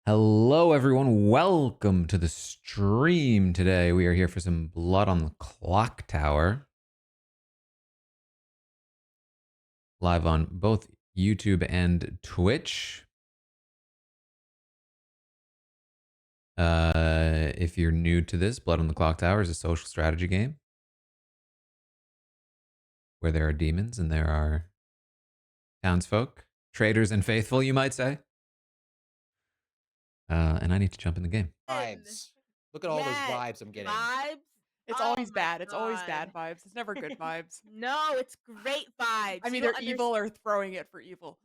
Hello, everyone. Welcome to the stream today. We are here for some Blood on the Clocktower. Live on both YouTube and Twitch. If you're new to this, Blood on the Clocktower is a social strategy game where there are demons and there are townsfolk, traitors and faithful, you might say. And I need to jump in the game. Vibes. Look at all those vibes I'm getting. Vibes? It's always bad. It's always bad vibes. It's never good vibes. No, it's great vibes. I'm either evil or throwing it for evil.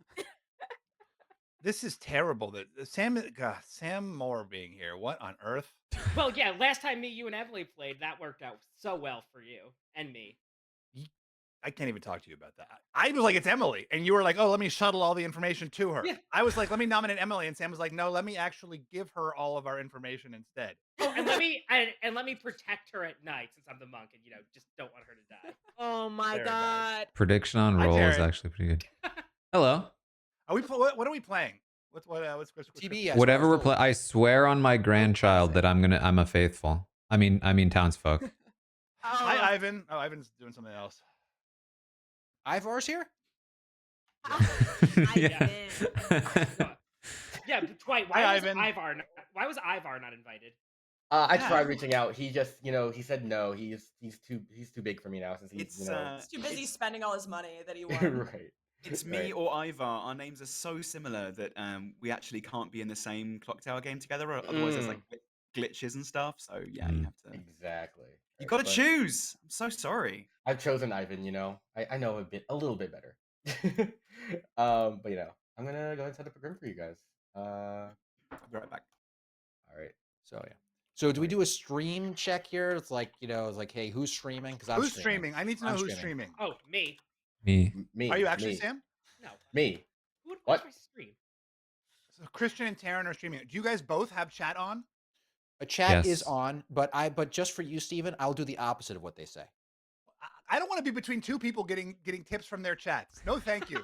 This is terrible. That Sam Moore being here. What on earth? Well, yeah, last time you and Emily played, that worked out so well for you and me. I can't even talk to you about that. I was like, it's Emily. And you were like, oh, let me shuttle all the information to her. Yeah. I was like, let me nominate Emily. And Sam was like, no, let me actually give her all of our information instead. Oh, and let me protect her at night since I'm the monk and just don't want her to die. Oh my There, god. Prediction on Hi, roll is Taryn. actually pretty good. Hello. Are we? What are we playing? What's TB? Whatever we're playing. I swear on my grandchild that I'm a faithful. I mean townsfolk. Hi, Ivan. Oh, Ivan's doing something else. Ivar's here? Yeah. Yeah, but Dwight, Hi, why was Ivar not invited? I tried reaching out. He just, he said no. He's too big for me now since he's, He's too busy spending all his money that he won. right. It's me or Ivar. Our names are so similar that we actually can't be in the same Clocktower game together. Or otherwise, there's like glitches and stuff. So yeah, you have to. Exactly. You got to choose. I'm so sorry. I've chosen Ivan. I know a little bit better. But I'm gonna go ahead and set up a grim for you guys. I'll be right back. All right. So yeah. So do we do a stream check here? It's like, it's like, hey, who's streaming? Because Who's streaming? I need to know who's streaming. Oh, me. Me. Are you actually Sam? No. Me. Who would What? watch my stream? So Christian and Taran are streaming. Do you guys both have chat on? A chat is Yes. on, but just for you, Steven, I'll do the opposite of what they say. I don't want to be between two people getting tips from their chats. No, thank you.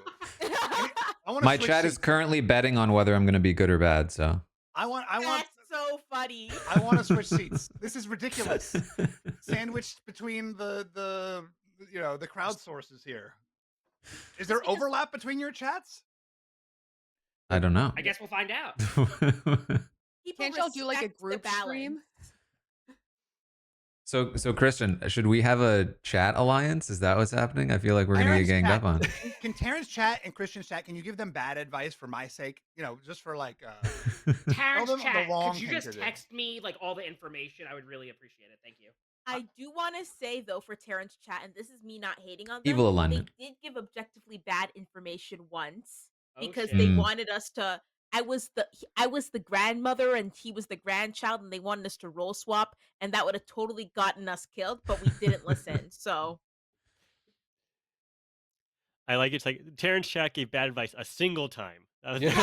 My chat is currently betting on whether I'm going to be good or bad. So I want. That's so funny. I want to switch seats. This is ridiculous. Sandwiched between the crowd sources here. Is there overlap between your chats? I don't know. I guess we'll find out. Can't y'all do like a respect the group balance. stream? So Christian, should we have a chat alliance? Is that what's happening? I feel like we're gonna get ganged up on. Can Terran's chat and Christian's chat? Can you give them bad advice for my sake? Just for like. Taryn's them chat, the wrong could you thing just to do. text me like all the information? I would really appreciate it. Thank you. I do want to say though for Terran's chat, and this is me not hating on them. Evil alignment. They did give objectively bad information once Oh, because shit. they wanted us to. I was the grandmother and he was the grandchild, and they wanted us to role swap, and that would have totally gotten us killed, but we didn't listen. So I like it's like Terrence chat gave bad advice a single time. That was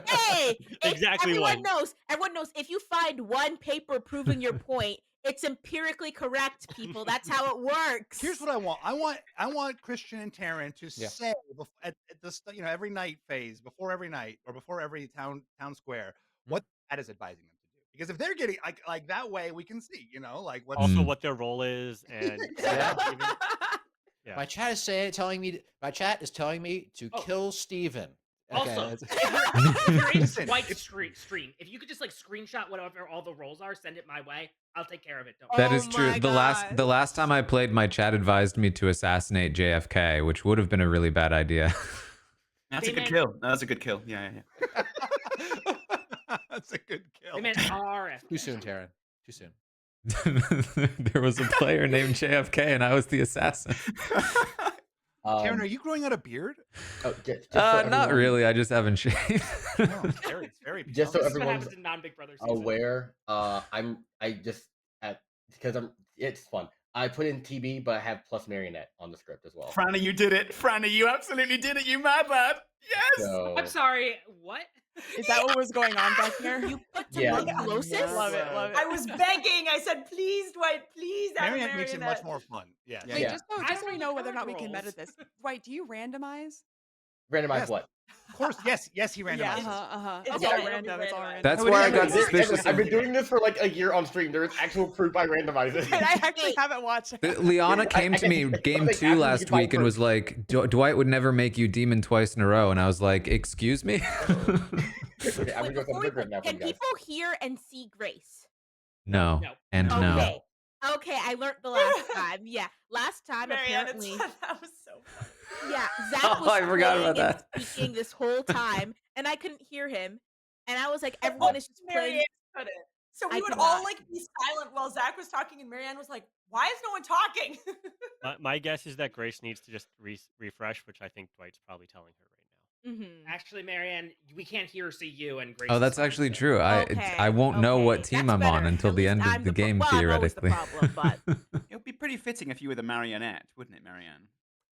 hey, Exactly everyone one. Everyone knows if you find one paper proving your point, it's empirically correct, people. That's how it works. Here's what I want. I want Christian and Taran to say at this, every night phase, before every night or before every town square, what that is advising them to do. Because if they're getting like that way, we can see, like what. Also, what their role is, and yeah. My chat is telling me to kill Steven. Okay, Also, that's- if you're in Listen, White stream, if you could just like screenshot whatever all the roles are, send it my way. I'll take care of it. Don't That worry. is true. The last time I played, my chat advised me to assassinate JFK, which would have been a really bad idea. That's a good kill. That's a good kill. Yeah. That's a good kill. They meant RF. Too soon, Taran. Too soon. There was a player named JFK, and I was the assassin. Taran, are you growing out a beard? Oh, Not really. I just haven't shaved. It's very. Just so This is what everyone's happens in non-Big Brother season. aware, it's fun. I put in TB, but I have plus Marionette on the script as well. Franny, you did it. Franny, you absolutely did it. You mad lad. Yes. So, I'm sorry. What? Is that what was going on back there? You put Yeah. tuberculosis? Love it. I was begging. I said, please, Dwight, please. Marionette makes it much more fun. Yeah. Yeah. Wait, Yeah. just so I we don't know know whether or not we the can roles. edit this. Dwight, do you randomize? Randomize Yes. what? Of course, yes, he randomizes. Yeah, It's It's all all random. random. It's all random. That's No, it why I is, got it is. suspicious I've of been doing this for like a year on stream. There is actual proof I randomize it. And I actually Wait. haven't watched it. Liana came to me game like, 2 after last you find week and was proof. like, Dwight would never make you demon twice in a row. And I was like, excuse me? Okay, I'm Wait, gonna go before set we the grid now for can you guys. people hear and see Grace? No. No. And No. no. Okay. Okay, I learned the last time. Yeah, last time Marianne, apparently. that was so funny. Yeah, Zach Oh, was I forgot playing about and that. speaking this whole time, and I couldn't hear him. And I was like, But everyone is just Marianne playing. couldn't. So I we would could all not. like be silent while Zach was talking, and Marianne was like, "Why is no one talking?" My guess is that Grace needs to just refresh, which I think Dwight's probably telling her right now. Actually, Marianne, we can't hear or see you, and Grace. Oh, is that's fine, actually so- true. I won't know what team That's I'm on better. until At the least end I'm of the the pro- game, well, I'm always the theoretically. problem, but It would be pretty fitting if you were the marionette, wouldn't it, Marianne?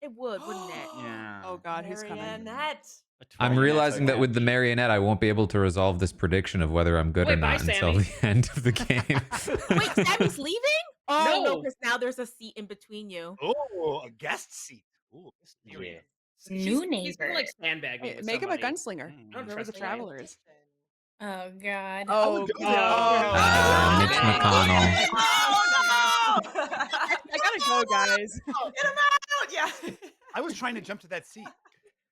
it would, wouldn't it? Yeah. Oh God, who's coming? Marionette. I'm Marionette, realizing that okay. with the marionette, I won't be able to resolve this prediction of whether I'm good or Wait, bye, not until Sammy. the end of the game. Wait, Sammy's leaving? Oh no, No. because now there's a seat in between you. Oh, a guest seat. Ooh, mysterious. He's gonna like sandbag me. Hey, with make him a somebody. gunslinger. I don't Where were the trust travelers? Oh God. Oh, go no. Mitch McConnell. Oh no! I gotta go, guys. Get him out! Yeah. I was trying to jump to that seat.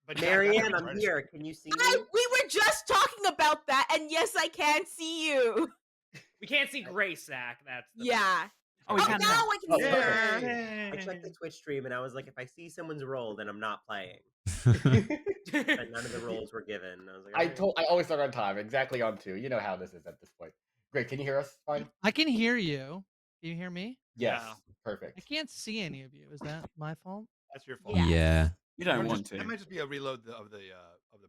But Marianne, I'm here. Can you see me? We were just talking about that, and yes, I can see you. We can't see Grace, Zach. That's the Yeah. Oh, we can now now. I can see her. I checked the Twitch stream and I was like, if I see someone's roll, then I'm not playing. And none of the rolls were given. I was like, I always start on time, exactly on 2. You know how this is at this point. Great, can you hear us fine? I can hear you. Can you hear me? Yes, Yeah. perfect. I can't see any of you. Is that my fault? That's your fault. Yeah. You don't Or want That to. might just be a reload of the Yeah,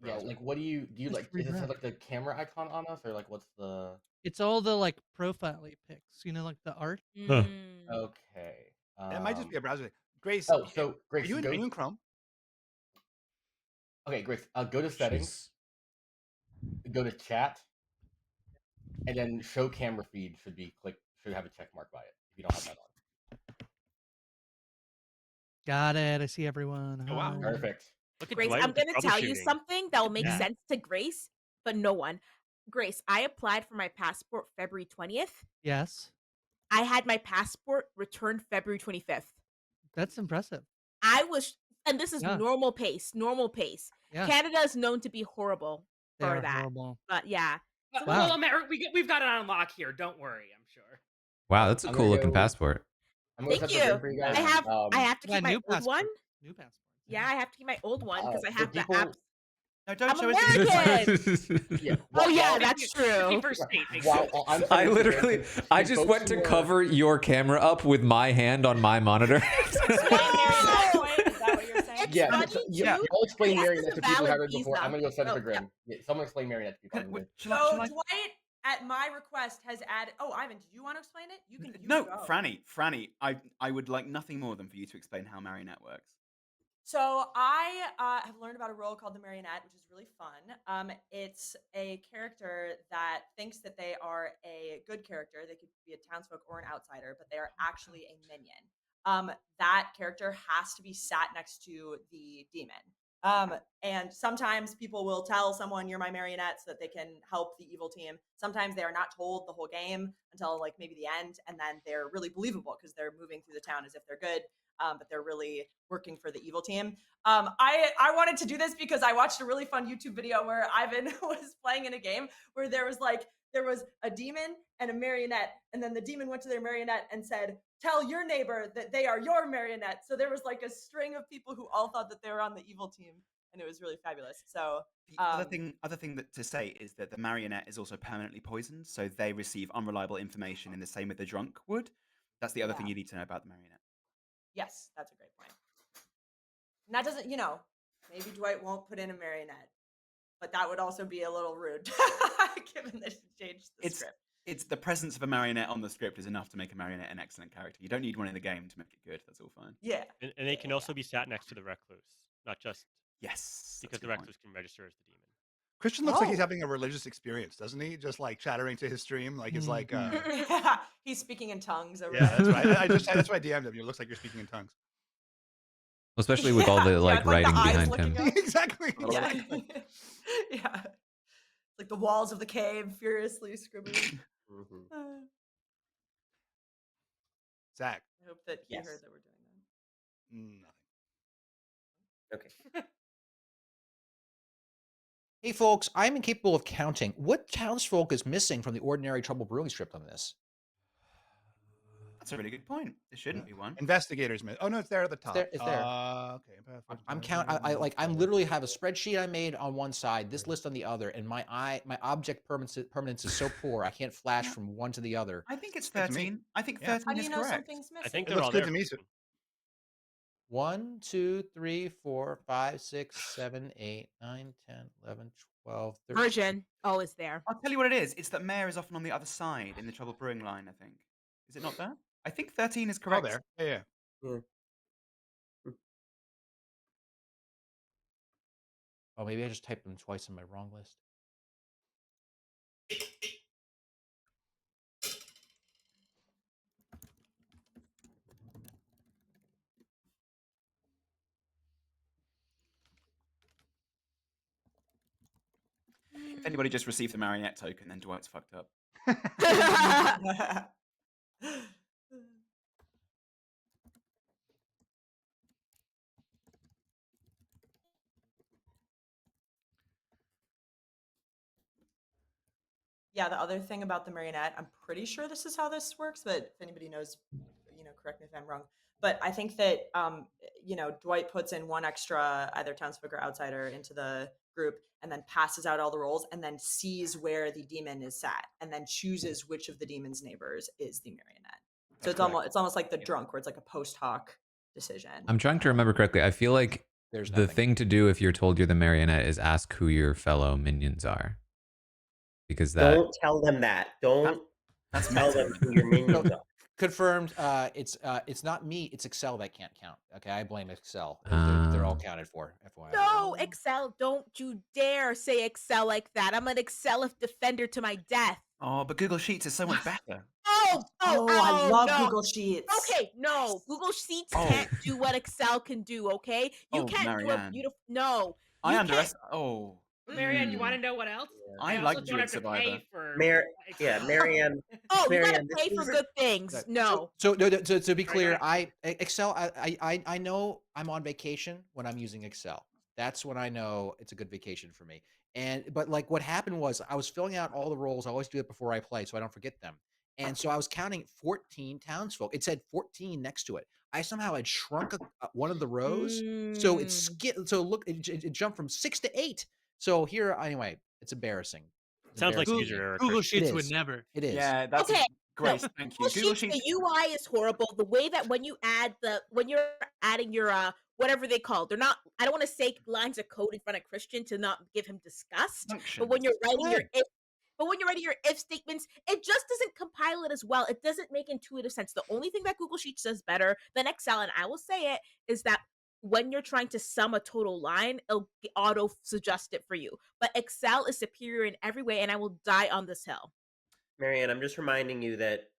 browser. like what do you Just like? Does it redraft. have like the camera icon on us, or like what's the? It's all the like profile pics, like the art. Mm. Okay. It might just be a browser thing. Grace, Oh, so Grace, are you go. in Chrome? Okay, Grace, go to settings, go to chat, and then show camera feed should have a check mark by it if you don't have that on. Got it. I see everyone. Oh, wow. Hi. Perfect. Look at Grace, Dwight I'm with the going to tell you troubleshooting. something that will make Yeah. sense to Grace, but no one. Grace, I applied for my passport February 20th. Yes, I had my passport returned February 25th. that's impressive. And this is Yeah. normal pace. Yeah, Canada is known to be horrible they for are that. horrible. But yeah. Wow. Well, we've got it on lock here. Don't worry. I'm sure. Wow, that's a I'm cool gonna looking go- passport. I'm gonna Thank set the you. grid for you I guys. have to Yeah, keep my new old passport. one. New passport. Yeah, I have to keep my old one because I have the people- apps. No, don't I'm show us the American. Yeah. Oh yeah, while- that's true. First date. While I'm I setting the grid, literally, can I just folks went to who are- cover your camera up with my hand on my monitor. Is that what you're saying? Yeah, funny so, too. I'll explain This is Marionette a to people who valid haven't before. visa. I'm gonna go set up Oh, a grid. Yeah, someone explain Marionette to people. I'm gonna- Shall So I- Dwight, at my request, has added. Oh, Ivan, do you want to explain it? You can. No, go. Franny, I would like nothing more than for you to explain how Marionette works. So I have learned about a role called the Marionette, which is really fun. It's a character that thinks that they are a good character. They could be a townsfolk or an outsider, but they are actually a minion. That character has to be sat next to the demon. And sometimes people will tell someone you're my marionette so that they can help the evil team. Sometimes they are not told the whole game until like maybe the end, and then they're really believable because they're moving through the town as if they're good. But they're really working for the evil team. I wanted to do this because I watched a really fun YouTube video where Ivan was playing in a game where there was a demon and a marionette, and then the demon went to their marionette and said, "Tell your neighbor that they are your marionette." So there was like a string of people who all thought that they were on the evil team, and it was really fabulous. So The other thing to say is that the marionette is also permanently poisoned, so they receive unreliable information in the same way the drunk would. That's the other thing you need to know about the marionette. yes, that's a great point. And that doesn't, maybe Dwight won't put in a marionette, but that would also be a little rude, given that he changed the script. It's the presence of a marionette on the script is enough to make a marionette an excellent character. You don't need one in the game to make it good. That's all fine. Yeah. And they can also be sat next to the recluse, not just Yes, because the that's a good recluse can register as the demon. Christian looks like he's Oh. having a religious experience, doesn't he? Just like chattering to his stream, like it's like. Yeah, he's speaking in tongues over Yeah, there. that's right. That's why I DM'd him. It looks like you're speaking in tongues. Especially with all the like with, the writing eyes behind looking him. up. Exactly. Yeah. Yeah. Like the walls of the cave furiously scribbling. Zach. I hope that he Yes. heard that we're doing that. Nothing. Okay. Hey, folks, I'm incapable of counting. What townsfolk is missing from the ordinary Trouble Brewing script on this? That's a really good point. There shouldn't be one. Investigators. Oh no, it's there at the top. It's there. Okay. I'm literally have a spreadsheet I made on one side, this list on the other, and my object permanence is so poor I can't flash from one to the other. I think it's Good to me. 13. I think Yeah. 13 How do is you know correct. something's missing? I think It they're looks all good there. to me. 1, 2, 3, 4, 5, 6, 7, 8, 9, 10, 11, 12, 13. Version. Oh, it's there. I'll tell you what it is. It's that Mayor is often on the other side in the Trouble Brewing line, I think. Is it not there? I think 13 is Oh, correct. there. Yeah. Oh, maybe I just typed them twice in my wrong list. If anybody just received the Marionette token, then Dwight's fucked up. Yeah, the other thing about the marionette, I'm pretty sure this is how this works, but if anybody knows, correct me if I'm wrong. But I think that Dwight puts in one extra either townsfolk or outsider into the group and then passes out all the rolls and then sees where the demon is sat and then chooses which of the demon's neighbors is the marionette. So it's almost like the drunk where it's like a post hoc decision. I'm trying to remember correctly. I feel like the thing to do if you're told you're the marionette is ask who your fellow minions are. Because Don't tell them that. Don't tell them who your minions are. Confirmed. It's not me. It's Excel that can't count. Okay, I blame Excel. They're all counted for. FYI. No, Excel, don't you dare say Excel like that. I'm an Excel defender to my death. Oh, but Google Sheets is so much better. I love no. Google Sheets. Okay, no, Google Sheets can't do what Excel can do. Okay, you can't do a Marianne. beautiful. No, I you underestimate. Oh, Marianne, you want to know what else? I also like don't Druid have to Survivor. pay for Marianne. Oh, you gotta Marianne, pay for good things. No. So to be clear, Excel. I know I'm on vacation when I'm using Excel. That's when I know it's a good vacation for me. But like what happened was I was filling out all the roles. I always do it before I play so I don't forget them. And so I was counting 14 townsfolk. It said 14 next to it. I somehow had shrunk one of the rows, so it skipped. So look, it jumped from 6 to 8. So here, anyway, it's embarrassing. Sounds like user error. Google Christian. Sheets would never. It is. Yeah, that's Okay. Grace. Thank you. Google Sheets, the UI is horrible. The way that when you're adding your whatever they call, they're not. I don't want to say lines of code in front of Christian to not give him disgust. But when you're writing your if statements, it just doesn't compile it as well. It doesn't make intuitive sense. The only thing that Google Sheets does better than Excel, and I will say it, is that when you're trying to sum a total line, it'll auto suggest it for you. But Excel is superior in every way, and I will die on this hill. Marianne, I'm just reminding you that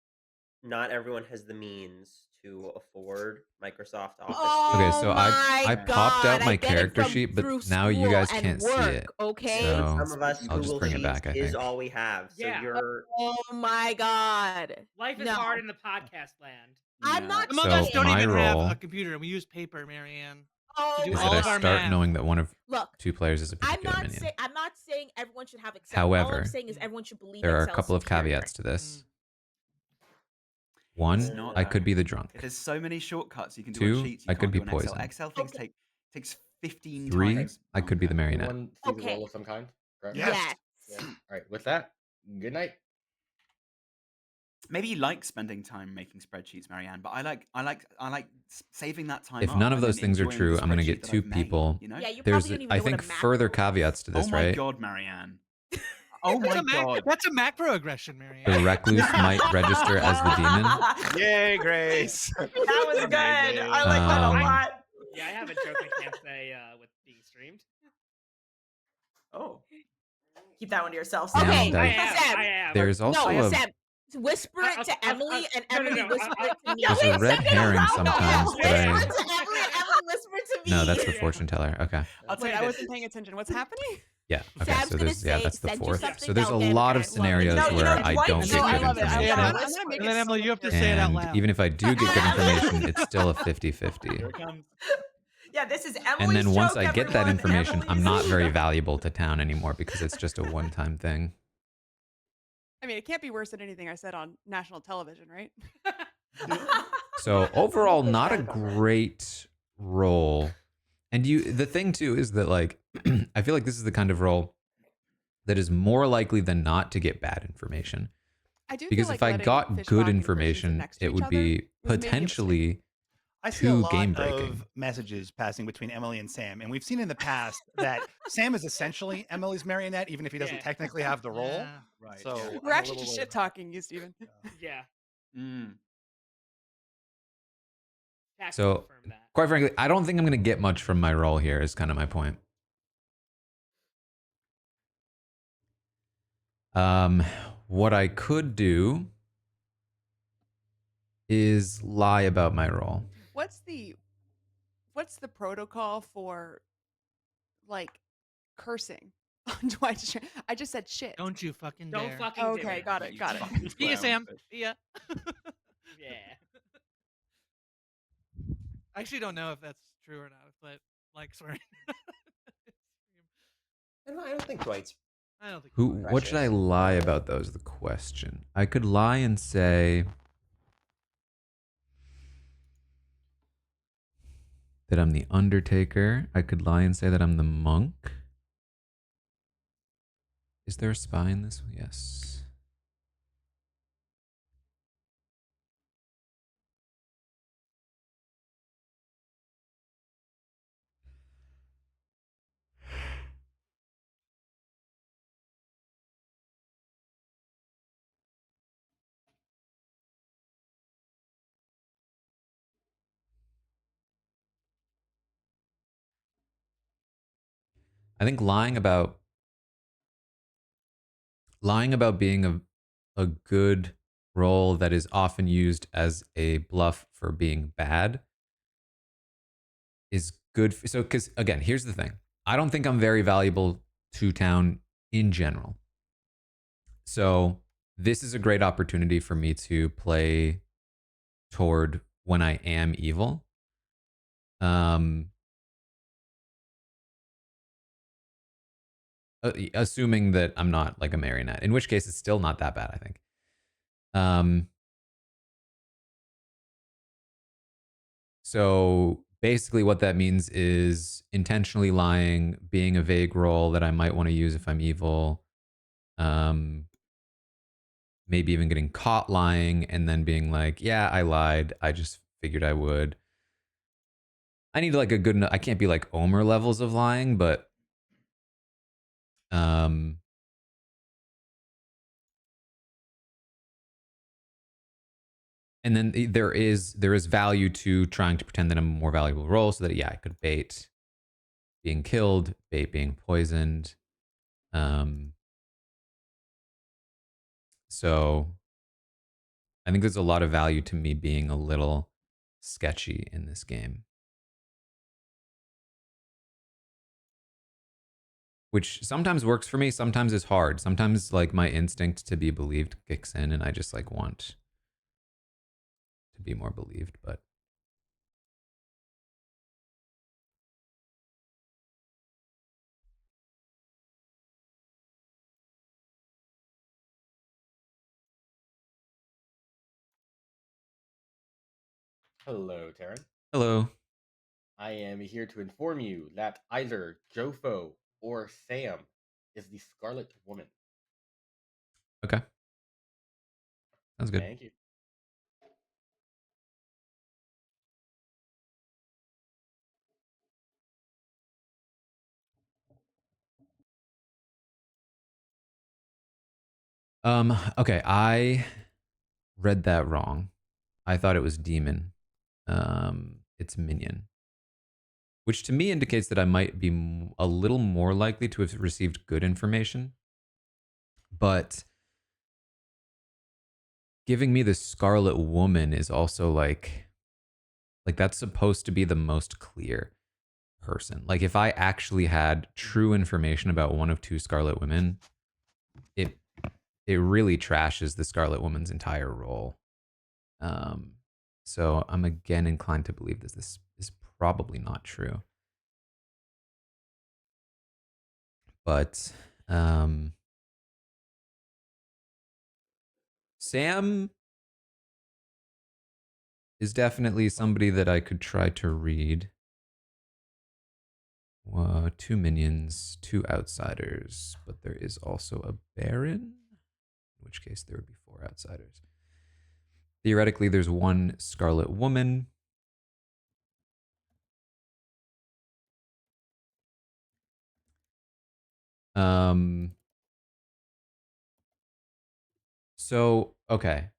not everyone has the means to afford Microsoft Office. Okay, so I popped out my character sheet, but now you guys can't see it. Okay, So Some of us, I'll just Google bring it Sheets back. I is think. all we have. So Yeah. you're. Oh my god! Life is No. hard in the podcast land. I'm not. Some of So us don't my even role- have a computer, and we use paper, Marianne. Oh to do Is all that of I our start math. knowing that one of Look, two players is a I'm particular not minion. saying everyone should have Excel. All However, I'm saying is everyone should believe there are a Excel's couple of superior. caveats to this. One, not, I though. could be the drunk. There's so many shortcuts you can do Two, on Sheets. You I could can't do be on Excel. poisoned. Excel things takes 15 Three, times. I could be the marionette. Everyone sees a Okay. roll of some kind, correct? Yes. Yeah. All right. With that, good night. Maybe you like spending time making spreadsheets, Marianne, but I like saving that time. If up none of and those then things are enjoying true, the I'm going to spreadsheet get that two I've made, people. You know? Yeah, you There's, probably don't even I know what think, a macro further is. caveats to this, Oh my right? god, Marianne. Oh That's my a god. That's a macro aggression, The Marianne. recluse might register as the demon. Yay, Grace. That was good. I like that a Um, lot. Yeah, I have a joke I can't say with being streamed. Oh. Keep that one to yourself. Damn, Okay, that- Sam. I am. There's also No, a Sam. Whisper it I'll- to I'll- Emily, and no, no, Emily no, whisper I'll- it to me. there's a red herring sometimes, but Whisper I it to Emily, and Emily whisper it No, that's the fortune teller. Okay. I'll tell Wait, you I this. wasn't paying attention. What's happening? Yeah. Okay. Sam's So gonna there's say, that's the send you fourth. something So there's a they'll get, lot of okay, love it. scenarios No, you where know, I Dwight don't just get No, I good love it. I information. love it. Emma, I'm gonna make and it then Emily, so you have to say it out And loud. even if I do get good information, it's still a 50-50. Here it comes. Yeah, this is Emily's And then once joke, I get that everyone. information, I'm Emily's not very joke. valuable to town anymore because it's just a one-time thing. I mean, it can't be worse than anything I said on national television, right? So overall, not a great role. And the thing too is that like, I feel like this is the kind of role that is more likely than not to get bad information. I do Because feel if like I letting got Fishbach good and Christian sit information, next to it each would other be was maybe a mistake. potentially I see a too lot game breaking. of messages passing between Emily and Sam, and we've seen in the past that Sam is essentially Emily's marionette, even if he doesn't technically have the role. Yeah. Right. Yeah. So We're actually just shit talking you, Steven. Yeah. Jack So confirmed that. quite frankly, I don't think I'm going to get much from my role here is kind of my point. What I could do is lie about my role. What's the protocol for like cursing on Dwight's stream? I just said shit. Don't you fucking Don't dare. fucking do Okay, it. got it. See ya, Sam. See ya. Yeah. I actually don't know if that's true or not, but like swearing. I don't think Dwight's. I don't think. What should I lie about though is the question. I could lie and say that I'm the Undertaker. I could lie and say that I'm the monk. Is there a spy in this? Yes. I think lying about being a good role that is often used as a bluff for being bad is good. So, because again, here's the thing. I don't think I'm very valuable to town in general. So this is a great opportunity for me to play toward when I am evil. Assuming that I'm not like a marionette, in which case it's still not that bad, I think. So basically what that means is intentionally lying, being a vague role that I might want to use if I'm evil. Maybe even getting caught lying and then being like, yeah, I lied. I just figured I would. I need like a good enough, I can't be like Omer levels of lying, but and then there is value to trying to pretend that I'm a more valuable role so that, yeah, I could bait being killed, bait being poisoned. So I think there's a lot of value to me being a little sketchy in this game. Which sometimes works for me, sometimes is hard. Sometimes like my instinct to be believed kicks in and I just like want to be more believed, but Hello, Taran. hello. I am here to inform you that either Jofo or Sam is the Scarlet Woman. Okay. Sounds good. Thank you. Okay, I read that wrong. I thought it was demon. It's minion. Which to me indicates that I might be a little more likely to have received good information. But giving me the Scarlet Woman is also like that's supposed to be the most clear. person. Like if I actually had true information about one of two Scarlet Women, it really trashes the Scarlet Woman's entire role. So I'm again inclined to believe this is probably not true. But Sam is definitely somebody that I could try to read. 2 minions, 2 outsiders, but there is also a Baron, in which case there would be 4 outsiders. Theoretically, there's 1 Scarlet Woman. So, okay.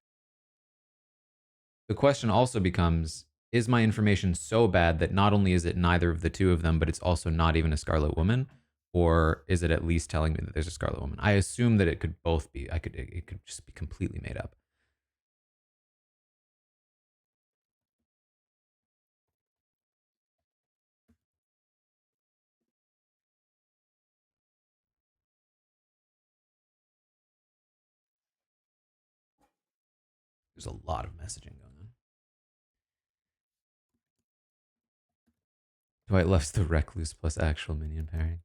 The question also becomes, is my information so bad that not only is it neither of the two of them, but it's also not even a Scarlet Woman? Or is it at least telling me that there's a Scarlet Woman? I assume that it could both be. It could just be completely made up. There's a lot of messaging going on. Dwight loves the Recluse plus actual minion pairing.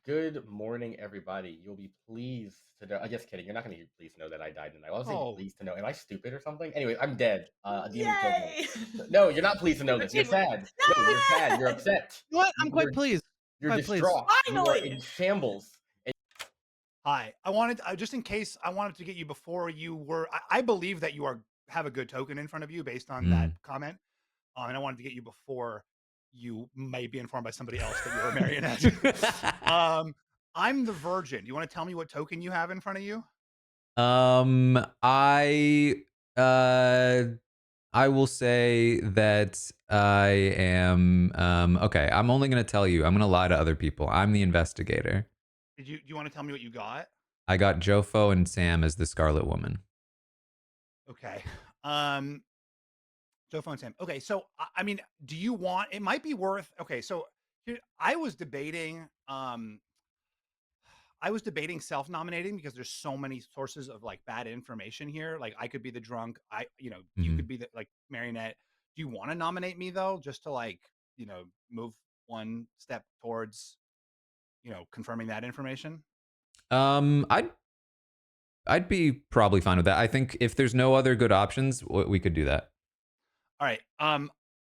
Good morning, everybody. You'll be pleased to know. I'm just kidding. You're not going to be pleased to know that I died tonight. I was saying pleased to know. Am I stupid or something? Anyway, I'm dead. A demon killed me. No, you're not pleased to know this. You're sad. No, you're sad. You're upset. You know what? I'm quite pleased. You're Quite pleased. distraught. You are in shambles. Hi. I wanted just in case I wanted to get you before you were. I believe that you have a good token in front of you based on that comment, and I wanted to get you before you may be informed by somebody else that you're a marionette. I'm the Virgin. You want to tell me what token you have in front of you? I will say that I am okay, I'm only going to tell you. I'm going to lie to other people. I'm the investigator. Do you want to tell me what you got? I got Jofo and Sam as the Scarlet Woman. Okay. Jofo and Sam. Okay, so I mean, do you want? It might be worth. Okay, so here, I was debating self-nominating because there's so many sources of like bad information here. Like I could be the drunk. You could be the like marionette. Do you want to nominate me though, just to like, move one step towards, confirming that information? I'd be probably fine with that. I think if there's no other good options, we could do that. All right.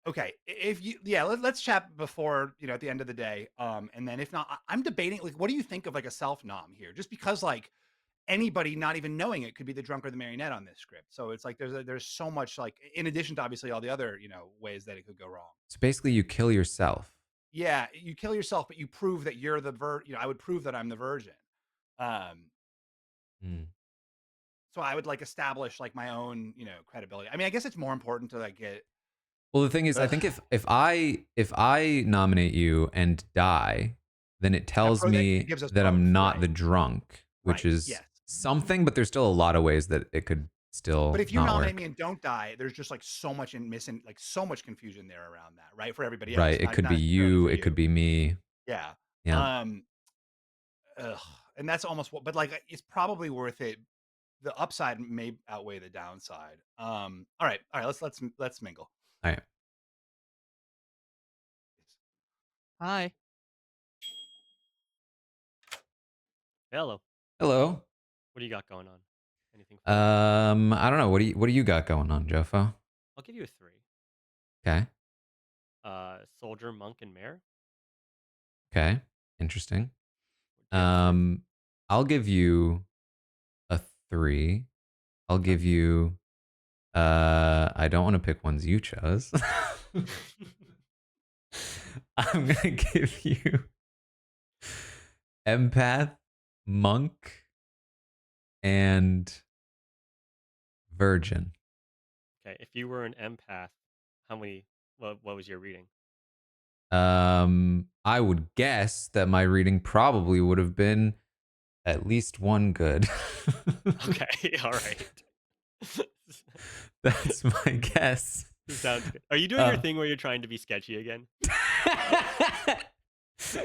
Okay. If you, let's chat before, at the end of the day. And then if not, I'm debating, like, what do you think of like a self nom here? Just because like anybody not even knowing it could be the drunk or the marionette on this script. So it's like, there's so much, like, in addition to obviously all the other, ways that it could go wrong. So basically you kill yourself. Yeah. You kill yourself, but you prove that you're the I would prove that I'm the virgin. So I would like establish like my own, credibility. I mean, I guess it's more important to like get. Well, the thing is, I think if I nominate you and die, then it tells me that I'm not the drunk, which is something, but there's still a lot of ways that it could still. But if you not nominate work. me and don't die, there's just like so much so much confusion there around that, right? For everybody else. Right. It could be you. It could be me. Yeah. Yeah. And that's almost what, but like, it's probably worth it. The upside may outweigh the downside. All right. Let's mingle. All right. Hi. Hello. Hello. What do you got going on? Anything? I don't know. What do you got going on, Jofo? I'll give you a 3. Okay. Soldier, monk, and mayor. Okay. Interesting. I'll give you a 3. I'll give you. I don't want to pick ones you chose. I'm gonna give you empath, monk, and virgin. Okay, if you were an empath, how many? What was your reading? I would guess that my reading probably would have been at least 1 good. Okay, all right. That's my guess. Sounds good. Are you doing your Uh, thing where you're trying to be sketchy again?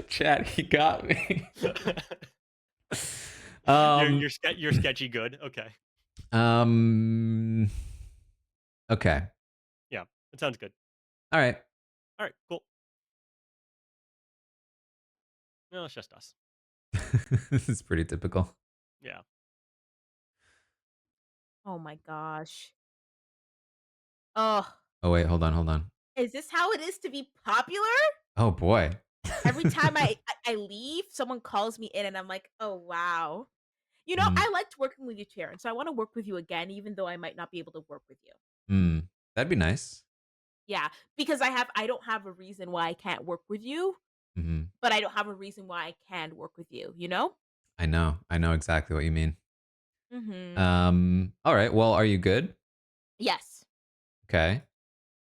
Chat, he got me. You're sketchy good. Okay. Okay. Yeah, it sounds good. All right. All right, cool. No, it's just us. This is pretty typical. Yeah. Oh my gosh. Oh, Oh wait, hold on. is this how it is to be popular? Oh boy. Every time I leave, someone calls me in and I'm like, "Oh, wow." You know, Mm, I liked working with you, Taryn, so I wanna work with you again even though I might not be able to work with you. that'd be nice. Yeah, because I don't have a reason why I can't work with you, Hmm. but I don't have a reason why I can work with you, you know? I know exactly what you mean. Mhm. All right. Well, are you good? Yes. Okay.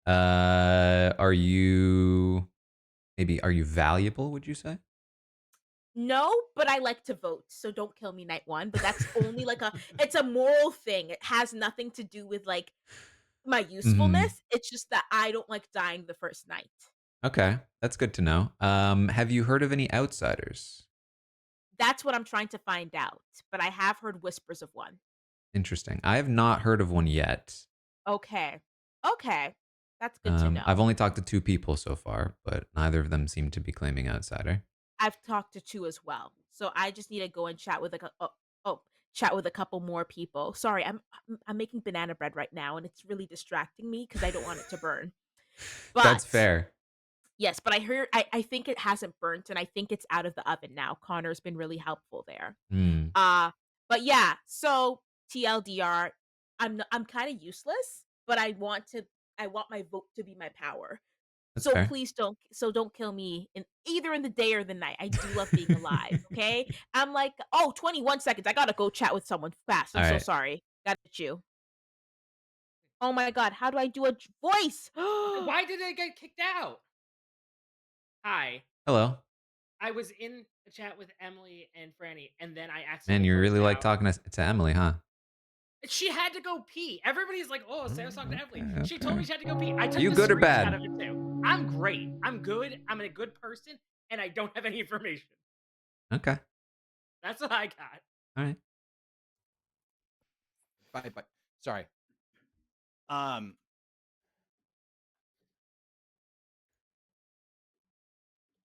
Are you valuable? Would you say? No, but I like to vote, so don't kill me night 1, but that's only like it's a moral thing. It has nothing to do with, like, my Hmm. usefulness. It's just that I don't like dying the first night. Okay, that's good to know. Have you heard of any outsiders? That's what I'm trying to find out, but I have heard whispers of one. Interesting. I have not heard of one yet. Okay. Okay. That's good to I've know. only talked to 2 people so far, but neither of them seem to be claiming outsider. I've talked to 2 as well. So I just need to go and chat with like a chat with a couple more people. Sorry, I'm making banana bread right now and it's really distracting me because I don't want it to burn. That's But fair. yes, but I think it hasn't burnt and I think it's out of the oven now. Connor's been really helpful there. Mm, Uh but yeah, so TLDR, I'm kind of useless, but I want my vote to be my power. that's So fair. please don't kill me in either in the day or the night. I do love being alive, okay? I'm like, "Oh, 21 seconds. I got to go chat with someone fast. I'm All so right. sorry. Got you." Oh my god, how do I do a voice? Why did I get kicked out? Hi. Hello. I was in a chat with Emily and Franny, and then I Man, accidentally you closed really like out. talking to Emily, huh? She had to go pee. Everybody's like, "Oh, Samsung to Emily." Okay, She told me okay. she had to go pee. I took You the good or screenshot bad? of it too. I'm great. I'm good. I'm a good person, and I don't have any information. Okay. That's what I got. All right. Bye. Sorry. Um,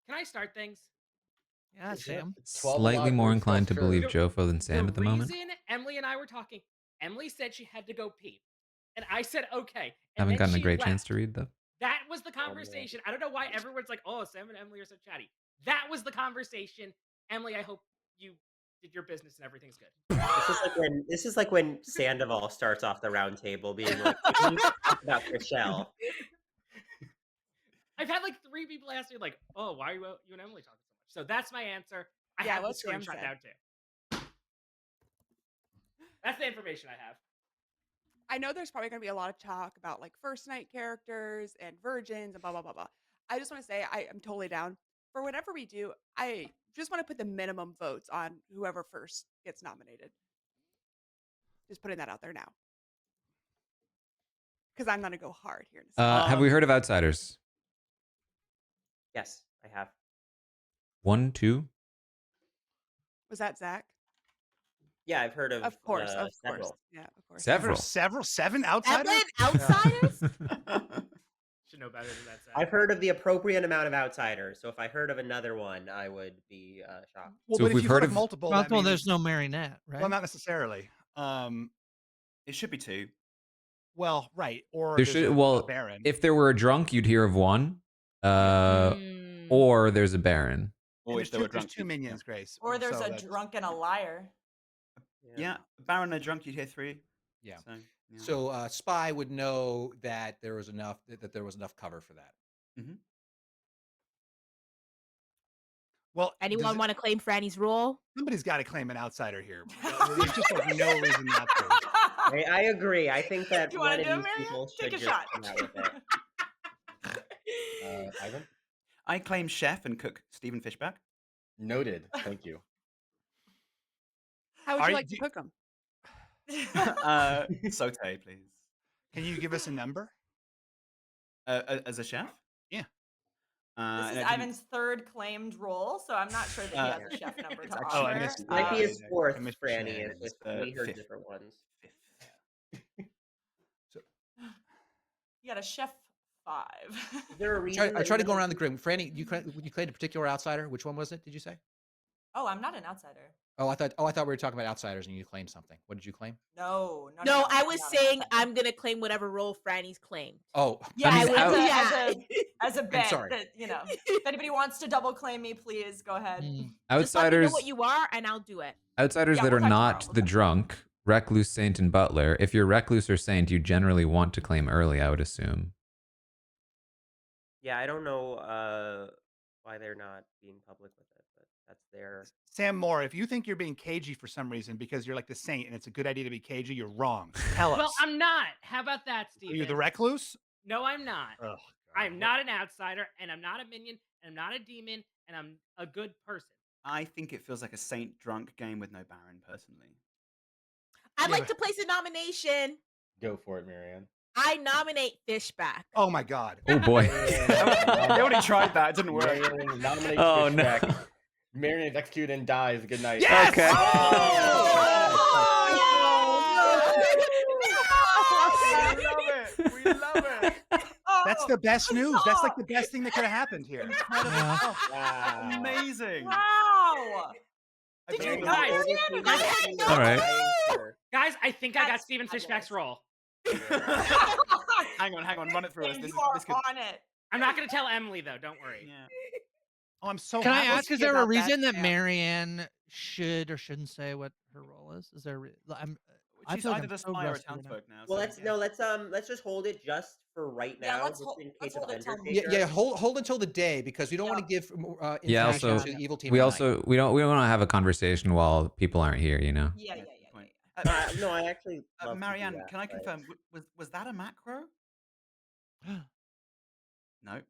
Can I start things? Yeah, Is it Sam. 12 Slightly o'clock more room still? inclined to believe Sure. Jofo than The Sam at the moment. reason Emily and I were talking, Emily said she had to go pee, and I said okay, and Haven't then gotten a she great chance left. to read though. That was the Oh, man. conversation. I don't know why everyone's like, "Oh, Sam and Emily are so chatty." That was the conversation. Emily, I hope you did your business and everything's good. This is like when Sandoval starts off the round table being like, "Hey, we need to talk about Chriselle." I've had like 3 people ask me like, "Oh, why are you and Emily talking so much?" So that's my answer. I Yeah, have the what Sam screenshot said. down too. That's the information I have. I know there's probably going to be a lot of talk about like first night characters and virgins and blah blah blah blah. I just want to say I am totally down for whatever we do. I just want to put the minimum votes on whoever first gets nominated. Just putting that out there now because I'm gonna go hard here in a second. Have we heard of outsiders? Yes, I have. 1, 2. Was that Zach? Yeah, I've heard Of course, several. yeah, of course. Several. 7 outsiders? Outsiders? Should know better than that. I've heard of the appropriate amount of outsiders, so if I heard of another one, I would be shocked. Well, So but if if we've you've heard heard of of multiple, Well, that means there's no Marionette, right? well, not necessarily. It should be 2. Well, right, or there there's should a baron. if there were a drunk, you'd hear of one. Or there's a baron. Or And if they were there's drunk, 2 you'd- minions, Grace. Or there's so a that's- drunk and a liar. Yeah, Baron and a drunk, you'd hear 3. Yeah. So, yeah. So Spy would know that there was enough there was enough cover for that. Mhm. Well, Anyone want to claim Franny's role? somebody's got to claim an outsider here. There's just like no reason not to. I agree. I think that You one wanna of do it, these Maria? people Take should a just shot. come out with it. Ivan? I claim chef and cook Stephen Fishback. Noted. Thank you. How would Are you you- like to cook them? Saute, please. Can you give us a number? As a chef? Yeah. This is and I didn't- Ivan's third claimed role, so I'm not sure that he has a chef number to it's offer. actually- I missed. Might be his I fourth, missed Franny, Shannon. if It's, we heard fifth. different ones. You got a chef 5. Is there a reason I that tried to you go wouldn't- around the group. Franny, you claimed a particular outsider. Which one was it? Did you say? Oh, I'm not an outsider. Oh, I thought we were talking about outsiders, and you claimed something. What did you claim? No, No, I I'm was not an saying outsider. I'm gonna claim whatever role Franny's claimed. Oh, Yeah, I mean, I was, as a bet sorry. that, if anybody wants to double claim me, please go ahead. Just let me know Outsiders, what you are, and I'll do it. outsiders Yeah, that we'll are talk not tomorrow. the drunk, recluse, saint, and butler. If you're recluse or saint, you generally want to claim early, I would assume. Yeah, I don't know why they're not being public with it, but that's their. Sam Moore, if you think you're being cagey for some reason because you're like the saint and it's a good idea to be cagey, you're wrong. Tell us. Well, I'm not. How about that, Are Steven? you the recluse? No, I'm not. Oh, I'm not an outsider, and I'm not a minion, and I'm not a demon, and I'm a good person. I think it feels like a saint drunk game with no Baron, personally. I'd like to place a nomination. Go for it, Marianne. I nominate Fishback. Oh my God. Oh boy. They already tried that. It didn't work. Marianne nominates Oh, no. Fishback. Marianne is executed and dies. Good night. Yes! Okay. We love it. That's the best news. That's like the best thing that could have happened here. Wow. Wow. Amazing. Wow. Did you know guys- All right. Guys, I think I got That's Steven fabulous. Fishback's role. Hang on, run it through us. And This you are this could. on it. I'm not going to tell Emily, though. Don't worry. Yeah. Oh, I'm so Can I happy ask, is there a about reason that Sam. Marianne should or shouldn't say what her role is? Is there? I She's feel like either I'm the so spy or a rusty right now. townsfolk now. Well, so, let's just hold it just for right Yeah, now, let's just hold- in let's case of hold it till Undertaker. Yeah, hold until the day because we don't want to give Yeah, information also, to the evil team. we at also night. we don't want to have a conversation while people aren't here, you know. Yeah. point. No, I actually. love to do Marianne, that, can I but- confirm? Was that a macro? No. Okay.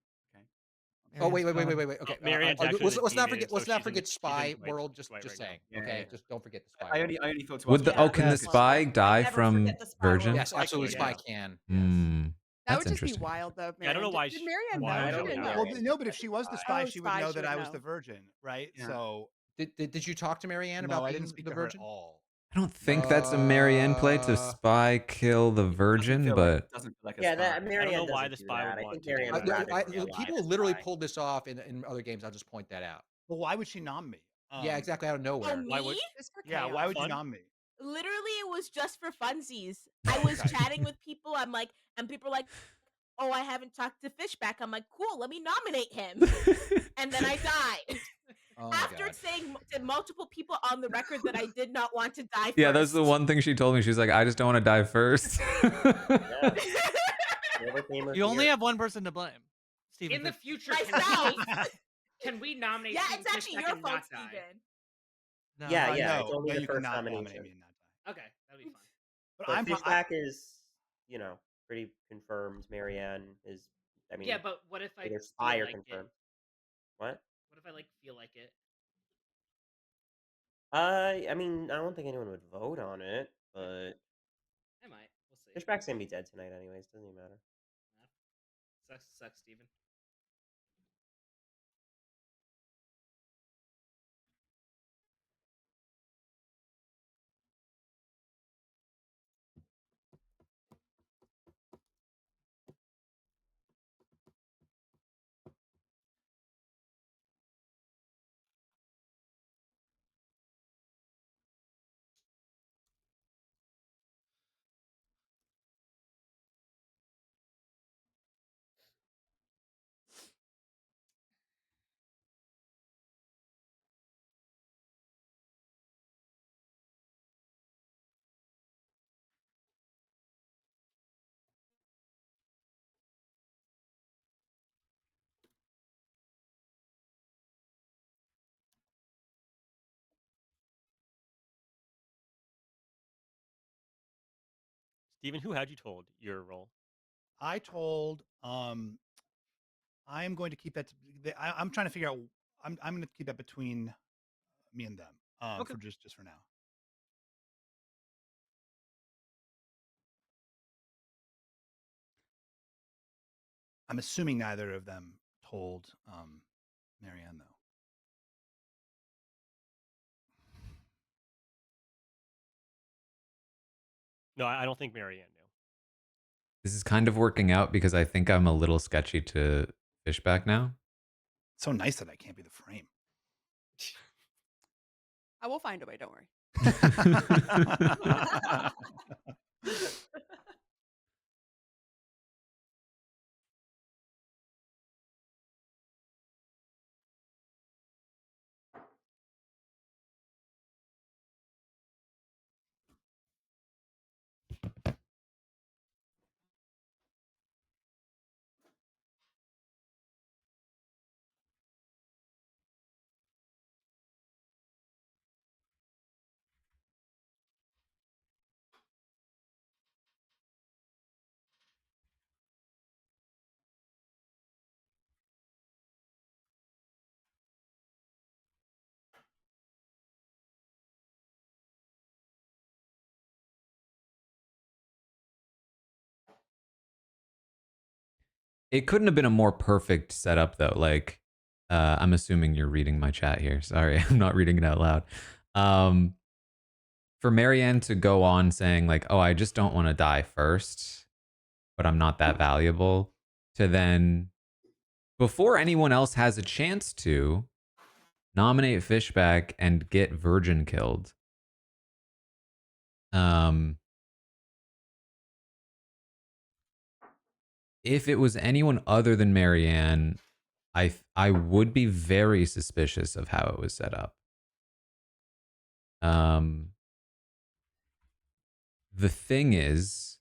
Oh wait. Marianne's gone. Okay, Marianne's let's actually let's not demon, forget. so Let's not she's in- forget she's in spy Dwight's- world. Just Dwight right saying. now. Okay, Yeah. just don't forget the spy. I world. only thought to Would ask the you oh that. can the Yes. spy I die never from forget the spy world. Virgin? Yes, absolutely. Yeah. Spy can. Hmm. That That's would just be interesting. wild, though. Yeah, I don't know why Did she- Marianne why know? I She don't didn't know. know. Well, no, but if she was the spy, Oh, she would spy, know she that would I was know. the virgin, right? Yeah. So Did you talk to Marianne no, about I being didn't speak the to her virgin? at all. I don't think that's a Marianne play to spy kill the virgin, but Doesn't feel like a Yeah, spy. that Marianne know why doesn't the do spy that. would I want think to do Marianne that. would rather be alive People as literally spy. pulled this off in other games. I'll just point that out. Well, why would she nom me? Yeah, exactly out of nowhere. Oh, Why me? would- Just for Yeah, chaos. why would you Fun? nom me? Literally, it was just for funsies. I was chatting with people. I'm like, and people are like, "Oh, I haven't talked to Fishback." I'm like, "Cool, let me nominate him." And then I died. Oh my After God. saying to multiple people on the record that I did not want to die first. yeah, that's the one thing she told me. She's like, I just don't want to die first. You only have one person to blame. Steven In the Fish- future, Myself. can we nominate Yeah, Steven it's actually Fishback your and fault, not die? Steven. No, Yeah, no, it's only no, the you first cannot nomination. nominate me and not die. Okay, that'd be fun. But Fishback is, pretty confirmed. Marianne is, I mean, Yeah, but what if I either feel spy or like confirmed. it? What? What if I feel like it? I mean, I don't think anyone would vote on it, but I might. We'll see. Fishback's gonna be dead tonight, anyways. Doesn't even matter. Sucks, Steven. Steven, who had you told your role? I told I am going to keep that. I'm trying to figure out. I'm going to keep that between me and them. Okay. For just for now. I'm assuming neither of them told Marianne though. No, I don't think Marianne knew. This is kind of working out because I think I'm a little sketchy to Fishback now. So nice that I can't be the frame. I will find a way. Don't worry. It couldn't have been a more perfect setup though. Like, I'm assuming you're reading my chat here. Sorry, I'm not reading it out loud. For Marianne to go on saying like, "Oh, I just don't want to die first, but I'm not that valuable," to then, before anyone else has a chance to, nominate Fishback and get Virgin killed. If it was anyone other than Marianne, I would be very suspicious of how it was set up. The thing is,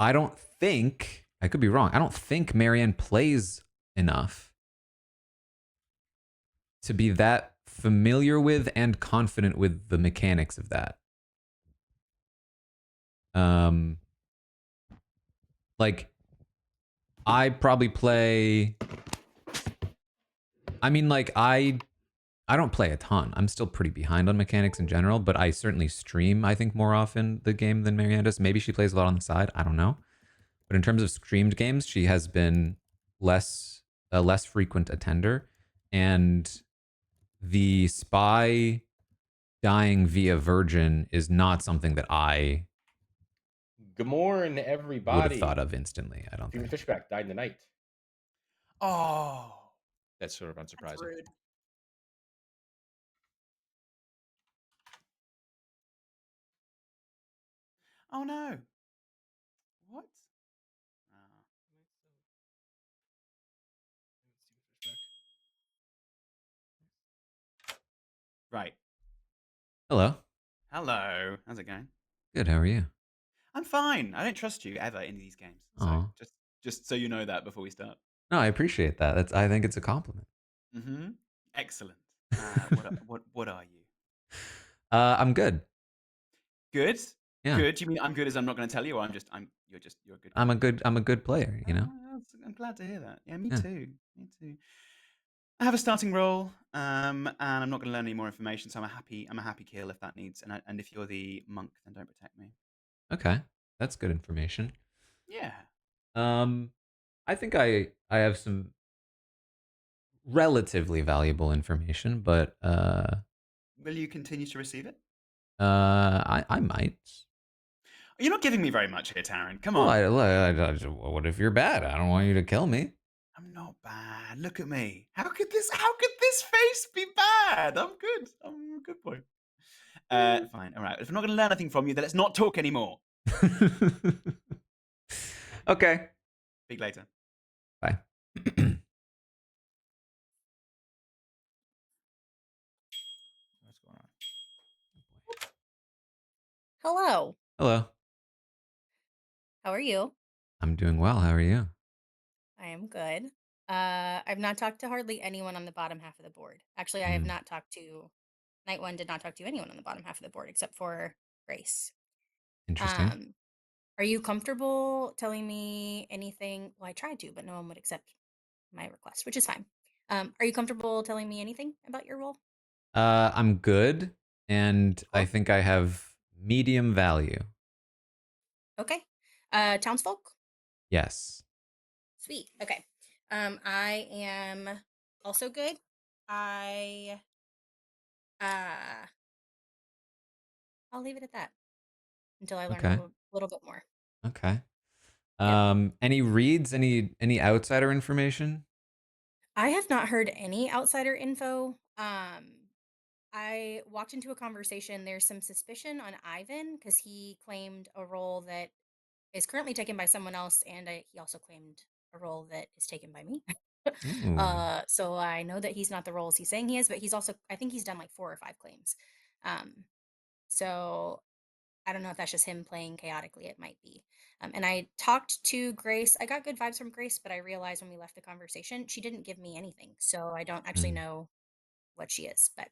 I don't think, I could be wrong, I don't think Marianne plays enough to be that familiar with and confident with the mechanics of that. Like, I probably play, I mean, like, I don't play a ton. I'm still pretty behind on mechanics in general, but I certainly stream, I think, more often the game than Marianne does. Maybe she plays a lot on the side. I don't know. But in terms of streamed games, she has been a less frequent attender. And the spy dying via Virgin is not something that I Good morning, would everybody. have thought of instantly, I don't Steven think. Fishback died in the night. Oh, that's sort of unsurprising. That's rude. Oh no. What? Right. Hello. Hello. How's it going? Good, how are you? I'm fine. I don't trust you ever in these games. So Aw. just so you know that before we start. No, I appreciate that. I think it's a compliment. Mm-hmm. Excellent. What are you? I'm good. Good? Yeah. Good. You mean I'm good as I'm not going to tell you, or you're a good. I'm a good player, you know? I'm glad to hear that. Yeah, me Yeah. too. Me too. I have a starting role, and I'm not going to learn any more information. So I'm a happy kill if that needs. And if you're the monk, then don't protect me. Okay. That's good information. Yeah. I think I have some relatively valuable information, but Will you continue to receive it? I might. You're not giving me very much here, Taran. Come Well, on. what if you're bad? I don't want you to kill me. I'm not bad. Look at me. How could this face be bad? I'm good. I'm a good boy. Fine. All right. If I'm not going to learn anything from you, then let's not talk anymore. Okay. Speak later. Bye. What's going on? Hello. Hello. How are you? I'm doing well. How are you? I am good. I've not talked to hardly anyone on the bottom half of the board. Actually, I have Hmm. not talked to Night One did not talk to anyone on the bottom half of the board except for Grace. Interesting. Are you comfortable telling me anything? Well, I tried to, but no one would accept my request, which is fine. Are you comfortable telling me anything about your role? I'm good, and I Cool. think I have medium value. Okay. Townsfolk? Yes. Sweet. Okay. I am also good. I I'll leave it at that until I learn a Okay. little bit more. Okay. Yep. Any reads? Any outsider information? I have not heard any outsider info. I walked into a conversation. There's some suspicion on Ivan because he claimed a role that is currently taken by someone else, and he also claimed a role that is taken by me. Ooh. So I know that he's not the roles he's saying he is, but he's also, I think he's done like 4 or 5 claims. So I don't know if that's just him playing chaotically. It might be. And I talked to Grace. I got good vibes from Grace, but I realized when we left the conversation, she didn't give me anything. So I don't actually Mm. know what she is. But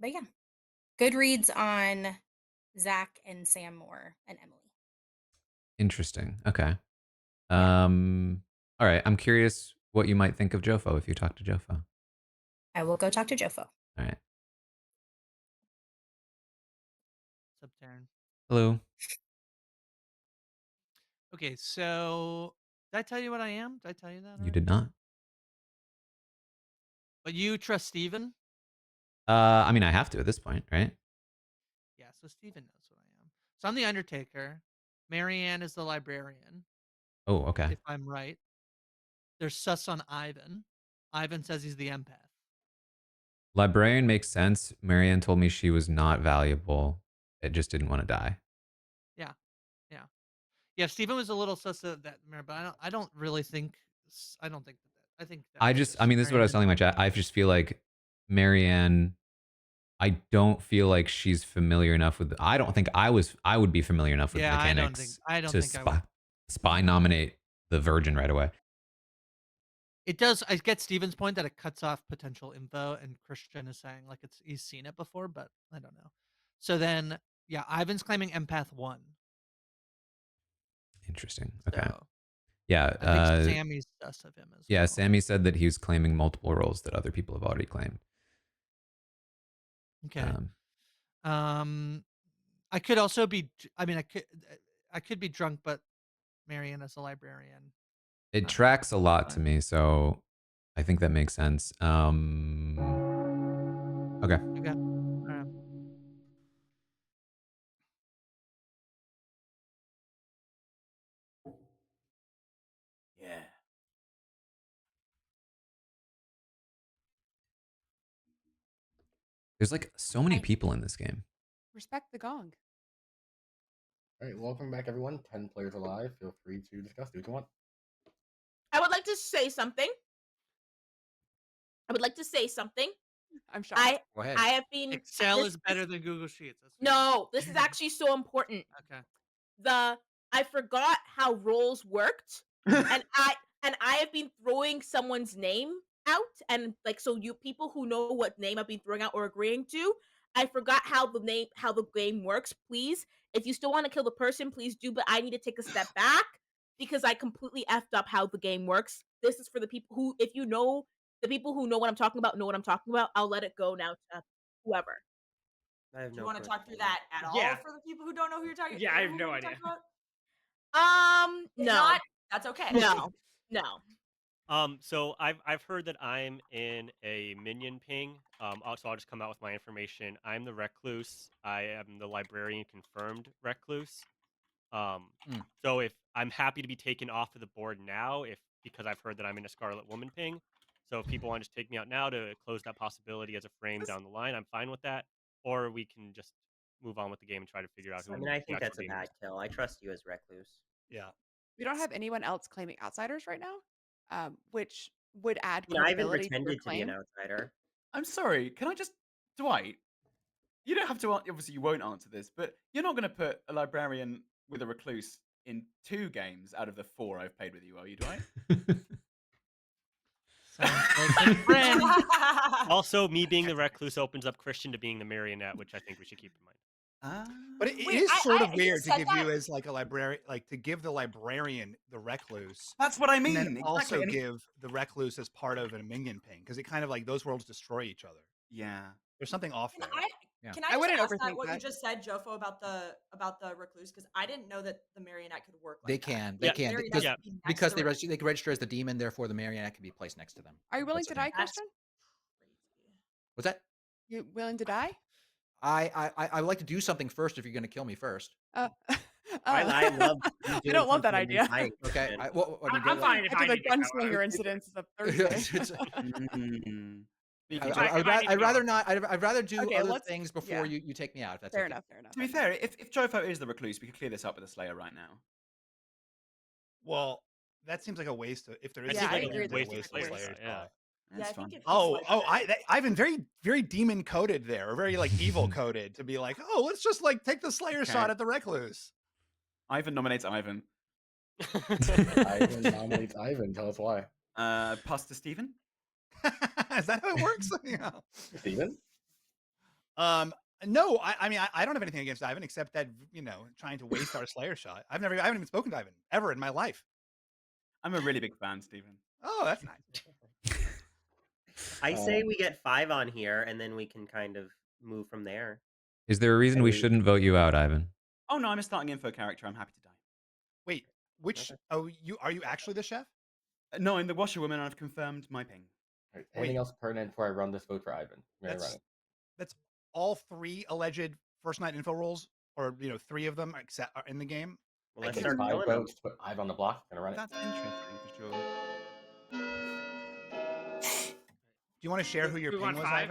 yeah, good reads on Zach and Sam Moore and Emily. Interesting. Okay. Yeah. All right. I'm curious what you might think of Jofo if you talk to Jofo. I will go talk to Jofo. All right. What's up, Taran? Hello. Okay, so did I tell you what I am? Did I tell you that You already? did not. But you trust Steven? I mean, I have to at this point, right? Yeah, so Steven knows what I am. So I'm the Undertaker. Marianne is the librarian. Oh, okay. If I'm right. There's sus on Ivan. Ivan says he's the empath. Librarian makes sense. Marianne told me she was not valuable. It just didn't want to die. Yeah, yeah, yeah. Steven was a little sus of that, but I don't really think. I don't think that. I think that was just I mean, this is what I was Marianne. telling my chat. I just feel like Marianne, I don't feel like she's familiar enough with. I don't think I would be familiar enough with the Yeah, mechanics I don't to think I would. spy nominate the Virgin right away. It does. I get Steven's point that it cuts off potential info, and Christian is saying like he's seen it before, but I don't know. So then, yeah, Ivan's claiming empath 1. Interesting. Okay. So Yeah. I think Sammy's sus of him as Yeah. well. Sammy said that he was claiming multiple roles that other people have already claimed. Okay. I could also be. I mean, I could be drunk, but Marianne is a librarian. It tracks a lot to me, so I think that makes sense. Okay. Okay. All right. Yeah. There's like so many people in this game. Respect the gong. All right, welcome back, everyone. 10 players alive. Feel free to discuss. Do what you want. I would like to say something. I'm shocked. Go ahead. I have been Excel is better than Google Sheets. No, this is actually so important. Okay. I forgot how roles worked, and I have been throwing someone's name out, and like so you people who know what name I've been throwing out or agreeing to, I forgot how the game works. Please, if you still want to kill the person, please do. But I need to take a step back because I completely effed up how the game works. This is for the people who, if you know the people who know what I'm talking about, know what I'm talking about. I'll let it go now to whoever. I have Do you no want to clue. talk through that at all Yeah. for the people who don't know who you're talking? Yeah, I have who no you're idea. talking about? If No, not, that's okay. no. So I've heard that I'm in a minion ping. Also, I'll just come out with my information. I'm the recluse. I am the librarian confirmed recluse. So if I'm happy to be taken off of the board now, because I've heard that I'm in a Scarlet Woman ping. So if people want to just take me out now to close that possibility as a frame down the line, I'm fine with that. Or we can just move on with the game and try to figure out who. I mean, I the think actual that's a game bad is. kill. I trust you as recluse. Yeah. We don't have anyone else claiming outsiders right now, which would add You know, Ivan credibility to your pretended to be an claim. outsider. I'm sorry. Can I just, Dwight? You don't have to. Obviously, you won't answer this, but you're not going to put a librarian with a recluse in 2 games out of the 4 I've played with you, are you, Dwight? Sounds like a friend. Also, me being the recluse opens up Christian to being the marionette, which I think we should keep in mind. But it Wait, is sort of he weird to said give that- you as like a librarian, like to give the librarian the recluse. That's what I And mean. then Exactly. also And give the recluse as part of a minion ping because it kind of like those worlds destroy each other. Yeah. There's something off there. Yeah. Can I I just wouldn't ask overthink that what you that. just said, Jofo, about the recluse? Because I didn't know that the marionette could work like They that. can. The They can. marionette Because, could be next because to they, the recluse. they can register as the demon, therefore the marionette can be placed next to them. Are you willing That's to the thing. die, Christian? What's that? You willing to die? I would like to do something first if you're going to kill me first. I love you I doing don't love that something and then idea. dying, Okay. Christian. I'm fine if After I the need to go. gunslinger incidents of Thursday. I'd rather not. I'd rather do Okay, other let's things before yeah. you take me out. If that's Fair okay. enough, fair enough. To be fair, if Jofo is the recluse, we could clear this up with the Slayer right now. Well, that seems like a waste of, if there is Yeah, a I Slayer, agree it seems like that a it's waste a of waste. Slayer Yeah. spot. Yeah, I fun. think if Oh, it's oh, Ivan, very demon coded there, or very like evil coded to be like, oh, let's just like take the Slayer shot at the recluse. Ivan nominates Ivan. Ivan nominates Ivan. Tell us why. Pass to Stephen. Is that how it works? Yeah. Steven? No, I mean, I don't have anything against Ivan except that, you know, trying to waste our Slayer shot. I haven't even spoken to Ivan ever in my life. I'm a really big fan, Stephen. Oh, that's nice. I say we get 5 on here, and then we can kind of move from there. Is there a reason we shouldn't vote you out, Ivan? Oh no, I'm a starting info character. I'm happy to die. Wait, which? Oh, are you actually the chef? No, I'm the washerwoman, and I've confirmed my ping. Right, anything else pertinent before I run this vote for Ivan? That's all 3 alleged first night info rolls, or 3 of them except are in the game. Well, let's start killing them. Votes to put Ivan on the block. Gonna run it. That's interesting for sure. Do you want to share who your We ping want was, 5?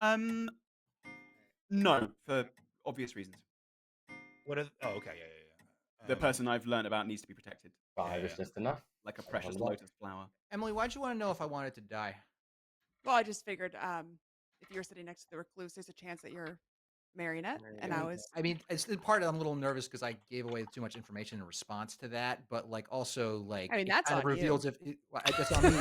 Ivan? No, for obvious reasons. What is? Oh, okay, yeah. The person I've learned about needs to be protected. 5 is just enough. Like a Ivan's on precious the block. lotus flower. Emily, why'd you want to know if I wanted to die? Well, I just figured if you're sitting next to the recluse, there's a chance that you're marionette. And I was I mean, it's the part I'm a little nervous because I gave away too much information in response to that. But like, also like, I mean, it that's kind of on reveals you. if that's on me.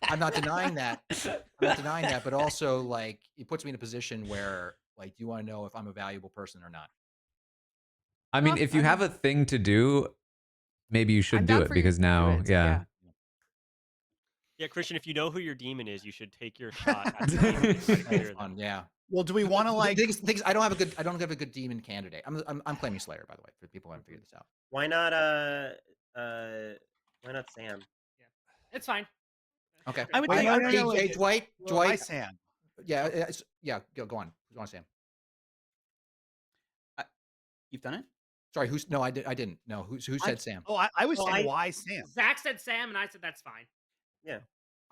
I'm not denying that. I'm not denying that. But also, like, it puts me in a position where, like, do you want to know if I'm a valuable person or not? I mean, if you have a thing to do, maybe you should do it because now, yeah. Yeah, Christian, if you know who your demon is, you should take your shot at the demon and try to clear them. Yeah. Well, do we want to like? Things, I don't have a good demon candidate. I'm claiming Slayer, by the way, for people who haven't figured this out. Why not Sam? Yeah, it's fine. Okay. I would Wait, think. no, Hey, Dwight. Why Sam? Yeah, go on. Go on, Sam. You've done it? Sorry, who's? No, I didn't. No, who said Sam? Oh, I was saying why Sam. Zach said Sam, and I said that's fine. Yeah.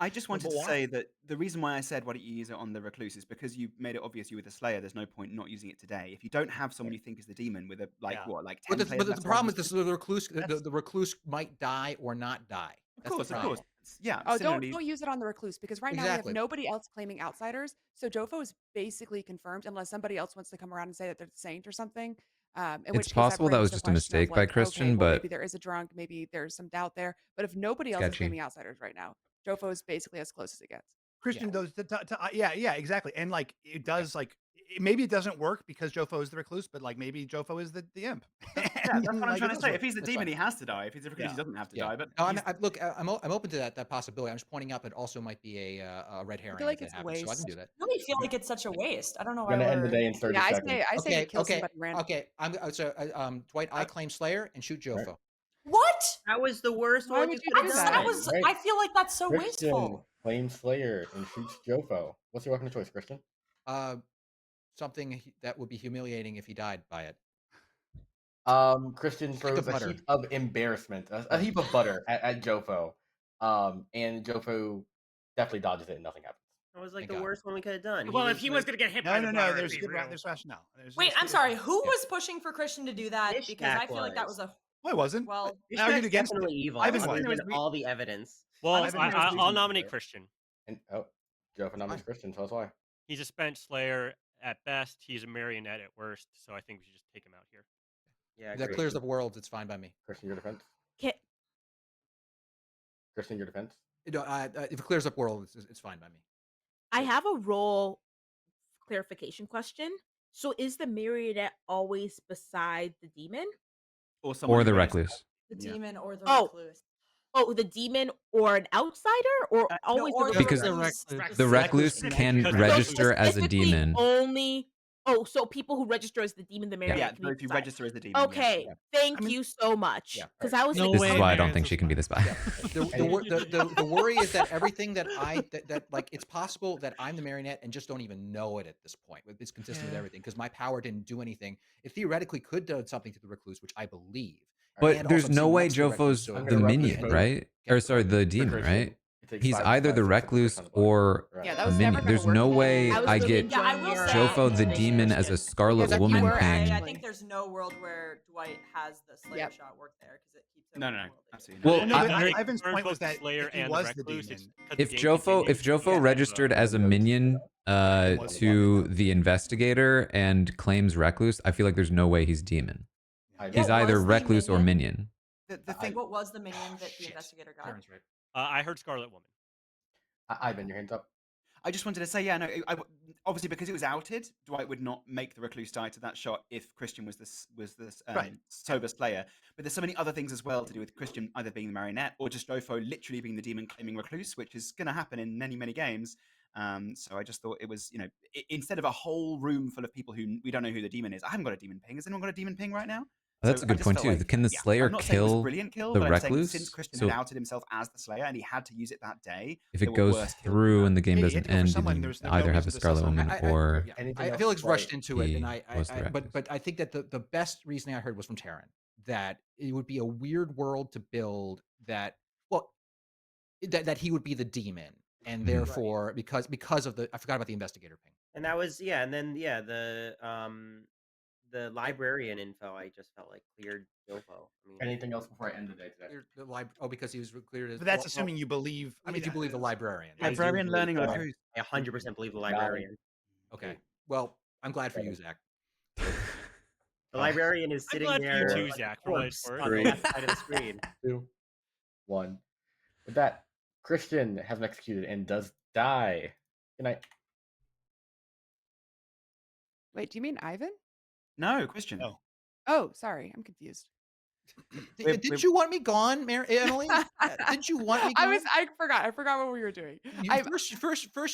I just wanted to why? say that the reason why I said why don't you use it on the recluse is because you made it obvious you were the Slayer. There's no point not using it today. If you don't have someone you think is the demon with a 10 But players the left problem on is this: the recluse might die or not die. Of course. Yeah. Oh, similarly- don't use it on the recluse because right now we Exactly. have nobody else claiming outsiders. So Jofo is basically confirmed unless somebody else wants to come around and say that they're the saint or something. It's possible that was just a mistake by Christian, but maybe there is a drunk, maybe there's some doubt there. But if nobody else is Sketchy. claiming outsiders right now, Jofo is basically as close as it gets. Christian does yeah, exactly. And like it does maybe it doesn't work because Jofo is the recluse, but like maybe Jofo is the imp. Yeah, that's what I'm trying to say. If he's the demon, he has to die. If he's the recluse, he doesn't have to die. But no, look, I'm open to that possibility. I'm just pointing out that also might be a red herring. I feel like if it's that a happens, waste. so I can do that. I really feel like it's such a waste. I don't know why Gonna end we're... the day in 30 seconds. I say kill somebody random. Okay. Dwight, I claim Slayer and shoot Jofo. Right. What? That was the worst Why one would you you could do have that? done. That was. Right. I feel like that's so Christian wasteful. claims Slayer and shoots Jofo. What's your weapon of choice, Christian? Something that would be humiliating if he died by it. Christian Stick of throws a butter. heap of embarrassment, a heap of butter at Jofo. And Jofo definitely dodges it and nothing happens. That was like Thank the God. worst one we could have done. Well, if he was gonna get hit by the butter, it'd be real. There's rationale. Wait, I'm sorry. Who was pushing for Christian to do that? Ishak Because I feel like that was a... No, it wasn't. Well, I argued Ishak's against definitely it. evil. Ivan I was. given all the evidence. Well, Ivan was I'll reasonable. nominate Christian. And Jofo nominates Christian. Tell us why. He's a spent Slayer at best. He's a marionette at worst. So I think we should just take him out here. Yeah, That clears up worlds. It's fine by me. Christian, your defense. Can, Christian, your defense. No, if it clears up worlds, it's fine by me. I have a role clarification question. So is the marionette always beside the demon? Or someone or the who is- recluse. the Yeah. demon or the Oh. recluse. the demon or an outsider, or No, always the or Because recluse? the recluse can register as a Specifically demon. only so people who register as the demon, the Yeah. marionette Yeah, can so be if you the register as the spy. demon, yes. Okay, thank you so much. Yeah. Because I was No thinking, This is way why I don't Marion's think a she can be the spy. The worry is that everything that like it's possible that I'm the marionette and just don't even know it at this point. It's consistent with Yeah. everything because my power didn't do anything. It theoretically could do something to the recluse, which I believe. But And there's also I'm no sitting way next to the recluse, Jofo's so I'm the gonna roughly minion, vote. right? Or sorry, the demon, right? It takes He's 5 either the spies to set the recluse brick on the fire. or Yeah, that a was never minion. gonna There's work no in way any- I was I gonna get Yeah, I join will your say Jofo the thing, demon as a Christian. Scarlet Because if you Woman were ping. I actually- think there's no world where Dwight has the Slayer shot work there because it keeps it No, worldly. absolutely Well, no, but I- Ivan's confirms point was both the that Slayer if he and was the the recluse, demon, if Jofo registered as a minion to the investigator and claims recluse, I feel like there's no way he's demon. He's What either was the recluse or minion? minion. What was the minion that the investigator got? Taran's right. I heard Scarlet Woman. Ivan, your hands up. I just wanted to say, yeah, no, obviously because it was outed, Dwight would not make the recluse die to that shot if Christian was this Right. sober slayer. But there's so many other things as well to do with Christian either being the marionette or just Jofo literally being the demon claiming recluse, which is going to happen in many, many games. So I just thought it was, instead of a whole room full of people who we don't know who the demon is. I haven't got a demon ping. Has anyone got a demon ping right now? That's So a I good just point felt too. like, Can the yeah, Slayer I'm not saying it was a kill brilliant kill, the but I'm saying that recluse? since Christian So had outed himself as the Slayer and he had to use it that day, if there it were goes worse kills than through that. and the game Yeah, you doesn't had to go for end, someone. you There's can no either have reason a to Scarlet suss on Woman that. or Anything I feel like it's rushed Right. into it, and He was the recluse. but I think that the best reasoning I heard was from Taran that it would be a weird world to build that that he would be the demon, and Mhm. therefore because of I forgot about the investigator ping. And that was and then the librarian info I just felt like cleared Jofo. I mean, Anything else before I end the day today? Because he was cleared as. But that's assuming you believe. I mean, if you believe the librarian. I do Librarian believe learning the like li- who's I 100% believe the Got it. librarian. Okay. Well, I'm glad for you, Zach. The librarian is I'm sitting glad for you there too, like Zach, a for what it's corpse worth. on the 3, left side of the screen. 2, 1. With that, Christian has been executed and does die. Good night. Wait, do you mean Ivan? No, Christian. No. Oh, sorry, I'm confused. Didn't you want me gone, Emily? Didn't you want me gone? I forgot what we were doing. First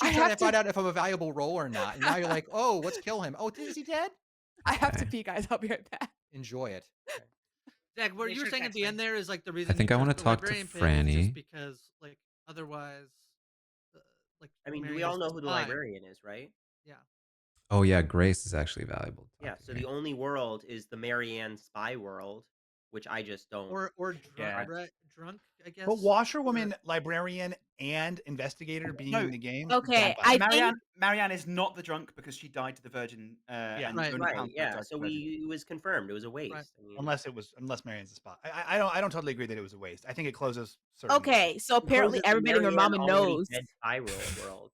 I you try have to find out if I'm a valuable role or not, and now you're like, oh, let's kill him. Oh, is he dead? I have to pee, guys. I'll be right back. Enjoy it. Zach, what Make you were sure saying at text the me. end there is like the reason. I think you I want took to the talk to librarian ping is just Franny. because like otherwise, like I mean, we Marion all is know who the spy. librarian is, right? Yeah. Oh yeah, Grace is actually valuable. to Yeah. talk to So here. the only world is the Marianne spy world, which I just don't. Or drunk, Yeah. right? Drunk, I guess. But washerwoman, librarian, and investigator being No. in the game. Okay, combined. I think Marianne is not the drunk because she died to the Virgin. And Right. only Right. Count Yeah. died to So the Virgin. it was confirmed. It was a waste. I mean, unless Marion's the spot. I don't totally agree that it was a waste. I think it closes certain okay, so it apparently closes the everybody and their Marianne mama already knows. dead spy world.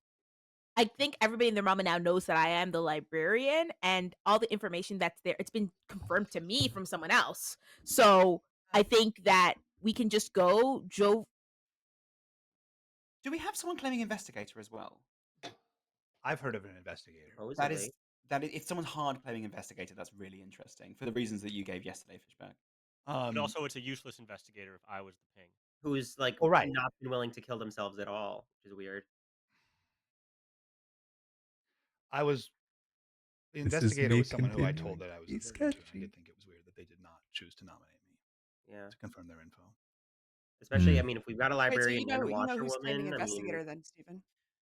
I think everybody and their mama now knows that I am the librarian, and all the information that's there, it's been confirmed to me from someone else. So I think that we can just go. Joe, Do we have someone claiming investigator as well? I've heard of an investigator. If someone's hard claiming investigator, that's really interesting for the reasons that you gave yesterday, Fishback. But also, it's a useless investigator if I was the ping. Who's like Oh, right. not been willing to kill themselves at all, which is weird. The This is investigator me was someone who I continuing told that I was to be referring to, and I sketchy. did think it was weird that they did not choose to nominate me Yeah. to confirm their info. Especially, Mm. I mean, if we've got a Wait, so librarian and a who's claiming washerwoman, I investigator mean, then, Stephen?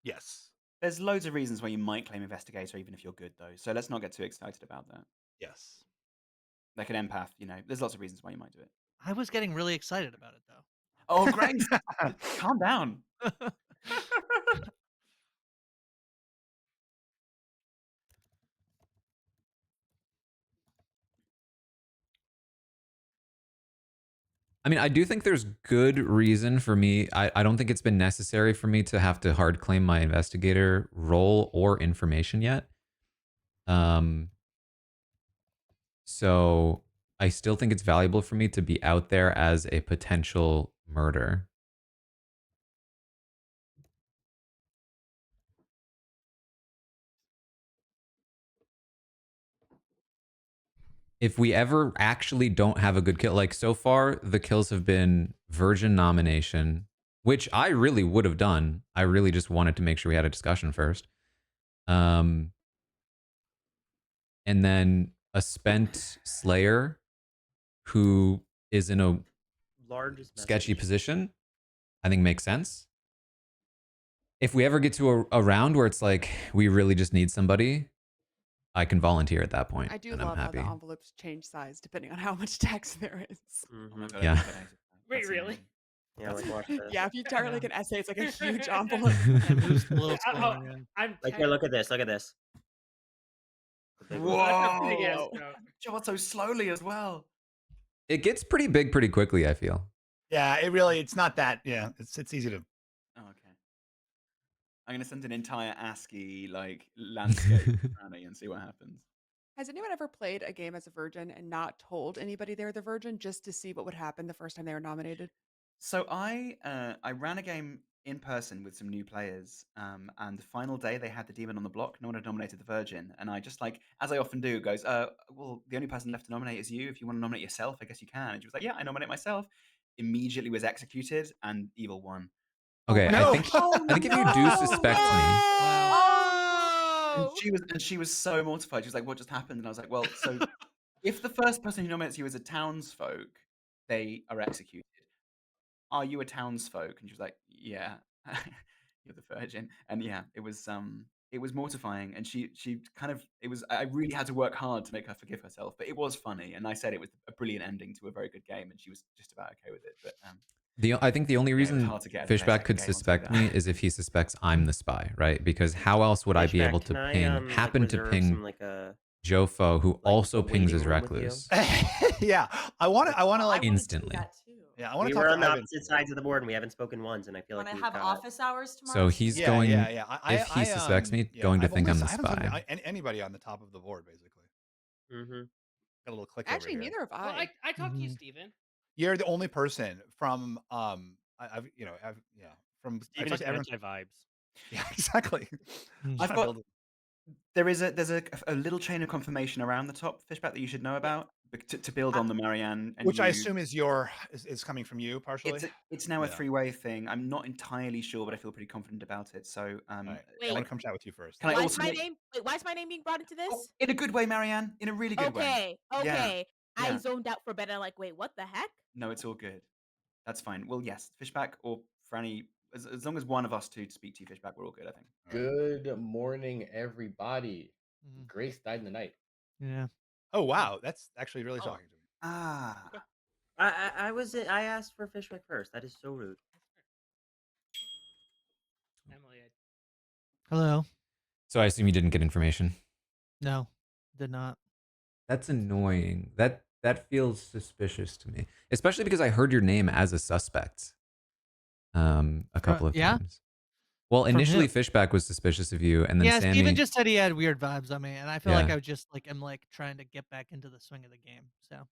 Yes. There's loads of reasons why you might claim investigator, even if you're good, though. So let's not get too excited about that. Yes. Like an empath, there's lots of reasons why you might do it. I was getting really excited about it though. Oh, Grace, calm down. I mean, I do think there's good reason for me. I don't think it's been necessary for me to have to hard claim my investigator role or information yet. So I still think it's valuable for me to be out there as a potential murder. if we ever actually don't have a good kill, like so far, the kills have been Virgin nomination, which I really would have done. I really just wanted to make sure we had a discussion first. And then a spent Slayer who is in a Largest sketchy message. position, I think makes sense. If we ever get to a round where it's like we really just need somebody, I can volunteer at that point, I do and I'm love how the happy. envelopes change size depending on how much text there is. Oh my god, I Yeah. didn't get anything. Wait, That's really? amazing. Yeah, That's like watch amazing. this. Yeah, if you start like Yeah. an essay, it's like a huge envelope. It moves a little Oh, slower. Yeah. I'm Like here, look at this. Look at this. The big one. Oh, that's a big ass Whoa! note. God, so slowly as well. It gets pretty big pretty quickly, I feel. Yeah, it's not that. Yeah, it's easy to. Oh, okay. I'm gonna send an entire ASCII like landscape to Franny and see what happens. Has anyone ever played a game as a virgin and not told anybody they're the virgin just to see what would happen the first time they were nominated? So I ran a game in person with some new players, and the final day they had the demon on the block. No one had nominated the virgin, and I just like, as I often do, goes, well, the only person left to nominate is you. If you want to nominate yourself, I guess you can. And she was like, yeah, I nominate myself. Immediately was executed, and evil won. Okay, No. I think if you do suspect me, And she was so mortified. She was like, "What just happened?" And I was like, "Well, so if the first person who nominates you is a townsfolk, they are executed. Are you a townsfolk?" And she was like, "Yeah, you're the virgin." And yeah, it was mortifying. And she kind of it was. I really had to work hard to make her forgive herself, but it was funny. And I said it was a brilliant ending to a very good game, and she was just about okay with it. But I think the only yeah, it was reason hard to get her to play a Fishback second could game, I'll tell you suspect that. me is if he suspects I'm the spy, right? Because how else would I be Fishback, able to can I, ping, like, happen to reserve ping some, like, Jofo, who like, also a pings waiting as room with you? recluse Yeah, I want to. I want to I like wanna do instantly. that too. Yeah, I want We to were talk on to the Ivan. opposite sides of the board, and we haven't spoken once, and I feel When like I we've have got. office hours tomorrow. So he's Yeah, going. yeah. If he suspects me, yeah, going to I've think only, I'm the I haven't spoken spy. to anybody on the top of the board, basically. Mm-hmm. Got a little click over Actually, here. neither have Well, I. I talked to you, Steven. You're the only person from I've from I Steven talked is to everyone. anti-vibes. Yeah, exactly. I've got there's a little chain of confirmation around the top Fishback that you should know about to build on the Marianne and Which I you. assume is is coming from you partially. It's now a Yeah. three-way thing. I'm not entirely sure, but I feel pretty confident about it. So All right. Wait. I want to come chat with you first. Can I Why is also my make- name? Wait, why is my name being brought into this? in a good way, Marianne? In a really good way. Okay. I Yeah. zoned out for a bit. I'm like, wait, what the heck? No, it's all good. That's fine. Well, yes, Fishback or Franny, as long as one of us two to speak to you, Fishback, we're all good, I think. Good morning, everybody. Grace died in the night. Yeah. Oh wow, that's actually really shocking to me. Ah. I asked for Fishback first. That is so rude. Emily, Hello. So I assume you didn't get information. No, did not. That's annoying. That feels suspicious to me, especially because I heard your name as a suspect. A couple of times. Well, From initially who? Fishback was suspicious of you, and then Yeah, Sammy. Steven just said he had weird vibes on me, and I feel like Yeah. I just like am like trying to get back into the swing of the game. So,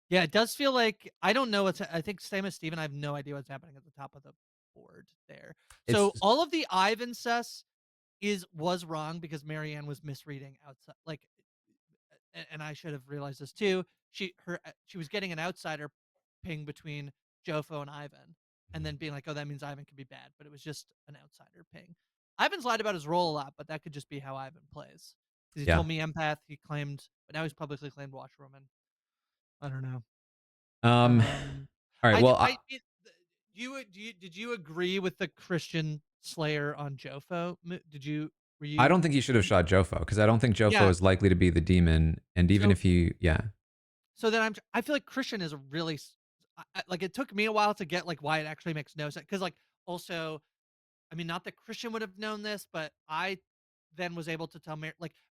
yeah, it does feel like I don't know what's. I think same as Steven, I have no idea what's happening at the top of the board there. So It's- all of the Ivan sus was wrong because Marianne was misreading outside, like, and I should have realized this too. She was getting an outsider ping between Jofo and Ivan, and then being like, "Oh, that means Ivan could be bad," but it was just an outsider ping. Ivan's lied about his role a lot, but that could just be how Ivan plays. Because he Yeah. told me empath, he claimed, but now he's publicly claimed washwoman. I don't know. All right. Well, Did you agree with the Christian Slayer on Jofo? Were you? I don't think you should have shot Jofo because I don't think Jofo Yeah. is likely to be the demon. And even So- if he, yeah. So then I feel like Christian is a really like it took me a while to get like why it actually makes no sense because like also, I mean, not that Christian would have known this, but I then was able to tell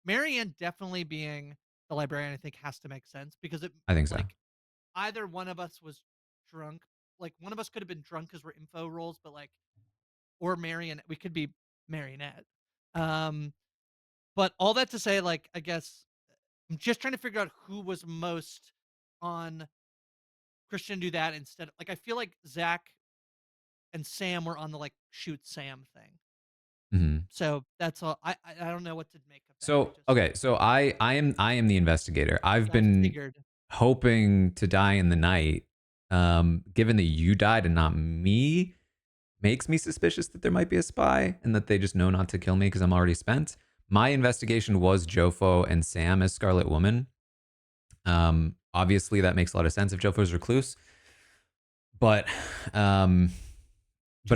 Marianne definitely being the librarian. I think has to make sense because it. I think so. Like either one of us was drunk. Like one of us could have been drunk because we're info roles, but like, or Marionette. We could be Marionette. But all that to say, like, I guess I'm just trying to figure out who was most on Christian do that instead. Like, I feel like Zach and Sam were on the like shoot Sam thing. So that's all. I don't know what to make of that. So okay, so I am the investigator. I've been figured. hoping to die in the night. Given that you died and not me, makes me suspicious that there might be a spy and that they just know not to kill me because I'm already spent. My investigation was Jofo and Sam as Scarlet Woman. Obviously that makes a lot of sense if Jofo's Recluse, but I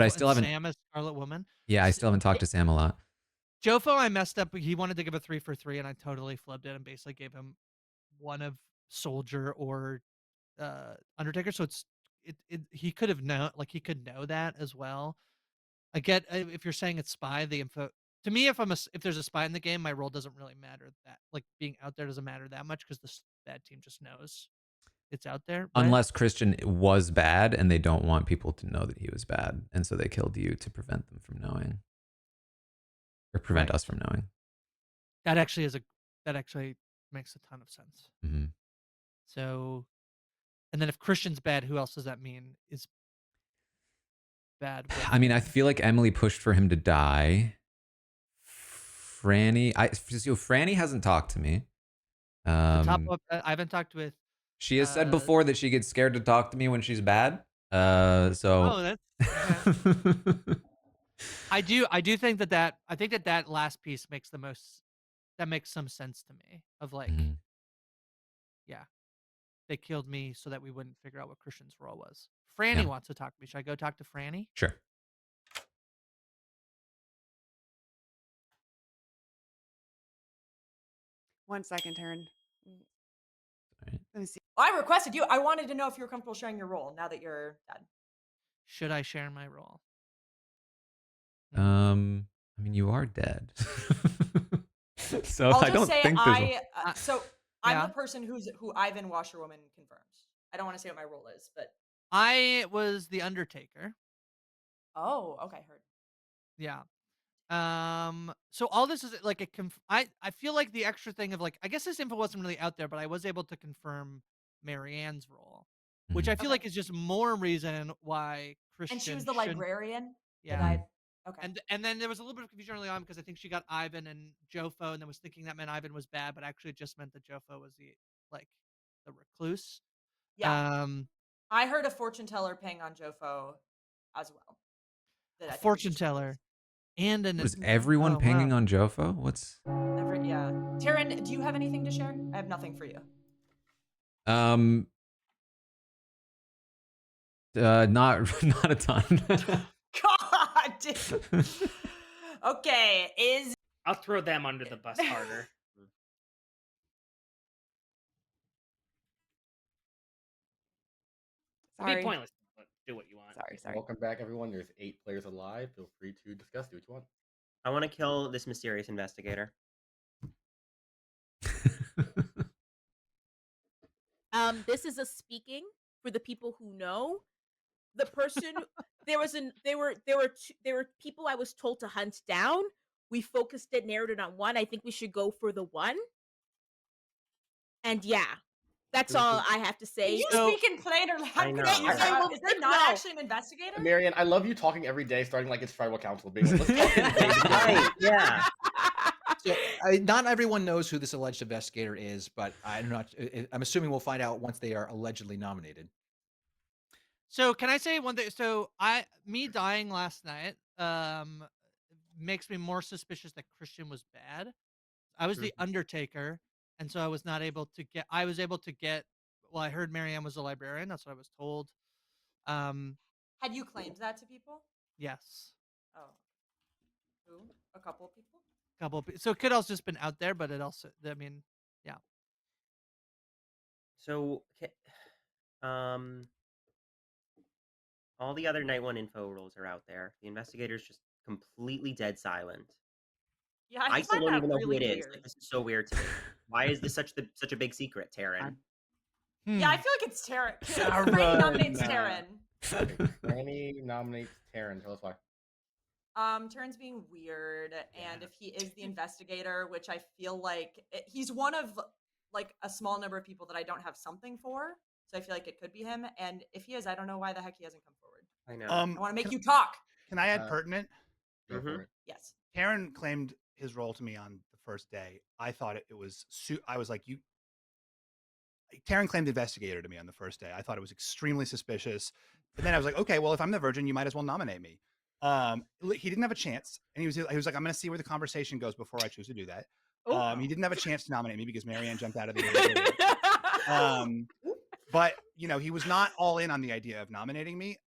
still haven't. Sam as Scarlet Woman. Yeah, I still haven't talked to Sam a lot. Jofo, I messed up. He wanted to give a 3 for 3, and I totally flipped it and basically gave him one of Soldier or Undertaker. So he could have known, like he could know that as well. I get if you're saying it's spy, the info to me, if there's a spy in the game, my role doesn't really matter. That like being out there doesn't matter that much because the bad team just knows it's out there. Right? Unless Christian was bad and they don't want people to know that he was bad, and so they killed you to prevent them from knowing, or prevent us from knowing. That actually makes a ton of sense. Mm-hmm. So, and then if Christian's bad, who else does that mean is bad? I mean, I feel like Emily pushed for him to die. Franny hasn't talked to me. I haven't talked with. She has said before that she gets scared to talk to me when she's bad. So. I do think that I think that last piece makes the most. That makes some sense to me. Of like, yeah, they killed me so that we wouldn't figure out what Christian's role was. Franny wants to talk to me. Should I go talk to Franny? Sure. One second, Taran. Let me see. I requested you. I wanted to know if you were comfortable sharing your role now that you're dead. Should I share my role? I mean, you are dead. So I'll I don't say think there's I'm the person who Ivan Washerwoman confirms. I don't want to say what my role is, but I was the Undertaker. Oh, okay, heard. Yeah. So all this is like I feel like the extra thing of like I guess this info wasn't really out there, but I was able to confirm Marianne's role, which I feel like is just more reason why Christian. And she was the librarian. Yeah. Okay. And then there was a little bit of confusion early on because I think she got Ivan and Jofo, and then was thinking that meant Ivan was bad, but actually it just meant that Jofo was the recluse. Yeah. I heard a fortune teller ping on Jofo as well. A fortune teller. And was everyone pinging on Jofo? What's yeah. Taran, do you have anything to share? I have nothing for you. Not a ton. God. Okay, I'll throw them under the bus harder. Sorry. It'd be pointless, but do what you want. Sorry. Welcome back, everyone. There's 8 players alive. Feel free to discuss. Do what you want. I want to kill this mysterious investigator. This is a speaking for the people who know. The person there were people I was told to hunt down. We focused it, narrowed it on one. I think we should go for the one. And yeah, that's all I have to say. You speak in plainer language. Is there not actually an investigator? Marianne, I love you talking every day, starting like it's tribal council, being like, let's talk every day. Right, yeah. So, not everyone knows who this alleged investigator is, but I'm assuming we'll find out once they are allegedly nominated. So can I say one thing? So me dying last night makes me more suspicious that Christian was bad. I was the Undertaker, and so I was not able to get. I was able to get. Well, I heard Marianne was a librarian. That's what I was told. Had you claimed that to people? Yes. Oh. Who? A couple of people? So it could also just been out there, but it also. I mean, yeah. So, all the other Night 1 info roles are out there. The investigator's just completely dead silent. Yeah, I still don't even know really who it is. weird. Like, this is so weird to me. Why is this such a big secret, Taran? Yeah, I feel like it's Taran. Franny nominates Taran. Franny nominates Taran. Tell us why. Taran's being weird, and if he is the investigator, which I feel like he's one of like a small number of people that I don't have something for, so I feel like it could be him. And if he is, I don't know why the heck he hasn't come forward. I know. I want to make you talk. Can I add pertinent? Mm-hmm. Yes. Taran claimed his role to me on the first day. I thought it was. I was like, you. Taran claimed investigator to me on the first day. I thought it was extremely suspicious. And then I was like, okay, well, if I'm the virgin, you might as well nominate me. He didn't have a chance, and he was like, I'm going to see where the conversation goes before I choose to do that. He didn't have a chance to nominate me because Marianne jumped out of the air. But he was not all in on the idea of nominating me.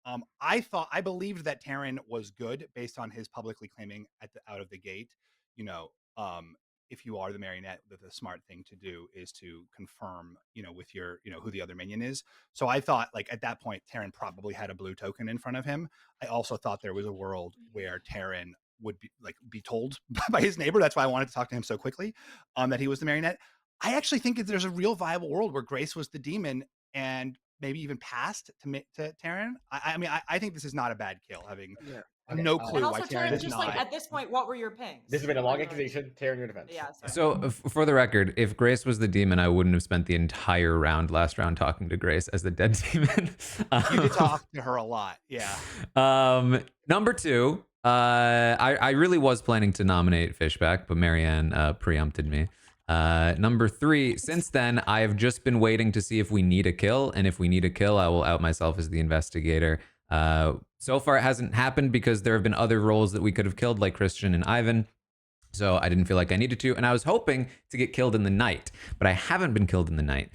I believed that Taran was good based on his publicly claiming out of the gate. If you are the marionette, the smart thing to do is to confirm, with your, who the other minion is. So I thought, like, at that point, Taran probably had a blue token in front of him. I also thought there was a world where Taran would be told by his neighbor. That's why I wanted to talk to him so quickly, that he was the marionette. I actually think that there's a real viable world where Grace was the demon and maybe even passed to Taran. I think this is not a bad kill. Having no clue And why also, Taran Taran, is just not. like at this point, what were your pings? This has been a long accusation. Taran, your defense. Yeah. Sorry. So for the record, if Grace was the demon, I wouldn't have spent the entire last round talking to Grace as the dead demon. You did talk to her a lot, yeah. Number 2, I really was planning to nominate Fishback, but Marianne preempted me. Number 3, since then, I have just been waiting to see if we need a kill, and if we need a kill, I will out myself as the investigator. So far, it hasn't happened because there have been other roles that we could have killed, like Christian and Ivan. So I didn't feel like I needed to, and I was hoping to get killed in the night, but I haven't been killed in the night,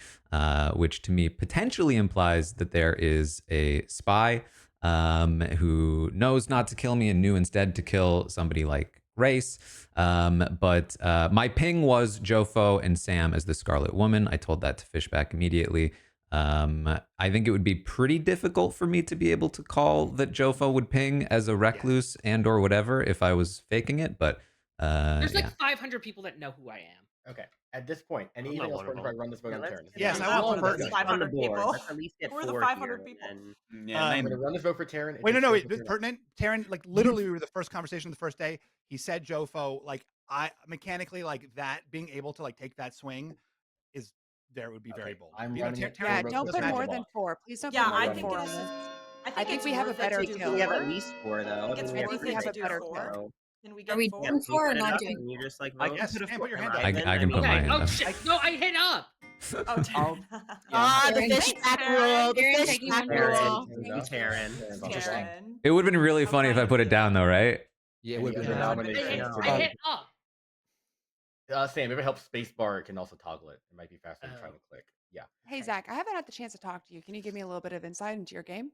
which to me potentially implies that there is a spy who knows not to kill me and knew instead to kill somebody like Grace. But my ping was Jofo and Sam as the Scarlet Woman. I told that to Fishback immediately. I think it would be pretty difficult for me to be able to call that Jofo would ping as a recluse and or whatever if I was faking it, but there's like 500 people that know who I am. Okay. At this point, anything else before I run this vote on Taran? Yes, I want one of to those 500 people. Let's at least get Who are the 4 500 here, people? I'm going to run this vote for Taran. Wait, no, pertinent. Taran, like, literally, we were the first conversation the first day. He said Jofo, like, I mechanically, like, that being able to like take that swing is there would be very bold. I'm running it. Yeah, don't put more than 4. Please don't put more I than think 4 it on is. this. I think we have a worth it better to do kill. We have at 4. least 4 though. It's I mean, worth we it have to a do better 4. kill. Can we Are get we 4? doing 4 or Can you put it not up? doing? Can you just like I vote? guess, put a Sam, four- put your hand Or up. I Ivan? can put my mean, hand up. Shit. No, I hit up. Oh, Taran. The Taran, fishback Taran, rule. The Taran, taking fishback one rule. Taran. Interesting. Taran. It would have been really funny if I fine put with it down, though, right? Yeah, it Any would other be. nominations? No. I hit up. Sam, if it helps spacebar, it can also toggle it. It might be faster than trying to click. Yeah. Hey, Zach, I haven't had the chance to talk to you. Can you give me a little bit of insight into your game?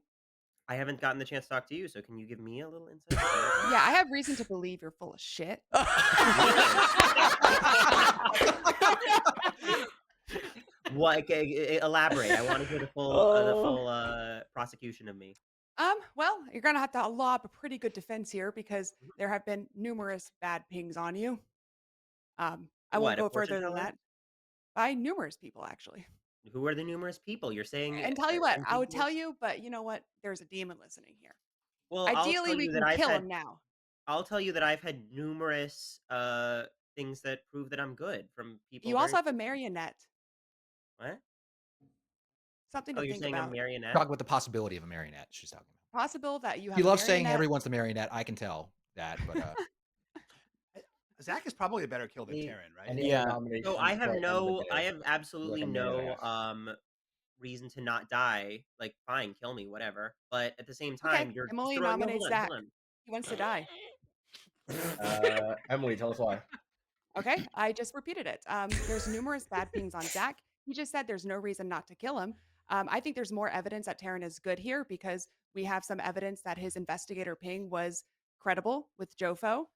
I haven't gotten the chance to talk to you, so can you give me a little insight? Yeah, I have reason to believe you're full of shit. What? Okay, elaborate. I want to hear the full prosecution of me. Well, you're gonna have to lob a pretty good defense here because there have been numerous bad pings on you. I What, won't a go fortune further than teller? that. By numerous people, actually. Who are the numerous people? You're saying And tell you what, I would tell ambiguous- you, but you know what? There's a demon listening here. Well, Ideally, we can kill him now. I'll tell you that I've had numerous things that prove that I'm good from people. You also have a marionette. What? Something Oh, to you're think saying a about. marionette? Talking about the possibility of a marionette. She's talking about. Possible that you have. He a loves saying marionette. everyone's the marionette. I can tell that, but Zach is probably a better kill than Taran, right? Any other nominations So I before have end the no, I day? have absolutely Like a minute and a no half. reason to not die. Like, fine, kill me, whatever. But at the same Okay, time, you're Emily throwing. No, nominates hold on, Zach. hold on. He wants to die. Emily, tell us why. Okay, I just repeated it. There's numerous bad pings on Zach. He just said there's no reason not to kill him. I think there's more evidence that Taran is good here because we have some evidence that his investigator ping was credible with Jofo.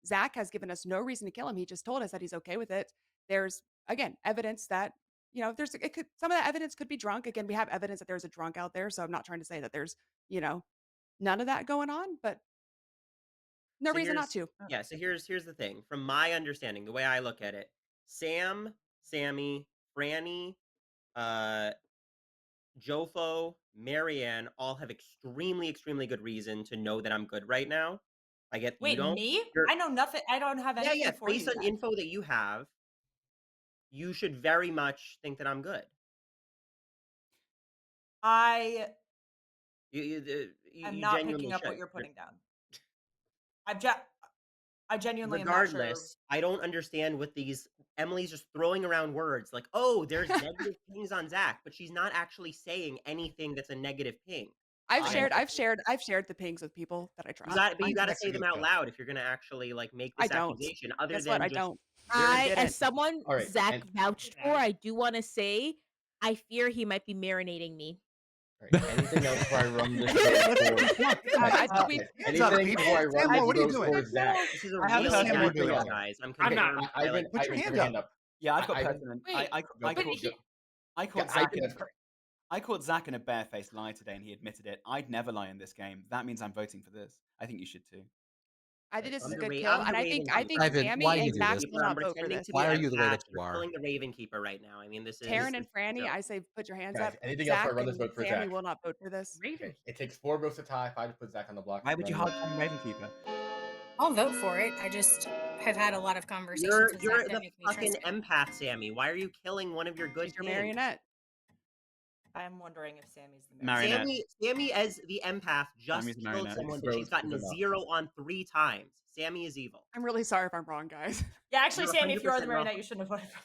Zach has given us no reason to kill him. He just told us that he's okay with it. There's again evidence that there's some of that evidence could be drunk. Again, we have evidence that there's a drunk out there, so I'm not trying to say that there's none of that going on, but no So reason not to. Yeah, so here's the thing. From my understanding, the way I look at it, Sam, Sammy, Franny, Jofo, Marianne all have extremely, extremely good reason to know that I'm good right now. I get you Wait, don't. me? You're- I know nothing. I don't have anything yeah. for Based you. on then. info that you have, you should very much think that I'm good. I You am you not genuinely picking up should. what you're putting down. I'm just. I genuinely am not sure. Regardless, I don't understand what these Emily's just throwing around words like, "Oh, there's negative pings on Zach," but she's not actually saying anything that's a negative ping. I've And shared the pings with people that I trust. you gotta say them out loud if you're gonna actually like make I this don't. accusation. Other Guess than what? I just don't. As someone All right, Zach and vouched for, I do want to say, I fear he might be marinating me. anything else before I run this vote for anything before I run this vote for Zach? This is a I have real precedent. example, guys. I'm I'm confirmed not. by like Put your hand up. Yeah, I've got Ivan, precedent. Wait, I caught Yeah, Zach. Ivan, I caught Zach in a barefaced lie today, and he admitted it. I'd never lie in this game. That means I'm voting for this. I think you should too. I think this is a I'm the good Ra- kill, I'm and the I think Raven Keeper. Ivan, Sammy why do you and do Zach this? will I'm not vote for pretending this. to be Why are you the way empath. that you You're are? killing the Raven Keeper right now. I mean, this is Taryn and Franny, I say put your hands Guys, up. anything else Zach before I run this and vote for Sammy Zach? will not vote for this. Okay, it takes 4 votes to tie, 5 to put Zach on the block. Why would you Run hard time Ravenkeeper? I'll vote for it. I just have had a lot of conversations with You're Zach that the make me fucking trust him. empath, Sammy. Why are you killing one of your good She's your pings? marionette. I'm wondering if Sammy's the marionette. Marionette. Sammy as the empath just Sammy's the killed marionette. someone 6 that she's votes gotten a is enough. 0 on 3 times. Sammy is evil. I'm really sorry if I'm wrong, guys. Yeah, actually, You're Sammy, if you are the 100% marionette, wrong. you shouldn't have voted for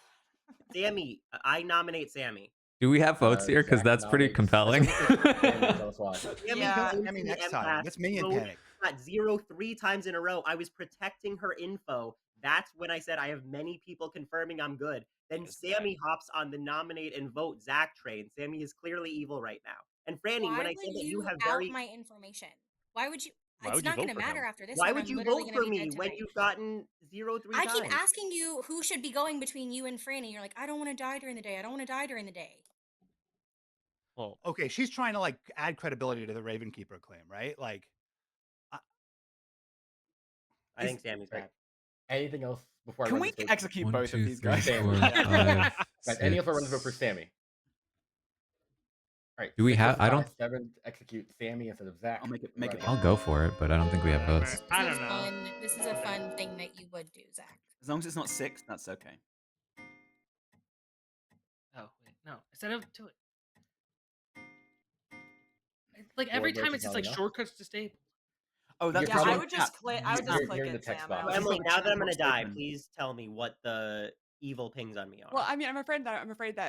Sammy, I nominate Sammy. Do we have votes here? Because Zach that's pretty nominates- compelling. Tell us why. Sammy Yeah. claims Sammy to be next time. empath, That's minion wrote panic. Got 0 3 times in a row. I was protecting her info. That's when I said I have many people confirming I'm good. Then Sammy hops on the nominate and vote Zach train. Sammy is clearly evil right now. And Franny, Why when I would said that you you have out very my information? Why would you? Why It's would you not vote going to for matter him? after this Why one. would I'm you literally vote going to for be me dead when tonight. you've gotten 0 3 I times? keep asking you who should be going between you and Franny. You're like, I don't want to die during the day. I don't want to die during the day. Well, Okay, she's trying to like add credibility to the Raven Keeper claim, right? Like, I think Sammy's bad. Anything else before I Can run we this vote? execute 1, both 2, of these 3, guys? 4, Sammy. 5, Guys, any else I run this vote 6. for Sammy? All right. Do we 6 have? votes I to don't. tie, 7 to execute Sammy instead of Zach. I'll make it Running. better. I'll go for it, but I don't think we have votes. I This don't is know. fun. This is a fun thing that you would do, Zach. As long as it's not 6, that's okay. Oh wait, no. I said do it. Like every Four time votes it's is just not like enough? shortcuts to stay. Oh, that's You're Yeah, just probably- I would just click. I would just You're click in the it, text Sam. box. I would Emily, just now that I'm box gonna die, open. please tell me what the evil pings on me are. Well, I mean, I'm afraid that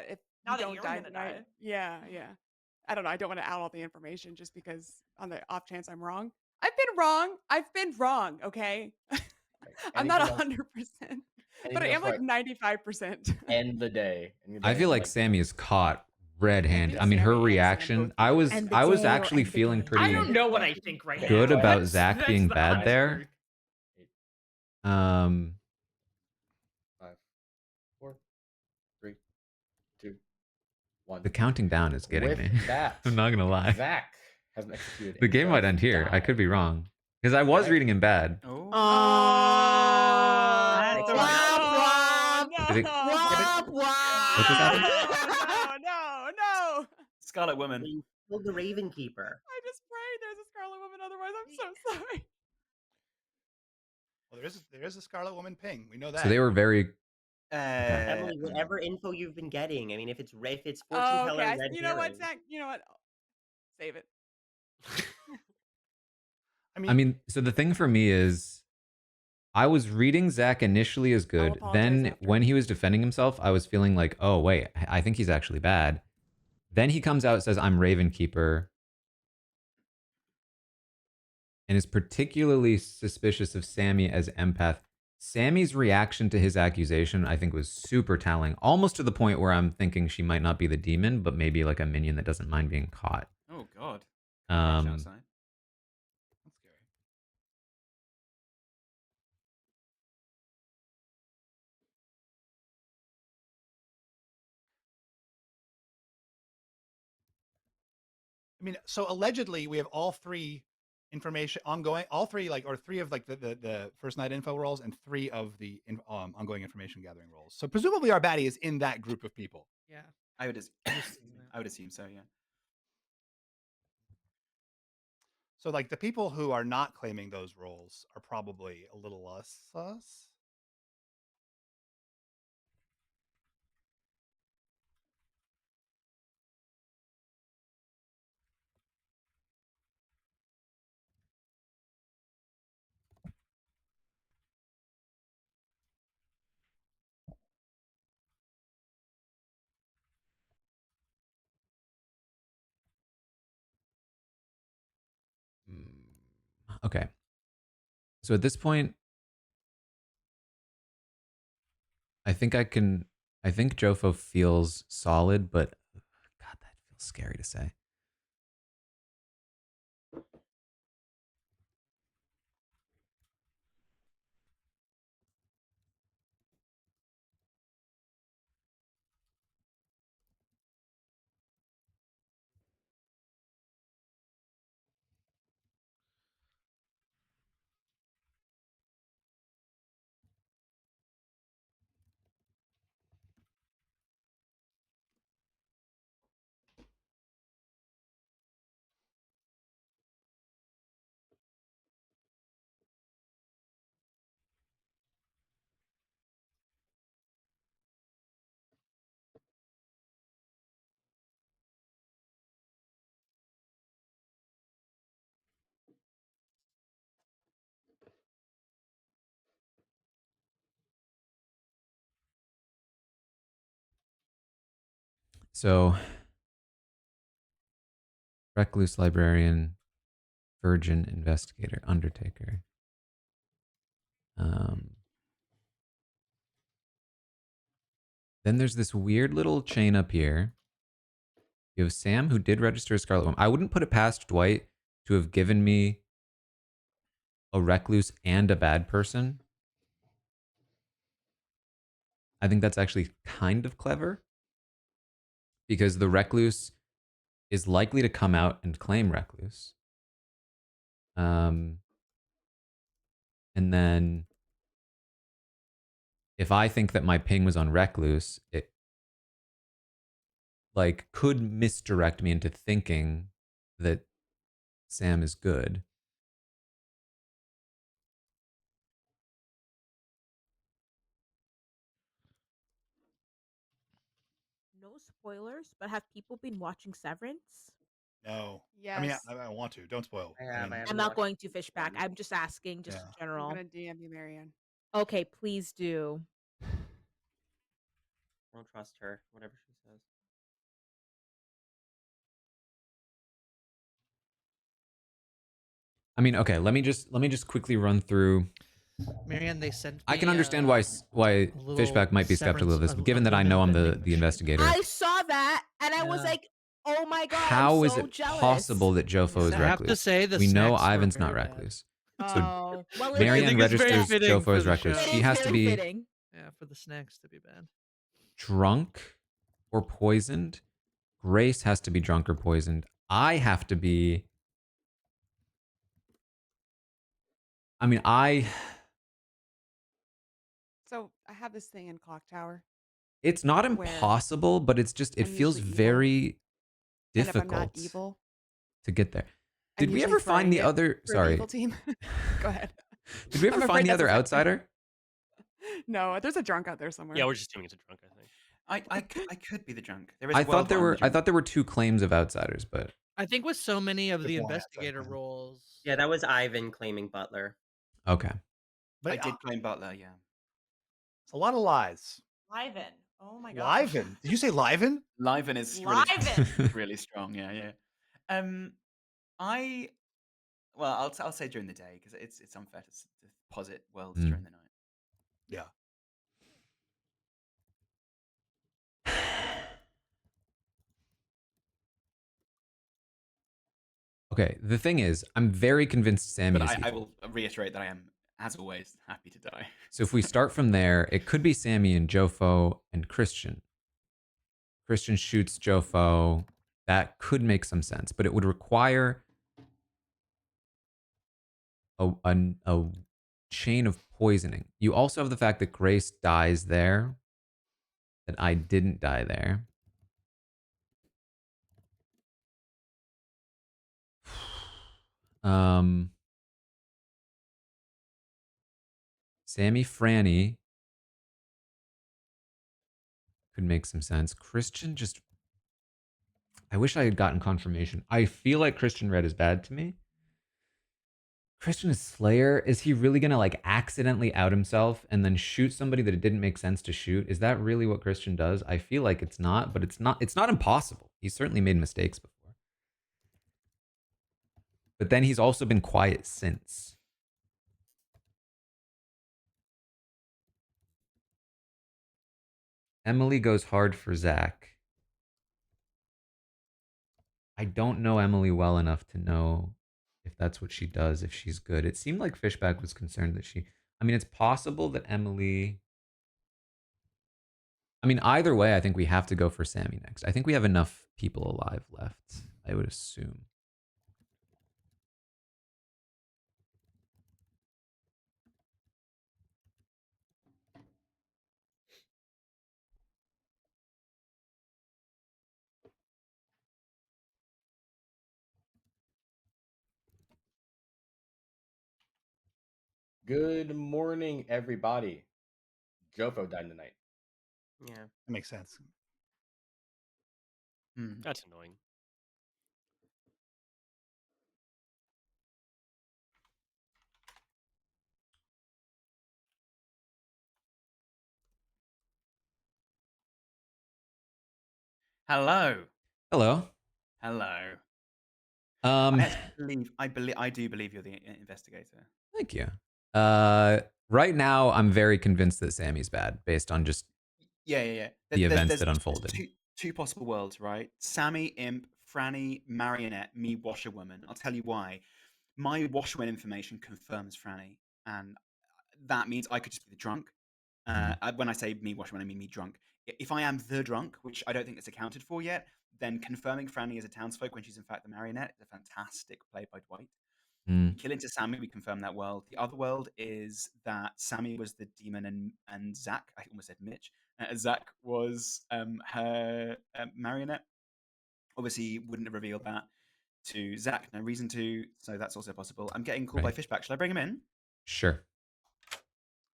if Now you that don't you're die gonna tonight, die. yeah. I don't know. I don't want to out all the information just because on the off chance I'm wrong. I've been wrong. Okay. I'm not Anything else? 100%, but Anything I am else like right? 95%. End the day. I feel like Sammy is caught red-handed. think I mean, her Sammy and Sam reaction. both I need to was go. End the I was day or actually end the feeling game. pretty I don't know what I think right now. good about That's- Zach that's being the bad honest there. truth. 5, 4, 3, 2, 1. The counting down is getting With me. that, I'm not gonna lie. Zach hasn't executed. The and game might does end here. I die. could be wrong because I was Right? reading him bad. Oh. That's Womp womp. Did it- Womp womp. What just happened? No. Scarlet Woman. You killed the Raven Keeper. I just prayed there's a Scarlet Woman. Otherwise, I'm so sorry. well, there is a Scarlet Woman ping. We know that. So they were very. Emily, whatever info you've been getting. I mean, if it's fortune Oh, teller, okay. red You know what, herring. Zach? You know what? Save it. I mean, so the thing for me is, I was reading Zach initially as good. apologize Then after. when he was defending himself, I was feeling like, oh wait, I think he's actually bad. Then he comes out and says, I'm Raven Keeper. And is particularly suspicious of Sammy as empath. Sammy's reaction to his accusation, I think, was super telling. Almost to the point where I'm thinking she might not be the demon, but maybe like a minion that doesn't mind being caught. Oh God. Um, Outside. That's scary. I mean, so allegedly we have all three information ongoing, all three like, or three of like the first night info roles and three of the ongoing information gathering roles. So presumably our baddie is in that group of people. Yeah. I would assume so. Yeah. So like the people who are not claiming those roles are probably a little less sus. Okay. So at this point, I think Jofo feels solid, but God, that feels scary to say. So, Recluse Librarian, Virgin Investigator, Undertaker. Then there's this weird little chain up here. You have Sam, who did register as Scarlet Woman. I wouldn't put it past Dwight to have given me a recluse and a bad person. I think that's actually kind of clever because the recluse is likely to come out and claim recluse. And then if I think that my ping was on recluse, it like could misdirect me into thinking that Sam is good. No spoilers, but have people been watching Severance? No. Yes. I mean, I want to. Don't spoil. I'm not going to Fishback. I'm just asking, just in I'm general. gonna DM you, Marianne. Okay, please do. I don't trust her, whatever she says. I mean, okay, let me just quickly run through. Marianne, they sent me, I can understand why Fishback might be skeptical of this, given that I know I'm the investigator. I saw that and I was like, "Oh my god, How I'm is so it jealous." possible that Jofo is I have to recluse? say the we know snacks were Ivan's not very bad. recluse. Oh, well, it Marianne is- think it's very registers fitting Jofo for as the recluse. show. She It has is to very be fitting. Yeah, for the snacks to be bad. drunk or poisoned. Grace has to be drunk or poisoned. I have to be. I mean, So I have this thing in Clocktower. It's not where impossible, but it's just, it I'm feels usually evil, very and if I'm not difficult evil, to get there. I'm Did we usually ever find playing the it other? for the Sorry. evil team. Go ahead. Did we ever I'm find afraid the that's other what's happening. outsider? No, there's a drunk out there somewhere. Yeah, we're just doing it to drunk, I think. I could be the drunk. There is I a world thought there where I'm the were. I drunk. thought there were two claims of outsiders, but I think with so many of Good the point, investigator roles. Yeah, that was Ivan claiming Butler. okay. But I did claim Butler, yeah. It's a lot of lies. Liven. Oh my god. Liven. Did you say Liven? Liven is Liven. really strong. Yeah, yeah. I'll say during the day because it's unfair to posit worlds during the night. Yeah. Okay. The thing is, I'm very convinced Sammy But is I evil. will reiterate that I am, as always, happy to die. So if we start from there, it could be Sammy and Jofo and Christian. Christian shoots Jofo. That could make some sense, but it would require a chain of poisoning. You also have the fact that Grace dies there, that I didn't die there. Sammy Franny could make some sense. Christian just... I wish I had gotten confirmation. I feel like Christian Red is bad to me. Christian is Slayer. Is he really gonna like accidentally out himself and then shoot somebody that it didn't make sense to shoot? Is that really what Christian does? I feel like it's not, but it's not impossible. He's certainly made mistakes before. But then he's also been quiet since. Emily goes hard for Zach. I don't know Emily well enough to know if that's what she does, if she's good. It seemed like Fishback was concerned that she. I mean, it's possible that Emily. I mean, either way, I think we have to go for Sammy next. I think we have enough people alive left, I would assume. Good morning, everybody. Jofo died tonight. Yeah. That makes sense. That's annoying. Hello. Hello. Hello. Um, I do believe you're the investigator. Thank you. Right now, I'm very convinced that Sammy's bad based on just the events There's that unfolded. two possible worlds, right? Sammy, Imp, Franny, Marionette, me, Washerwoman. I'll tell you why. My Washerwoman information confirms Franny, and that means I could just be the drunk. When I say me Washerwoman, I mean me drunk. If I am the drunk, which I don't think it's accounted for yet, then confirming Franny as a townsfolk when she's in fact the Marionette is a fantastic play by Dwight. Kill into Sammy, we confirm that world. The other world is that Sammy was the demon and Zach, I almost said Mitch, Zach was her marionette. Obviously, wouldn't have revealed that to Zach. No reason to, so that's also possible. I'm getting called by Fishback. Shall I bring him in? Sure.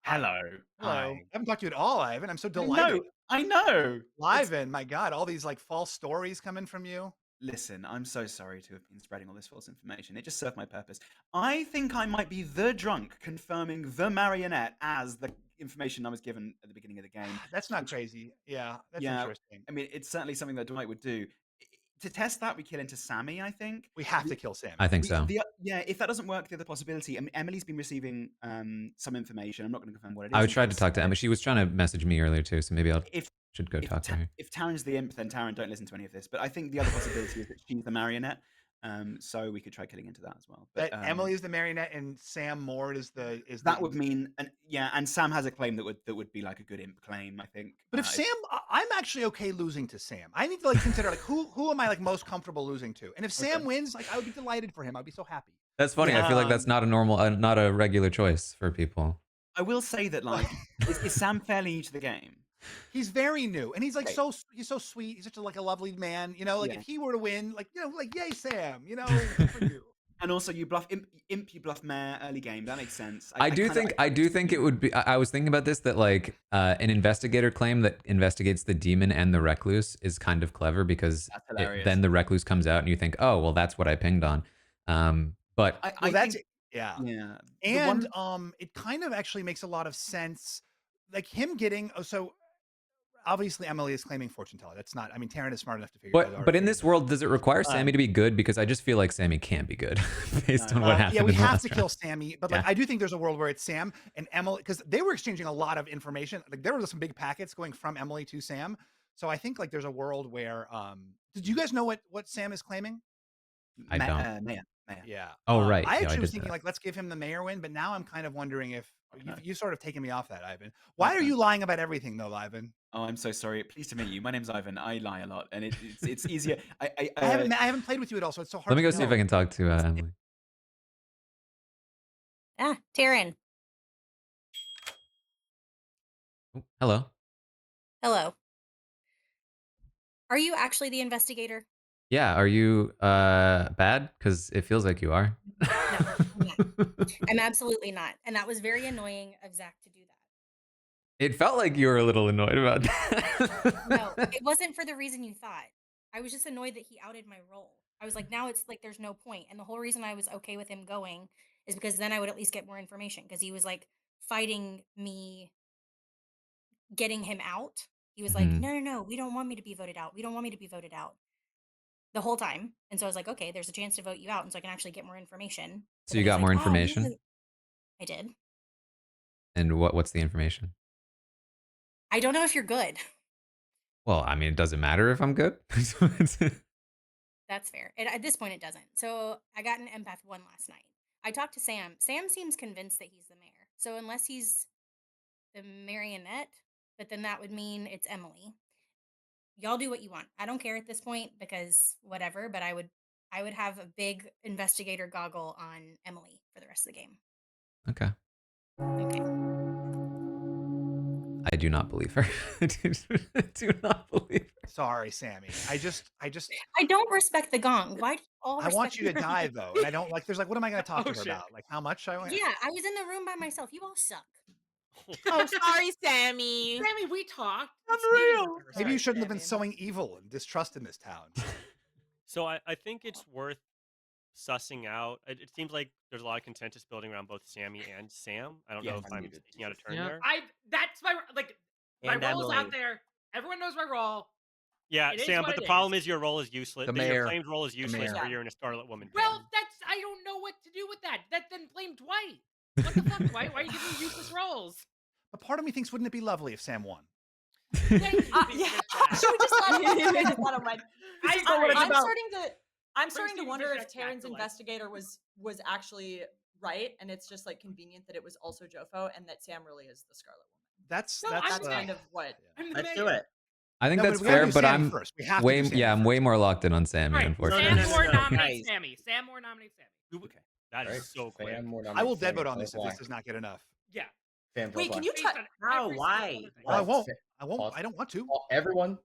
Hello. Hello. Hi. I haven't talked to you at all, Ivan. I'm so delighted. I know. Ivan, my God, all these like false stories coming from you. Listen, I'm so sorry to have been spreading all this false information. It just served my purpose. I think I might be the drunk confirming the Marionette as the information I was given at the beginning of the game. That's not crazy. Yeah, that's interesting. I mean, it's certainly something that Dwight would do. To test that, we kill into Sammy, I think. We have to kill Sammy. I think so. If that doesn't work, the other possibility, I mean, Emily's been receiving some information. I'm not going to confirm what it is. I tried to talk to Emma. She was trying to message me earlier too, so maybe I should go talk to her. If Taran's the imp, then Taran don't listen to any of this. But I think the other possibility is that she's the marionette. So we could try killing into that as well. But Emily is the marionette and Sam Mord is the that would mean and Sam has a claim that would be like a good imp claim, I think. But if Sam, I'm actually okay losing to Sam. I need to like consider like who am I like most comfortable losing to? And if Sam wins, like I would be delighted for him. I'd be so happy. That's funny. I feel like that's not a normal, not a regular choice for people. I will say that like is Sam fairly new to the game? He's very new, and he's like he's so sweet. He's such a like a lovely man, you know. Like if he were to win, like you know, like yay Sam, you know. Good for you. And also, you bluff imp, you bluff Mare early game. That makes sense. I do think it would be. I was thinking about this that like an investigator claim that investigates the demon and the recluse is kind of clever because then the recluse comes out and you think, oh well, that's what I pinged on. But well, that's yeah. And one... it kind of actually makes a lot of sense, like him getting so. Obviously, Emily is claiming fortune teller. That's not. I mean, Taran is smart enough to figure. But in this world, does it require Sammy to be good? Because I just feel like Sammy can't be good based on what happened. Yeah, we in the have last to round. kill Sammy. But like, I do think there's a world where it's Sam and Emily because they were exchanging a lot of information. Like there were some big packets going from Emily to Sam. So I think like there's a world where. Did you guys know what Sam is claiming? I don't. Mayor. Yeah. Oh right. I Yeah, actually I was did thinking that. like let's give him the mayor win, but now I'm kind of wondering if you sort of taken me off that, Ivan. Why are you lying about everything though, Ivan? Oh, I'm so sorry. Pleased to meet you. My name's Ivan. I lie a lot, and it's easier. I haven't played with you at all, so it's so hard. Let me go see if I can talk to Emily. Taran. Hello. Hello. Are you actually the investigator? Yeah. Are you bad? Because it feels like you are. No, I'm not. I'm absolutely not. And that was very annoying of Zach to do that. It felt like you were a little annoyed about that. No, it wasn't for the reason you thought. I was just annoyed that he outed my role. I was like, now it's like there's no point. And the whole reason I was okay with him going is because then I would at least get more information because he was like fighting me getting him out. He was like, no, we don't want me to be voted out. We don't want me to be voted out. the whole time. And so I was like, okay, there's a chance to vote you out, and so I can actually get more information. But So then you he was got like, more oh, this information? is... I did. And what's the information? I don't know if you're good. Well, I mean, it doesn't matter if I'm good. That's fair. At this point, it doesn't. So I got an empath 1 last night. I talked to Sam. Sam seems convinced that he's the mayor. So unless he's the marionette, but then that would mean it's Emily. Y'all do what you want. I don't care at this point because whatever, but I would have a big investigator goggle on Emily for the rest of the game. Okay. Okay. I do not believe her. I do not believe her. Sorry, Sammy. I just I don't respect the gong. Why do you all I respect want you to the die though. And I don't like there's like what am I gonna talk Oh, to her shit. about? Like how much I want Yeah, I was in the room by myself. You all suck. Oh, sorry, Sammy. Sammy, we talked. Unreal. It's Maybe you Sorry, shouldn't have been Sammy. sowing evil and distrust in this town. So I think it's worth sussing out. It seems like there's a lot of consensus building around both Sammy and Sam. I don't know if I'm speaking out of turn there. That's my my And role is out Emily. there. Everyone knows my role. Yeah, It is Sam, what but the it problem is. is your role is useless. The Your mayor. claimed role is useless mayor. where you're in a Scarlet Woman pig. Well, I don't know what to do with that. That then blame Dwight. What the fuck, Dwight? Why are you giving me useless roles? But part of me thinks wouldn't it be lovely if Sam won? Yeah. Should we just let him win? I'm starting to wonder if Taran's investigator was actually right, and it's just like convenient that it was also Jofo, and that Sam really is the Scarlet Woman. That's kind of what. Let's do it. I think No, that's but we gotta fair, do but Sammy I'm first. We have to way do Sammy I'm way more locked in on Sammy, Right. unfortunately. Sam Moore nominates guys. Sammy. Sam Moore nominates Sammy. Okay. That is so quick. I will dead vote on this if this does not get enough. Yeah. Sam, Wait, can you Based touch? on How? every Why? single other thing. Well, I won't. Sam, I won't. pause. I don't want to. Everyone,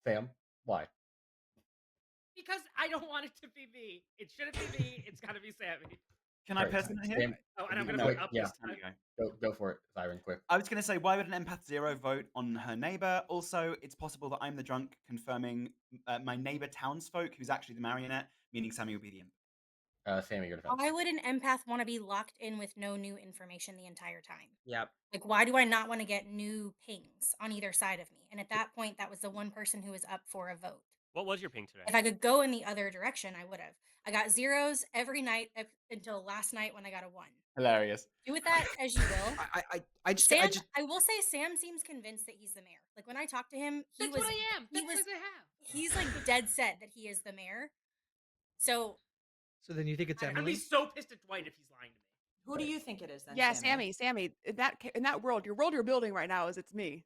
Sam, why? Because I don't want it to be me. It shouldn't be me. It's got to be Sammy. Can I Right, personally Sam, here? Oh, and I'm going no, to vote up yeah. this time. Go for it, Siren, quick. I was going to say, why would an empath 0 vote on her neighbor? Also, it's possible that I'm the drunk confirming my neighbor townsfolk, who's actually the marionette, meaning Sammy will be the empath. Sammy, your defense. Why would an empath want to be locked in with no new information the entire time? Yep. Like, why do I not want to get new pings on either side of me? And at that point, that was the one person who was up for a vote. What was your ping today? If I could go in the other direction, I would have. I got zeros every night until last night when I got a 1. Hilarious. Do with that as you will. I just I will say Sam seems convinced that he's the mayor. Like when I talked to him, That's what I am. That's what I have. He's like dead set that he is the mayor. So then you think it's I'd Emily? be so pissed at Dwight if he's lying to me. Who do you think it is then? Yeah, Sammy. In that world you're building right now is it's me.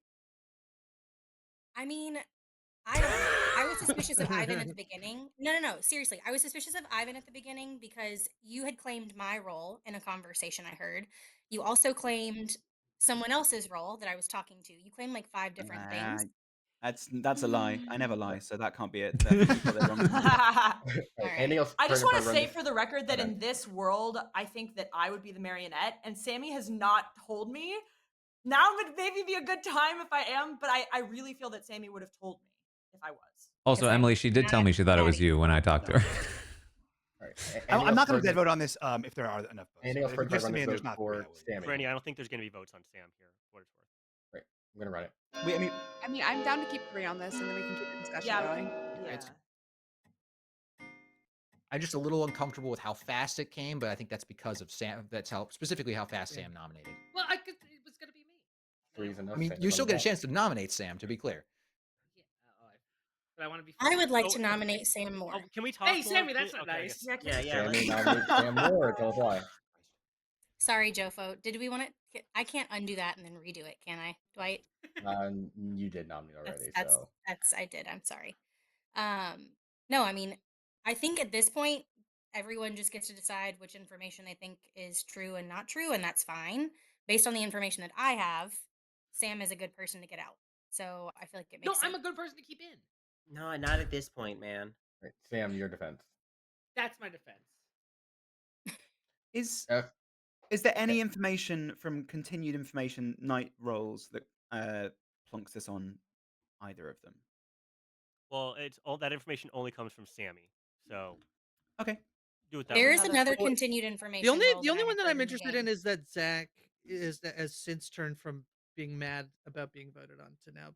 I mean, I don't know. I was suspicious of Ivan at the beginning. No. Seriously, I was suspicious of Ivan at the beginning because you had claimed my role in a conversation I heard. You also claimed someone else's role that I was talking to. You claimed like 5 different things. That's a lie. I never lie, so that can't be it. Therefore, you got it wrong. I just want to say for the record that in this world, I think that I would be the marionette, and Sammy has not told me. Now would maybe be a good time if I am, but I really feel that Sammy would have told me if I was. Also, Emily, she did tell me she thought it was you when I talked to her. I'm not going to dead vote on this if there are enough votes. Anything else If it for gets to me and vote there's not for three, I will. Sammy? Franny, I don't think there's going to be votes on Sam here. For what it's worth. Right, I'm going to run it. I mean, I'm down to keep 3 on this, and then we can keep the discussion going. I'm just a little uncomfortable with how fast it came, but I think that's because of Sam. That's how specifically how fast Sam nominated. Well, it was going to be me. Three's enough. I mean, you still get a chance to nominate Sam. To be clear. But I want to be. I would like to nominate Sam Moore. Can we talk? Hey, more? Sammy, that's not nice. Sammy nominates Sam Moore. Tell us why. Sorry, Jofo. Did we want to? I can't undo that and then redo it, can I, Dwight? You did nominate already, so I did. I'm sorry. No, I mean, I think at this point, everyone just gets to decide which information they think is true and not true, and that's fine. Based on the information that I have, Sam is a good person to get out. So I feel like it makes sense. I'm a good person to keep in. No, not at this point, man. Right. Sam, your defense. That's my defense. Is there any information from continued information night rolls that plonks this on either of them? Well, it's all that information only comes from Sammy. So okay, do it that There way. is another continued information. The only one that I'm interested in is that Zach has since turned from being mad about being voted on to now.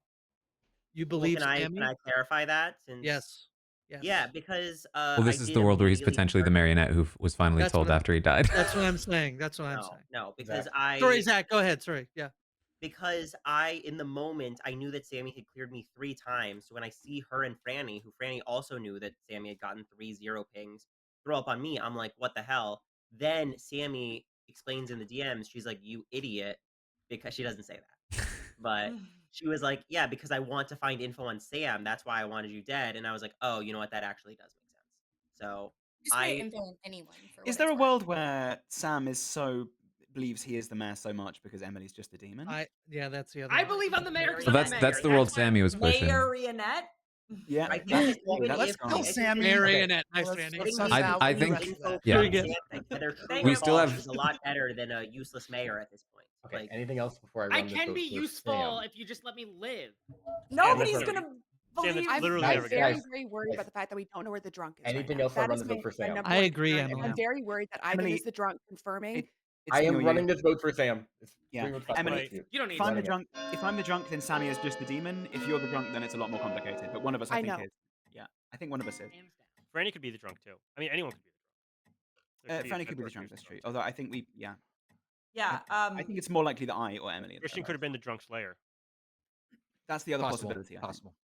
You believe Can Sammy? I clarify that? Since Yes. Yes. Yeah, because Well, I this is the did world where he's immediately potentially the start. marionette who was finally That's what told I'm after he died. that's what I'm saying, that's what I'm No, saying. no, because Zach. Sorry, I Zach, go ahead, sorry, yeah. because I in the moment I knew that Sammy had cleared me 3 times. So when I see her and Franny, who Franny also knew that Sammy had gotten 3-0 pings, throw up on me, I'm like, what the hell? Then Sammy explains in the DMs, she's like, you idiot, because she doesn't say that. But she was like, yeah, because I want to find info on Sam. That's why I wanted you dead. And I was like, oh, you know what? That actually does make sense. So Just put I info on anyone for Is what there it's a worth. world where Sam is so believes he is the mayor so much because Emily's just a demon? Yeah, that's the other I one. believe I'm the mayor because Well, I'm the mayor. that's the world why I'm Sammy was pushing. Marionette. Yeah, I think that's that true. even That's if gone. Sammy. Marionette, Okay. nice, Let's- Randy. let's getting suss the out I who think, has info that. from yeah. Very good. Sam, like whether true Thank or We you. still false, have is a lot better than a useless mayor at this point. Okay, Like, anything else before I I run this can vote be for useful Sam? if you just let me live. Nobody's Sam, gonna Sam, believe. that's literally I'm never guys, gonna very, happen. very worried about the fact that we don't know where the drunk is right Anything now. else before I That run is this vote for my Sam? number I one agree, concern, and Emily. I'm very worried that Ivan Emily, is the drunk confirming. It's I me am or you. running this vote for Sam. It's Yeah, pretty much that's what Emily. I do. You don't need If I'm the Running it. drunk, then Sammy is just the demon. If you're the drunk, then it's a lot more complicated. But one of us, I I think, know. is. Yeah, I think one of us is. Hands down. Franny could be the drunk too. I mean, anyone could be the drunk. There could be a Franny dead could be the person drunk. who's That's true. drunk, too. Although I think yeah. Yeah. I think it's more likely that I or Emily are the Christian drunk. could have been the drunk slayer. That's the other Possible. possibility. I think. Possible.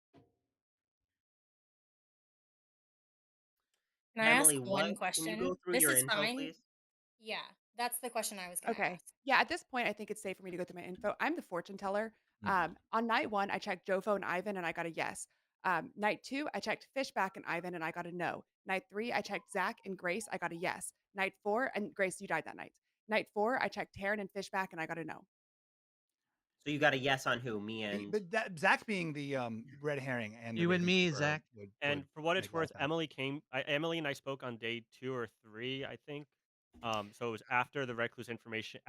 Can I ask Emily, one can you go question? through This your is info, fine. please? Yeah, that's the question I was gonna Okay. ask. Yeah, at this point, I think it's safe for me to go through my info. I'm the fortune teller. Mhm. On night 1, I checked Jofo and Ivan, and I got a yes. Night 2, I checked Fishback and Ivan, and I got a no. Night 3, I checked Zach and Grace, I got a yes. Night 4, and Grace, you died that night. Night 4, I checked Taryn and Fishback, and I got a no. So you got a yes on who? Me and But that, Zach being the red herring and the You and Raven me, Keeper Zach. would And for what make it's a lot of worth, sense. Emily and I spoke on day 2 or 3, I think. So it was after the recluse information.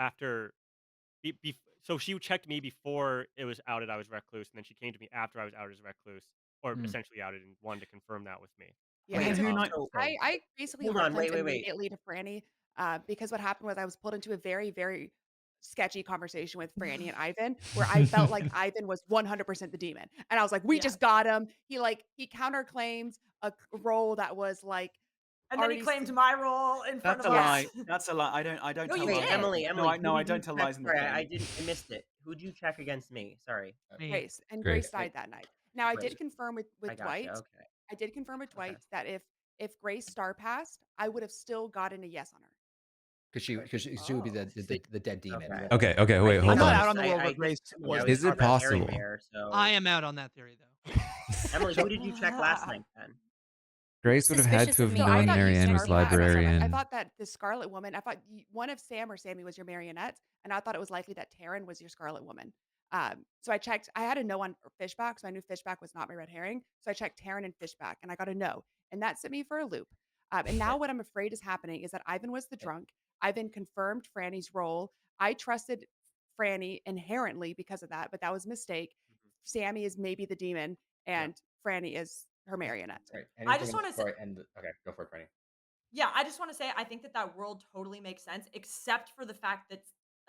So she checked me before it was outed I was recluse, and then she came to me after I was outed as recluse, or Mm. essentially outed, and wanted to confirm that with me. Yeah, Wait, and and to who be night? so Sorry. I basically hold on, heart wait. immediately to Franny, because what happened was I was pulled into a very, very sketchy conversation with Franny and Ivan, where I felt like Ivan was 100% the demon, and I was like, "We Yeah. just got him." He counterclaimed a role that was like And then he already claimed my role in front That's of a us. lie. That's a lie. I don't No, tell you lies. wait, did. Emily, No, who I did you don't tell check? lies in the Sorry, game. I missed it. Who'd you check against me? Sorry. Me. Grace, and Grace Grace. died that night. Now I did Grace. confirm with I Dwight. gotcha. Okay. I did confirm with Okay. Dwight that if Grace star passed, I would have still gotten a yes on her. Because she would be Oh. the dead demon. Okay. Okay, okay, I wait, think hold I'm not on. out on the I world where I Grace I mean, I was. was Is just it talking about Harry possible? Mayer, so I am out on that theory though. Emily, So who did you check last night then? Grace would have had Suspicious to of have me So I known thought getting you Marianne was star passed. librarian. I thought that the Scarlet Woman. I thought one of Sam or Sammy was your marionette, and I thought it was likely that Taryn was your Scarlet Woman. So I checked. I had a no on Fishback, so I knew Fishback was not my red herring. So I checked Taryn and Fishback, and I got a no, and that sent me for a loop. And now what I'm afraid is happening is that Ivan was the drunk. Ivan confirmed Franny's role. I trusted Franny inherently because of that, but that was a mistake. Sammy is maybe the demon, and Franny is her marionette. Right. I Anything just else wanna say before I end? Okay, go for it, Franny. Yeah, I just wanna say I think that world totally makes sense, except for the fact that,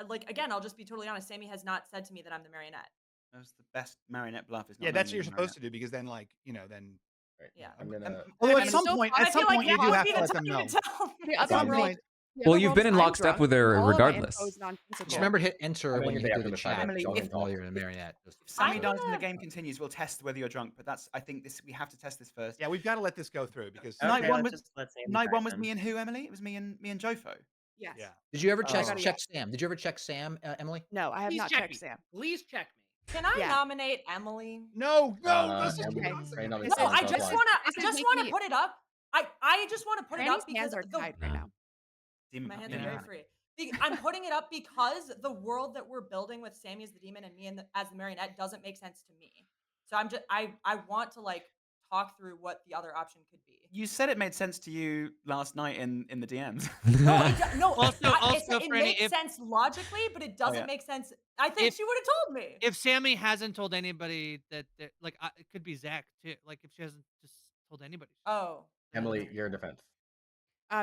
like, again, I'll just be totally honest, Sammy has not said to me that I'm the marionette. that's the best marionette bluff. Is not Yeah, that's knowing what you're you're the supposed marionette. to do because then, like, then. Right. Yeah. I'm gonna. Although at It's some so point, fun. I feel like you do you have don't to even let them you know. even tell me. The That's other Fine. world, great. the Well, other you've world been is in I'm lockstep drunk, with her and all of my info regardless. is nonsensical. just remember to hit enter I'm when gonna you get go the through the after the fact. chat. Emily, Y'all if can While talk. you're in the marionette. Just If Sammy I'm dies and the gonna game continues, we'll test whether you're drunk. But I think we have to test this first. Yeah, we've got to let this go through because Night Okay, one let's was just let Sammy night die one was then. me and who, Emily? It was me and Jofo. Yes. yeah. Did you ever I check got a check yes. Sam? Did you ever check Sam, Emily? No, I have Please not check checked me. Sam. Please check me. Can I Yeah. nominate Emily? No, let's just Emily, Okay. Franny, not This No, is I Sam, just fine. wanna this I is just making wanna me put it up. I just wanna put it Franny's up because hands are the tied right now. my hands are Yeah. very free. I'm putting it up because the world that we're building with Sammy as the demon and me as the marionette doesn't make sense to me. So I want to like talk through what the other option could be. You said it made sense to you last night in the DMs. No, Also, it Franny, makes sense logically, but it doesn't yeah. make sense. I think If- she would have told me. If Sammy hasn't told anybody that, like, it could be Zach too. Like, if she hasn't just told anybody. Oh. Emily, your defense.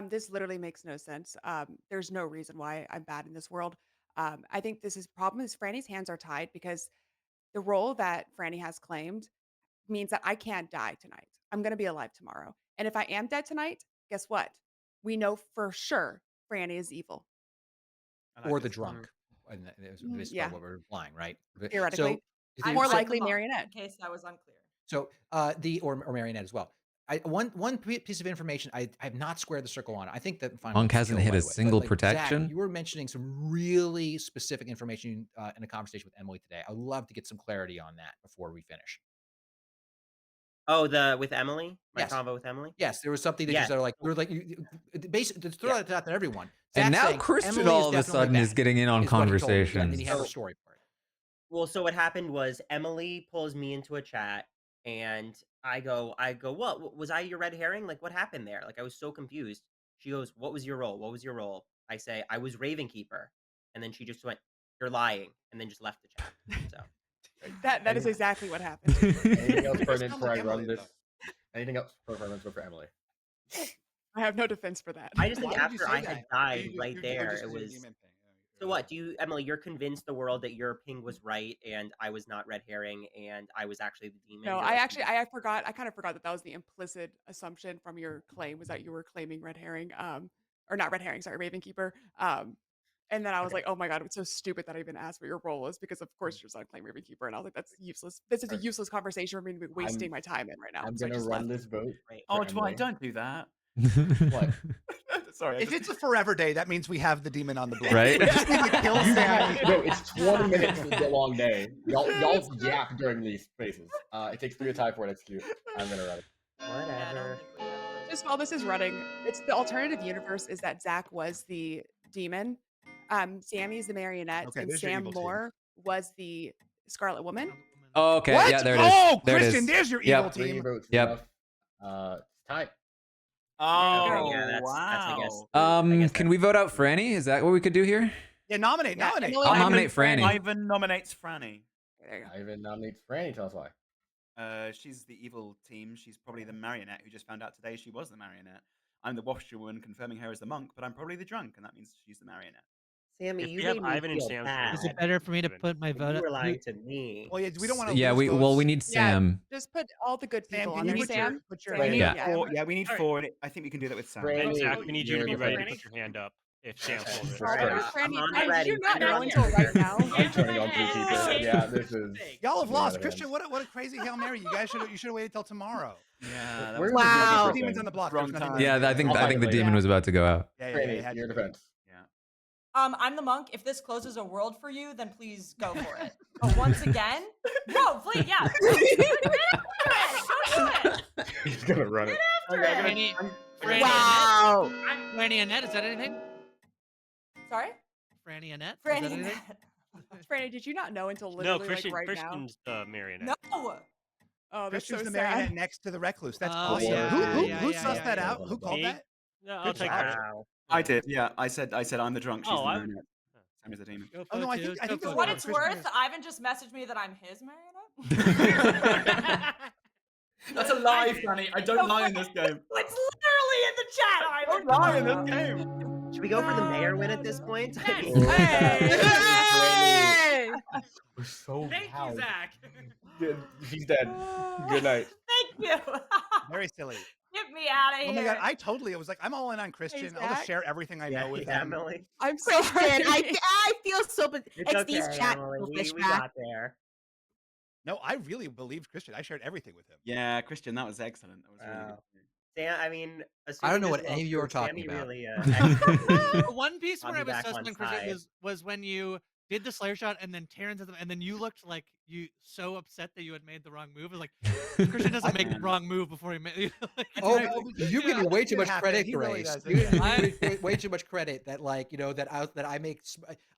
This literally makes no sense. There's no reason why I'm bad in this world. I think this is problem is Franny's hands are tied because the role that Franny has claimed means that I can't die tonight. I'm gonna be alive tomorrow. And if I am dead tonight, guess what? We know for sure Franny is evil. Or the drunk. And that is basically Yeah. what we're implying, right? So, Theoretically. I'm More the likely monk, Marionette. in case that was unclear. so or Marionette as well. One piece of information I have not squared the circle on. I think that I'm fine with Monk hasn't skill, hit by a the way. But single like Zach, protection. you were mentioning some really specific information in a conversation with Emily today. I'd love to get some clarity on that before we finish. Oh, with Emily? My Yes. convo with Emily? Yes, there was something that you Yes. said, like, you were like, basically, just throw that out to everyone. And Zach's now saying, Christian Emily is all of a definitely sudden is bad, getting in on is what he told me, and then conversations. he had a story for it. Well, so what happened was Emily pulls me into a chat, and I go, what? Was I your red herring? Like, what happened there? Like, I was so confused. She goes, what was your role? What was your role? I say, I was Ravenkeeper. And then she just went, you're lying, and then just left the chat. So That is exactly what happened. Anything else, You Brendan, sound before like I run Emily, this? Anything else before I run this for Emily? I have no defense for that. I just think Why would you after say I that? had Or died you right or there, just it 'cause you're a was. demon thing? So what? Emily, you're convinced the world that your ping was right, and I was not red herring, and I was actually the demon. No, You're I like, actually I forgot. I kind of forgot that was the implicit assumption from your claim was that you were claiming red herring, or not red herring, sorry, Ravenkeeper. And then I was Okay. like, oh my god, it's so stupid that I even asked what your role was because of course you're not claiming Ravenkeeper, and I was like, that's useless. This is a useless conversation for me to be wasting my time in right now. I'm So I gonna just run left. this vote. Oh, for Dwight, Emily. don't do that. What? Sorry. If it's a forever day, that means we have the demon on the block. Right? We just need to kill Sammy. No, it's 20 minutes of the long day. Y'all yap during these spaces. It takes 3 to tie for it. It's cute. I'm gonna run it. Whatever. Just while this is running, it's the alternative universe is that Zach was the demon, Sammy's the marionette, Okay, and there's your Sam evil team. Moore was the Scarlet Woman. Oh, okay. What? Yeah, there it is. Oh, There it Christian, is. there's your Yep. evil 3 team. votes Yep. enough. It's time. Oh, yeah, that's I guess. wow. Can we vote out Franny? Is that what we could do here? Yeah, nominate. Emily- I'll nominate Franny. Ivan nominates Franny. There you go. Ivan nominates Franny. Tell us why. She's the evil team. She's probably the marionette who just found out today she was the marionette. I'm the washerwoman confirming her as the monk, but I'm probably the drunk, and that means she's the marionette. Sammy, If you we have made me Ivan and feel Sam's bad. Is it better for me to put my vote You up? were lying to me. Well, yeah, we don't want to. Yeah, lose we those. need Sam. Just put all the good Sam, people can on you there. put Sam, your- put your Sam, We need Yeah. four. Yeah, we need All right. 4. I think we can do that with Sam. Franny, And Zach, we need you to be you're ready the to put your hand up if Sam Okay. pulls it. All right. Franny, I'm did ready. you not I'm know ready. until right now? I'm turning on 3 people. Yeah, this is. Y'all have getting out lost, of Christian. hand. What a crazy Hail Mary! You guys should have waited till tomorrow. Yeah. Where's There's Wow. no demons on the block. There's Wrong nothing. time. Yeah, I think I'll find the it demon later. was about to go out. Yeah, Franny, had your to. defense. Yeah. I'm the monk. If this closes a world for you, then please go for it. But once again, no, please, yeah. Go do it. He's gonna run it. Franny, Franny Wow. Annette? Franny Annette, is that anything? Sorry? Franny Annette? Is that Franny. anything? Franny, did you not know until No, literally Christian. like right now? Christian's the marionette. No. Oh, that's Christian's so the sad. marionette next to the recluse. That's Oh, awesome. yeah, Who yeah, sussed yeah, that yeah. out? Who called Me? that? No, I'll Good take job. credit. Wow. I did. Yeah, I said I'm the drunk. She's Oh, the I'm- marionette. Sam is the demon. Go Oh no, vote I two, think go this vote is For what two. it's Christian worth, is. Ivan just messaged me that I'm his marionette. That's a lie, Franny. I don't lie in this game. It's literally in the chat, Ivan. Don't lie in this game. Should we go for the mayor win at this point? Hey! We're so Thank loud. you, Zach. Good. He's dead. Good night. Thank you. Very silly. Get me out of here. Oh my god, I totally. It was like I'm all in on Christian. I'll just Zach? share everything I know with them. Emily. I'm so Christian, sorry. I feel so bad. It's It's these okay, chat Emily. selfish We back. got there. No, I really believed Christian. I shared everything with him. Yeah, Christian, that was excellent. That was really Wow. good. Sam, I mean, I don't know assuming what this any of you are goes through, talking Sammy about. Really, The one piece I'll where I be was back on suspect Christian side. was when you did the Slayer shot and then Terran did them, and then you looked like you so upset that you had made the wrong move. It was like Christian doesn't make the wrong move before he made. Like, Oh, yeah. you give me way too much happen. credit, He really Grace. does. You give me I- way too much credit that, like, you know, that I make.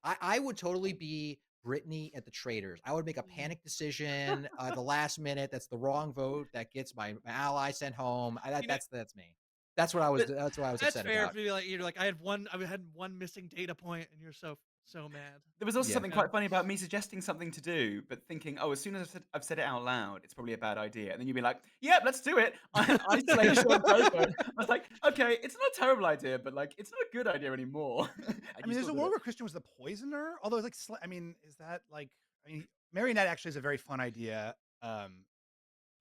I would totally be Brittany at the Traders. I would make a panic decision at the last minute. That's the wrong vote. That gets my ally sent home. That's me. That's what I was. That's what I was That's upset fair about. for you. Like you're like I had one missing data point, and you're so mad. There was also Yeah. something quite funny about me suggesting something to do, but thinking, oh, as soon as I've said it out loud, it's probably a bad idea. And then you'd be like, yep, let's do it. Isolation on Popo. I was like, okay, it's not a terrible idea, but like, it's not a good idea anymore. I mean, there's a world where Christian was the poisoner. Although, it's like, I mean, is that like? I mean, marionette actually is a very fun idea.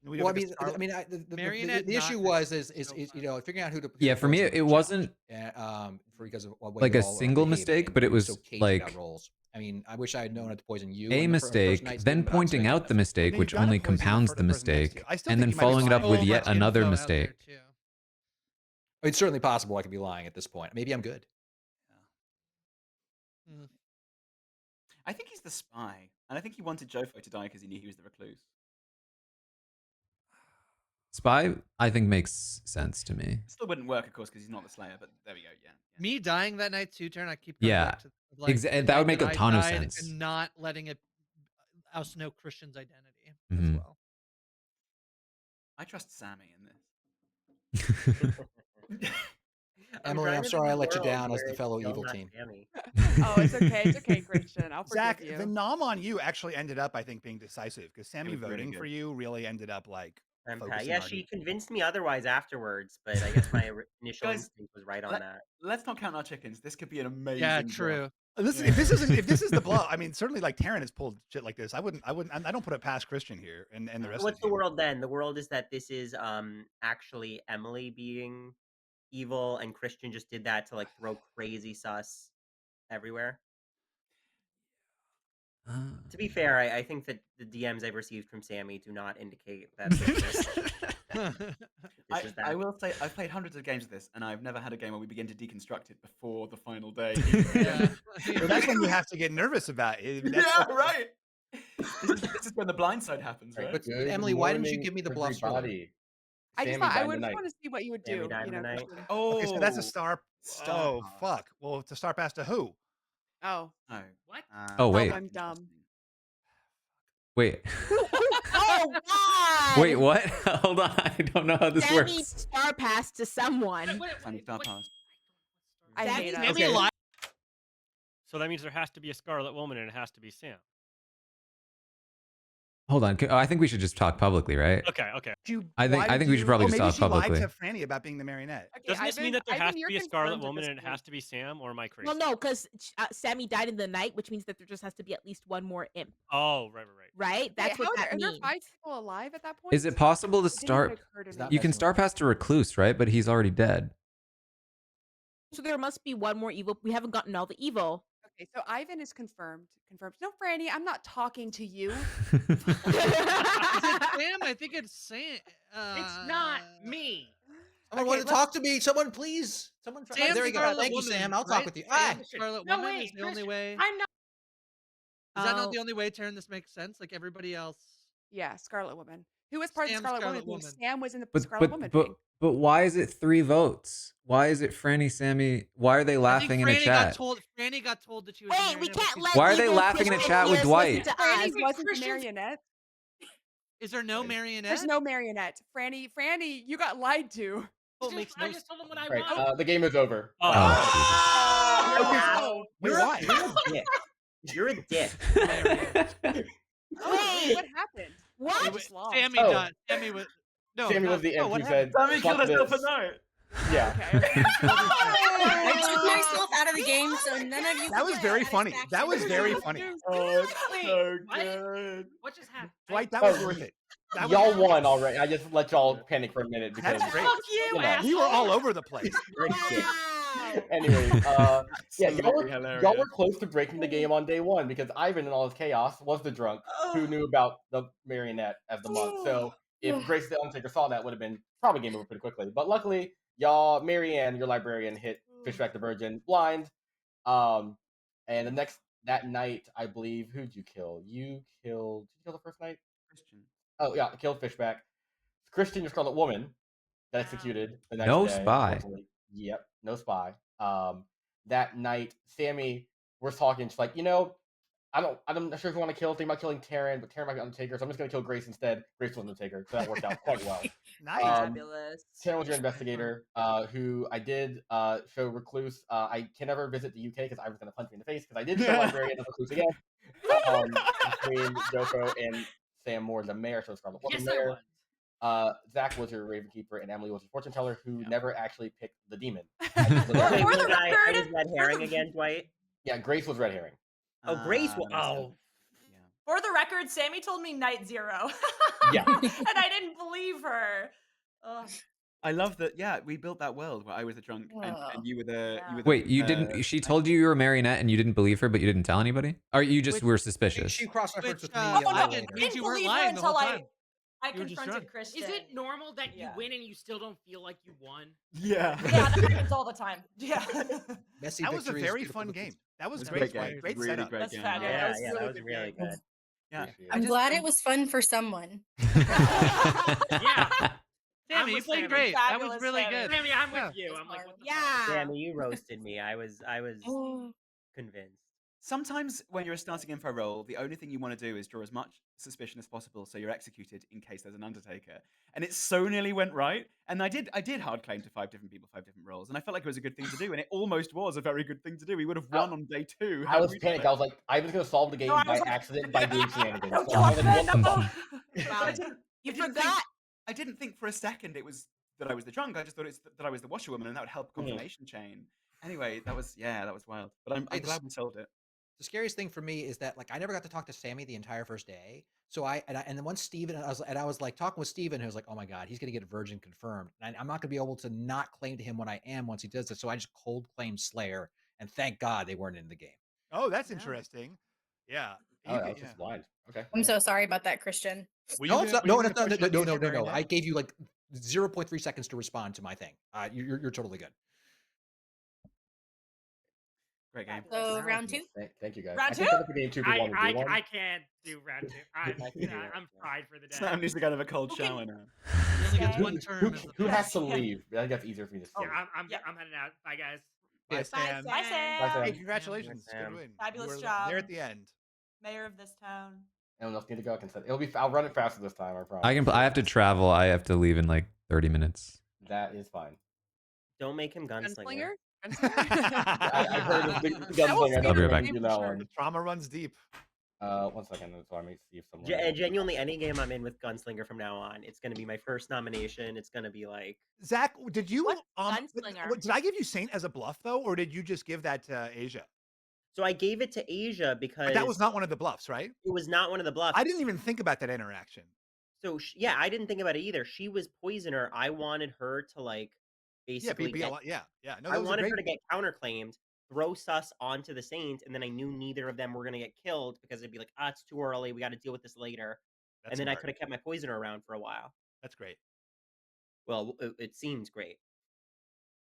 We Well, have like a I Scarlet. mean, Marionette the not issue necessarily is you know figuring out who to Yeah, for throw me, someone in it the chat, wasn't for because of what way like you a all are single behaving mistake, and but it being so was cagey about like roles. I mean, I wish I had known not to poison you a on the first mistake, night's then game, but I'm pointing swinging out the that. mistake, Then which you gotta only poison compounds the person next to you. mistake, I still and think then you might be following it up lying. with so yet much another info out there, mistake. too. It's certainly possible I could be lying at this point. Maybe I'm good. Mm. I think he's the spy, and I think he wanted Jofo to die because he knew he was the recluse. Spy, I think makes sense to me. Still wouldn't work, of course, because he's not the Slayer. But there we go. Yeah. Me dying that night too, Turn. I keep going Yeah, back to like the that night would make a I ton of died sense. and not letting it us know Christian's identity as Mhm. well. I trust Sammy in this. Emily, I'm sorry I let you down as the fellow evil team. Oh, it's okay. It's okay, Christian. I'll forgive Zach, you. the nom on you actually ended up, I think, being decisive because Sammy was really voting for good. you really ended up like focusing Yeah, on she you. convinced me otherwise afterwards, but I guess my initial Guys, instinct was right on that. Let's not count our chickens. This could be an amazing. Yeah, draw. true. Listen, Yeah. if this is the blow, I mean, certainly like Taran has pulled shit like this. I don't put it past Christian here and the rest. What's of the world then? The world is that this is actually Emily being evil, and Christian just did that to like throw crazy sus everywhere. To be fair, I think that the DMs I've received from Sammy do not indicate that this is that. I will say I've played hundreds of games of this, and I've never had a game where we begin to deconstruct it before the final day. Well, that's when you have to get nervous about it. Yeah, right. This is when the blind side happens, right? But Emily, why didn't you give me the bluffs earlier? I just Sammy thought I died would tonight. want to see what you would Sammy do. died You know, tonight. Christian. Okay, so that's a star. Star Oh pass. fuck! Well, it's a star pass to who? Oh. Oh. What? Oh, wait. I'm dumb. Wait. Oh God! Wait, what? Hold on. I don't know how this Sammy works. star pass to someone. Sammy star pass. I hate us. Sammy lied. So that means there has to be a Scarlet Woman, and it has to be Sam. Hold on. I think we should just talk publicly, right? Okay. I think we should probably just maybe talk she publicly. lied to Franny about being the marionette. Okay, Doesn't this mean that there Ivan, has to you're be a Scarlet confirmed at Woman this and it has point. to be Sam, or am I crazy? Well, no, because Sammy died in the night, which means that there just has to be at least one more imp. Oh, right. Right? That's Wait, what that are there means. 5 people alive at that point? Is it possible to It didn't even start? occur to It's me. not You can messing star pass to Recluse, right? But he's already dead. So there must be one more evil. We haven't gotten all the evil. Okay, so Ivan is confirmed. Confirmed. No, Franny, I'm not talking to you. Is it Sam? I think it's Sam. It's not me. Someone want to talk to me. Someone, please. Someone. Sam's There you go. Scarlet Thank Woman, you, Sam. I'll right? talk with you. Ah. Sam's Scarlet No, Woman wait, is the only Christian, way. I'm not. Is that not Oh. the only way, Taryn? This makes sense. Like everybody else. Yeah, Scarlet Woman. Who was part of the Sam's Scarlet Scarlet Woman thing? Woman. Sam was in the But Scarlet Woman but thing. but why is it 3 votes? Why is it Franny, Sammy? Why are they laughing in a chat? Franny got told that she was. Wait, we can't let. Why are they evil laughing in a Christian chat with ears Dwight? listen to Franny us. wasn't the Christian's- marionette. Is there no marionette? There's no marionette. Franny, you got lied to. I just told them what I Right, want. the game is over. Oh, Wow. Wait, You're why? a dick. You're a dick. Wait, what happened? What? I just lost. Sammy Oh. died. Sammy was. No, Sammy no, was the no, imp what who happened? said, Sammy killed "Fuck herself this." at night. Yeah. I took myself out of the game, so none of you. That was very funny. That was very funny. Oh, it's Wait, so what? good. What just happened? Dwight, that was Oh, worth it. That was- Y'all won already. I just let y'all panic for a minute because That's great. Fuck you, You know, asshole. We were all over the place. You're a dick. Wow. Anyway, yeah, Absolutely hilarious. y'all were close to breaking the game on day one because Ivan in all his chaos was the drunk who knew about the marionette as the monk. So if Grace the Undertaker saw that, would have been probably game over pretty quickly. But luckily, y'all, Marianne, your librarian, hit Fishback the Virgin blind. And that night, I believe, who'd you kill? Did you kill the first night? Christian. Oh yeah, killed Fishback. Christian, your Scarlet Woman, got executed the next No day. spy. Unfortunately. Yep, no spy. That night, Sammy, we're talking. She's like, I'm not sure if you want to kill. Think about killing Taran, but Taran might be Undertaker, so I'm just gonna kill Grace instead. Grace was Undertaker, so that worked out quite well. Nice. Fabulous. Taran was your investigator, who I did show Recluse. I can never visit the UK because I was gonna punch me in the face because I did show Librarian of Recluse again. Between Joko and Sam Moore, the mayor, so Scarlet Woman Yes, mayor. I was. Zach was your Raven Keeper, and Emily was your fortune teller, who never actually picked the demon. Wait, For the was I record- was red herring again, Dwight. Yeah, Grace was red herring. Oh, Grace. That's Oh, Yeah. For the record, Sammy told me night 0. Yeah. And I didn't her. Ugh. I love that. Yeah, we built that world where I was the drunk and you were the Wait, you didn't? She told you were a marionette and you didn't believe her, but you didn't tell anybody, or you just were suspicious? She cross-referenced with me Oh, no, later. I didn't believe her until I You were just confronted drunk. Christian. Is it normal that you win and you still don't feel like you won? Yeah. Yeah, that happens all the time. Yeah. Messy That was a victories, very beautiful fun victories. game. That was It was a great. great game. Great Really setup. great That's game. fabulous. Yeah, that was really good. Yeah. I'm glad it was fun for someone. Yeah. Sammy, I'm you with played Sammy. great. That was Fabulous, really Sammy. good. Sammy, I'm Yeah. with you. I'm like, what the Yeah. Sammy, you roasted me. I was Oh. convinced. Sometimes when you're a starting info role, the only thing you want to do is draw as much suspicion as possible so you're executed in case there's an undertaker. And it so nearly went right. And I did hard claim to 5 different people, 5 different roles. And I felt like it was a good thing to do. And it almost was a very good thing to do. We would have won on day 2. I was panicked. I was like, I was going to solve the game by accident by doing shenanigans. Don't So I was do like, it, what no. the Wow. You forgot. I didn't think for a second it was that I was the drunk. I just thought it's that I was the washerwoman, and that would help confirmation chain. Anyway, that was wild. But I'm glad we solved it. The scariest thing for me is that like I never got to talk to Sammy the entire first day. So and then once Steven I was like talking with Steven, who was like, oh my god, he's gonna get Virgin confirmed. And I'm not gonna be able to not claim to him what I am once he does it. So I just cold claimed Slayer, and thank God they weren't in the game. Oh, that's interesting. Yeah. Oh, I was just blind. Okay. I'm so sorry about that, Christian. No, it's not. No, no. I gave you like 0.3 seconds to respond to my thing. You're totally good. Great game. So round 2. Thank you guys. Round I can 2? set up a game 2 if you want to do one. I can't do round 2. I'm fried for the day. Sam needs to get a cold shower now. He only gets one turn. Who has to leave? I think that's easier for me to say. Yeah, I'm heading out. Bye, guys. Bye, Sam. Bye, Sam. Bye, Sam. Hey, congratulations. Bye, Sam. Good win. Fabulous You were job. there at the end. Mayor of this town. Anyone else need to go? I can set. I'll run it faster this time. I promise. I have to travel. I have to leave in like 30 minutes. That is fine. Don't make him gunslinger. I heard of the gunslinger. I'll be right back. Do that one. The trauma runs deep. 1 second. So I may see if someone. Genuinely, any game I'm in with gunslinger from now on, it's gonna be my first nomination. It's gonna be like Zach, did you Gunslinger? did I give you Saint as a bluff though, or did you just give that to Asia? So I gave it to Asia because That was not one of the bluffs, right? It was not one of the bluffs. I didn't even think about that interaction. So yeah, I didn't think about it either. She was poisoner. I wanted her to like basically Yeah, get, yeah. No, I wanted her to get counterclaimed, throw sus onto the Saint, and then I knew neither of them were gonna get killed because it'd be like, it's too early. We got to deal with this later. And then I could have kept my poisoner around for a while. That's great. Well, it seems great.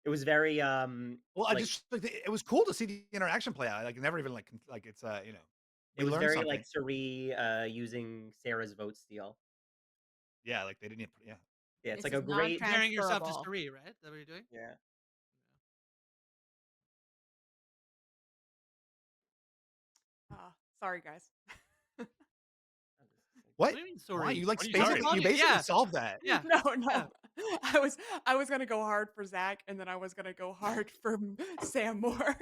It was very well. I just it was cool to see the interaction play out. Like never even like it's you know. It was very like Suri using Sarah's vote steal. Yeah, like they didn't. Yeah. Yeah, it's like a great comparing yourself to Suri, right? Is that what you're doing? Yeah. Sorry, guys. What? What do you mean, sorry? Why? You like What are you basically sorry you about? basically Yeah. solved that. Yeah. No. I was gonna go hard for Zach, and then I was gonna go hard for Sam more.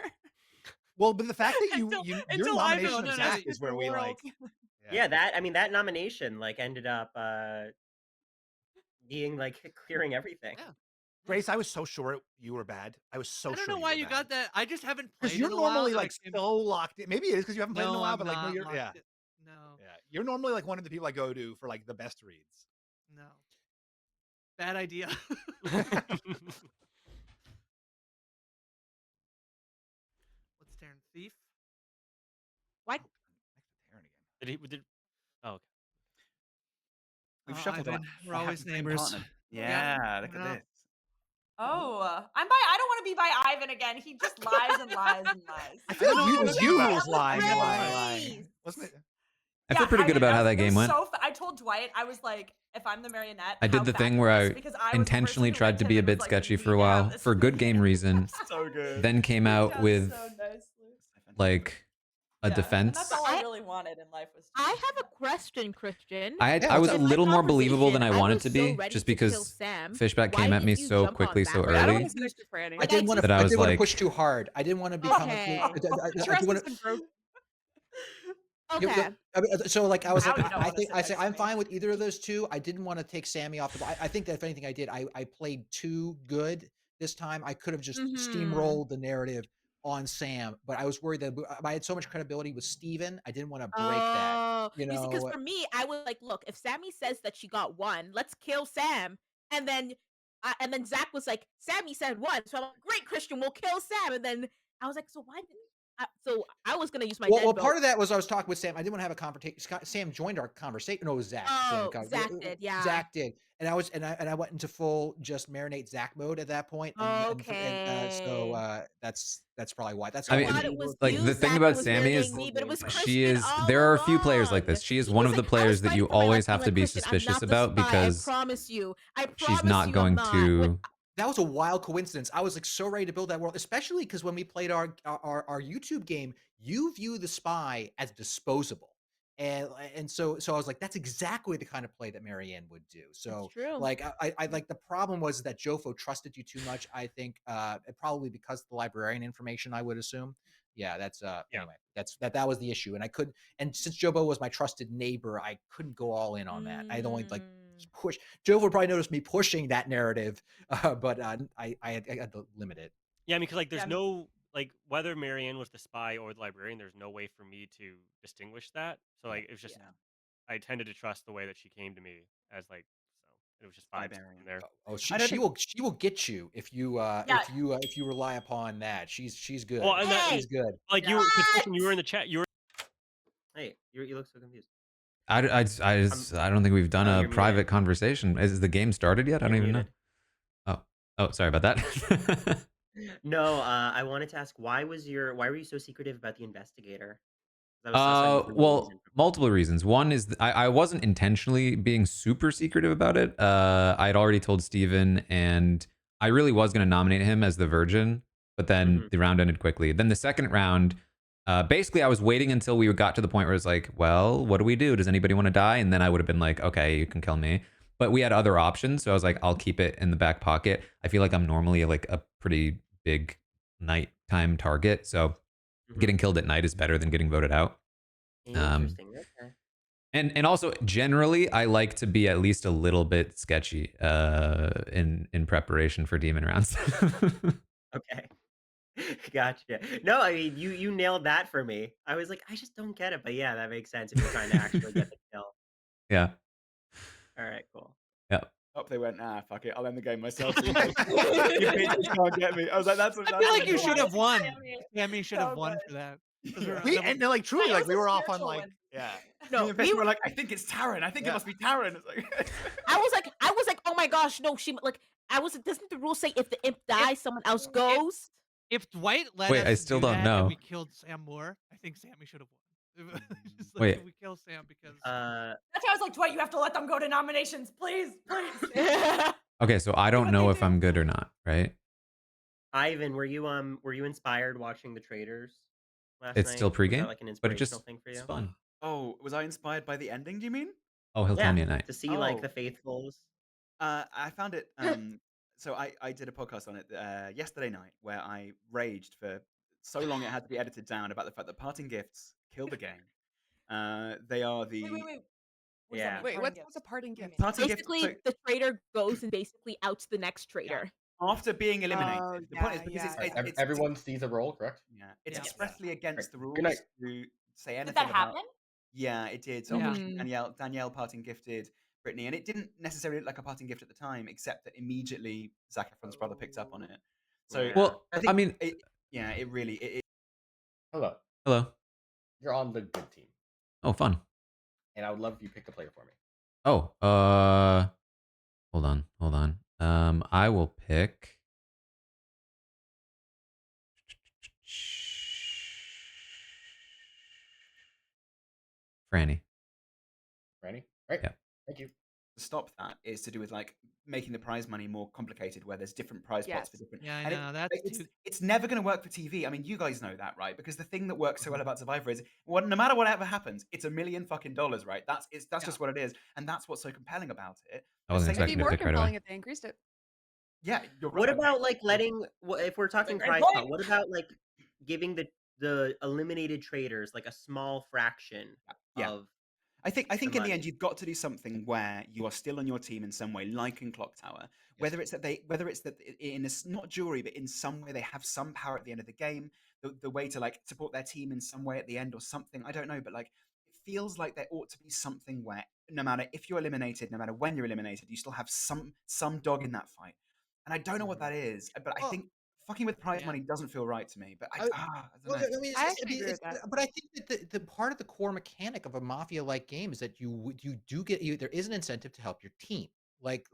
Well, but the fact that your until I nomination voted of on Zach is where we like. Yeah, that nomination like ended up being like clearing everything. Yeah. Grace, I was so sure you were bad. I was so I don't sure. know why you got that. I just haven't played Because you're in a while, normally and I like came- so locked in. Maybe it is because you haven't played in a No, while, I'm but like no, not you're locked yeah. in. No. Yeah, you're normally like one of the people I go to for like the best reads. No. Bad idea. What's Taran? Thief? What? Did he? Oh, okay. We've Oh, shuffled Ivan, a- we're I have always the same neighbors. partner. Yeah. Yeah, look at Yeah. this. Oh, I don't want to be by Ivan again. He just lies and lies and lies. I feel like it was you who was That was lying, Grace. wasn't it? I feel pretty good about how that game went. I told Dwight, I was like, if I'm the marionette, I did the thing where I intentionally tried to be a bit sketchy for a while for good game reason. So good. Then came out with like a defense. That's all I really wanted in life was. I have a question, Christian. I was a In my little more believable than I conversation, wanted was to so be, ready just to kill because Sam. Fishback Why came at me didn't you so jump on quickly, that? so I don't early. wanna finish it for I didn't want to. That I I was didn't want to like- push too hard. I didn't want to become. Okay. Okay. So like I was Now like, you don't I wanna think sit I said next to I'm me. fine with either of those two. I didn't want to take Sammy off the. I think that if anything I did, I played too good this time. I could have just steamrolled the narrative on Sam, but I was worried that I had so much credibility with Steven. I didn't want to break that. No, you you see, because know, for me, I was like, look, if Sammy says that she got one, let's kill Sam. And then Zach was like, Sammy said one, so I'm like, great, Christian, we'll kill Sam. And then I was like, so I was gonna use my well, dead vote. part of that was I was talking with Sam. I didn't want to have a conversation. Sam joined our conversation. No, it was Zach. Joined the Oh, Zach did, yeah. Zach did, and I went into full just marinate Zach mode at that point, Okay. that's probably why. That's I I all I thought mean, it mean. was like you, the thing Zach, that about was Sammy marinating is me, but it was she Christian is. all There are a few players like along. this. She is He one was of the like, I was players that fighting you for my life, always being have to like, be Christian, I'm suspicious not the about spy. I because promise you. I she's promise not you, I'm going not. to. That was a wild coincidence. I was like so ready to build that world, especially because when we played our YouTube game, you view the spy as disposable. And so I was like, that's exactly the kind of play that Marianne would do. That's So true. like I like the problem was that Jofo trusted you too much. I think probably because of the librarian information, I would assume. Yeah, that's anyway. That was the issue. And I couldn't, and since Jobo was my trusted neighbor, I couldn't go all in on that. I'd only like push. Jovo probably noticed me pushing that narrative, but I had to limit it. Yeah, I mean, because like there's Yeah, no like whether Marianne was the spy or the librarian, there's no way for me to distinguish that. So like it was just I tended to trust the way that she came to me as like so it was just Spy vibes Marianne. from there. Oh, I don't think. she will get you if you Yeah. if you rely upon that. She's good. Well, and that Hey, She's good. like you, because Christian, you were in the chat. You were Hey, you look so confused. I don't think we've done Oh, a you're private muted. conversation. Is the game started yet? I don't You're even know. muted. Oh, sorry about that. No, I wanted to ask why were you so secretive about the investigator? I saw you for no Well, reason. multiple reasons. One is I wasn't intentionally being super secretive about it. I had already told Steven, and I really was going to nominate him as the virgin, but then the round ended quickly. Then the second round, basically, I was waiting until we got to the point where it's like, well, what do we do? Does anybody want to die? And then I would have been like, okay, you can kill me. But we had other options, so I was like, I'll keep it in the back pocket. I feel like I'm normally like a pretty big nighttime target, so getting killed at night is better than getting voted out. Interesting. Okay. And also generally, I like to be at least a little bit sketchy in preparation for demon rounds. Okay. Gotcha. No, I mean you nailed that for me. I was like, I just don't get it, but yeah, that makes sense if you're trying to actually get the kill. Yeah. All right, cool. Yeah. Up they went, fuck it, I'll end the game myself. So you bitches can't get me. I was like, that's. I feel like you should have won. Sammy. Sammy should So have won good. for that. And they're like truly Yeah, it like was we a were off on spiritual like one. yeah. No, Me and were like, I think it's Taran. I think it must be Taran. It's like, I was like, oh my gosh, no, she like I was like, doesn't the rule say if the imp dies, someone else goes? If Dwight let Wait, I us still do don't that and we know. killed Sam Moore, I think Sammy should have won. Just like, Wait. we kill Sam because That's why I was like, Dwight, you have to let them go to nominations, please, please. Okay, so I don't know if I'm good or not, right? Ivan, were you inspired watching the traders last It's night? still Was pregame, that like an but it inspirational just thing for you? it's fun. oh, was I inspired by the ending? Do you mean? Oh, he'll tell me at night. To see like the faithfuls. I found it. So I did a podcast on it yesterday night where I raged for so long it had to be edited down about the fact that parting gifts kill the game. They are the Wait. What does that Yeah. mean? Wait, Parting what's gifts. a parting What do you gift? mean? parting gift. Basically, So the traitor goes and basically outs the next traitor. after being eliminated, Oh, the point is yeah, because yeah, it's, yeah. it's Everyone sees a roll, correct? yeah, it's Yeah. expressly against the Good rules night. to say anything Did that about. happen? Yeah, it did. So Yeah. unfortunately, Danielle parting gifted Brittany, and it didn't necessarily look like a parting gift at the time, except that immediately Zac Efron's brother picked up on it. So Yeah. Well, I think, I mean, it really. Hello. hello. You're on the good team, Oh, fun. and I would love if you pick a player for me. Oh, hold on. I will pick. Franny. Franny? Right. Yeah. Thank you. To stop that is to do with like making the prize money more complicated, where there's different prize pots for Yes. different. Yeah, I and know, that's too. it's never going to work for TV. I mean, you guys know that, right? Because the thing that works so well about Survivor is, no matter whatever happens, it's $1 million fucking dollars, right? That's just what it is, and that's what's so compelling about it. I wasn't It'd be expecting to more pick right compelling away. if they increased it. Yeah, you're right. What about like letting if we're talking great prize point. pot, what about like giving the eliminated traders like a small fraction Yeah. of I think the in the money? end you've got to do something where you are still on your team in some way, like in Clocktower. Whether it's that in a, not jury, but in some way they have some power at the end of the game. The way to like support their team in some way at the end or something. I don't know, but like it feels like there ought to be something where no matter if you're eliminated, no matter when you're eliminated, you still have some dog in that fight. And I don't know what that is, but I think fucking with prize money doesn't feel right to me. But I don't Well, know. I mean, I actually agree with that. but I think that the part of the core mechanic of a mafia-like game is that you do get there is an incentive to help your team, like,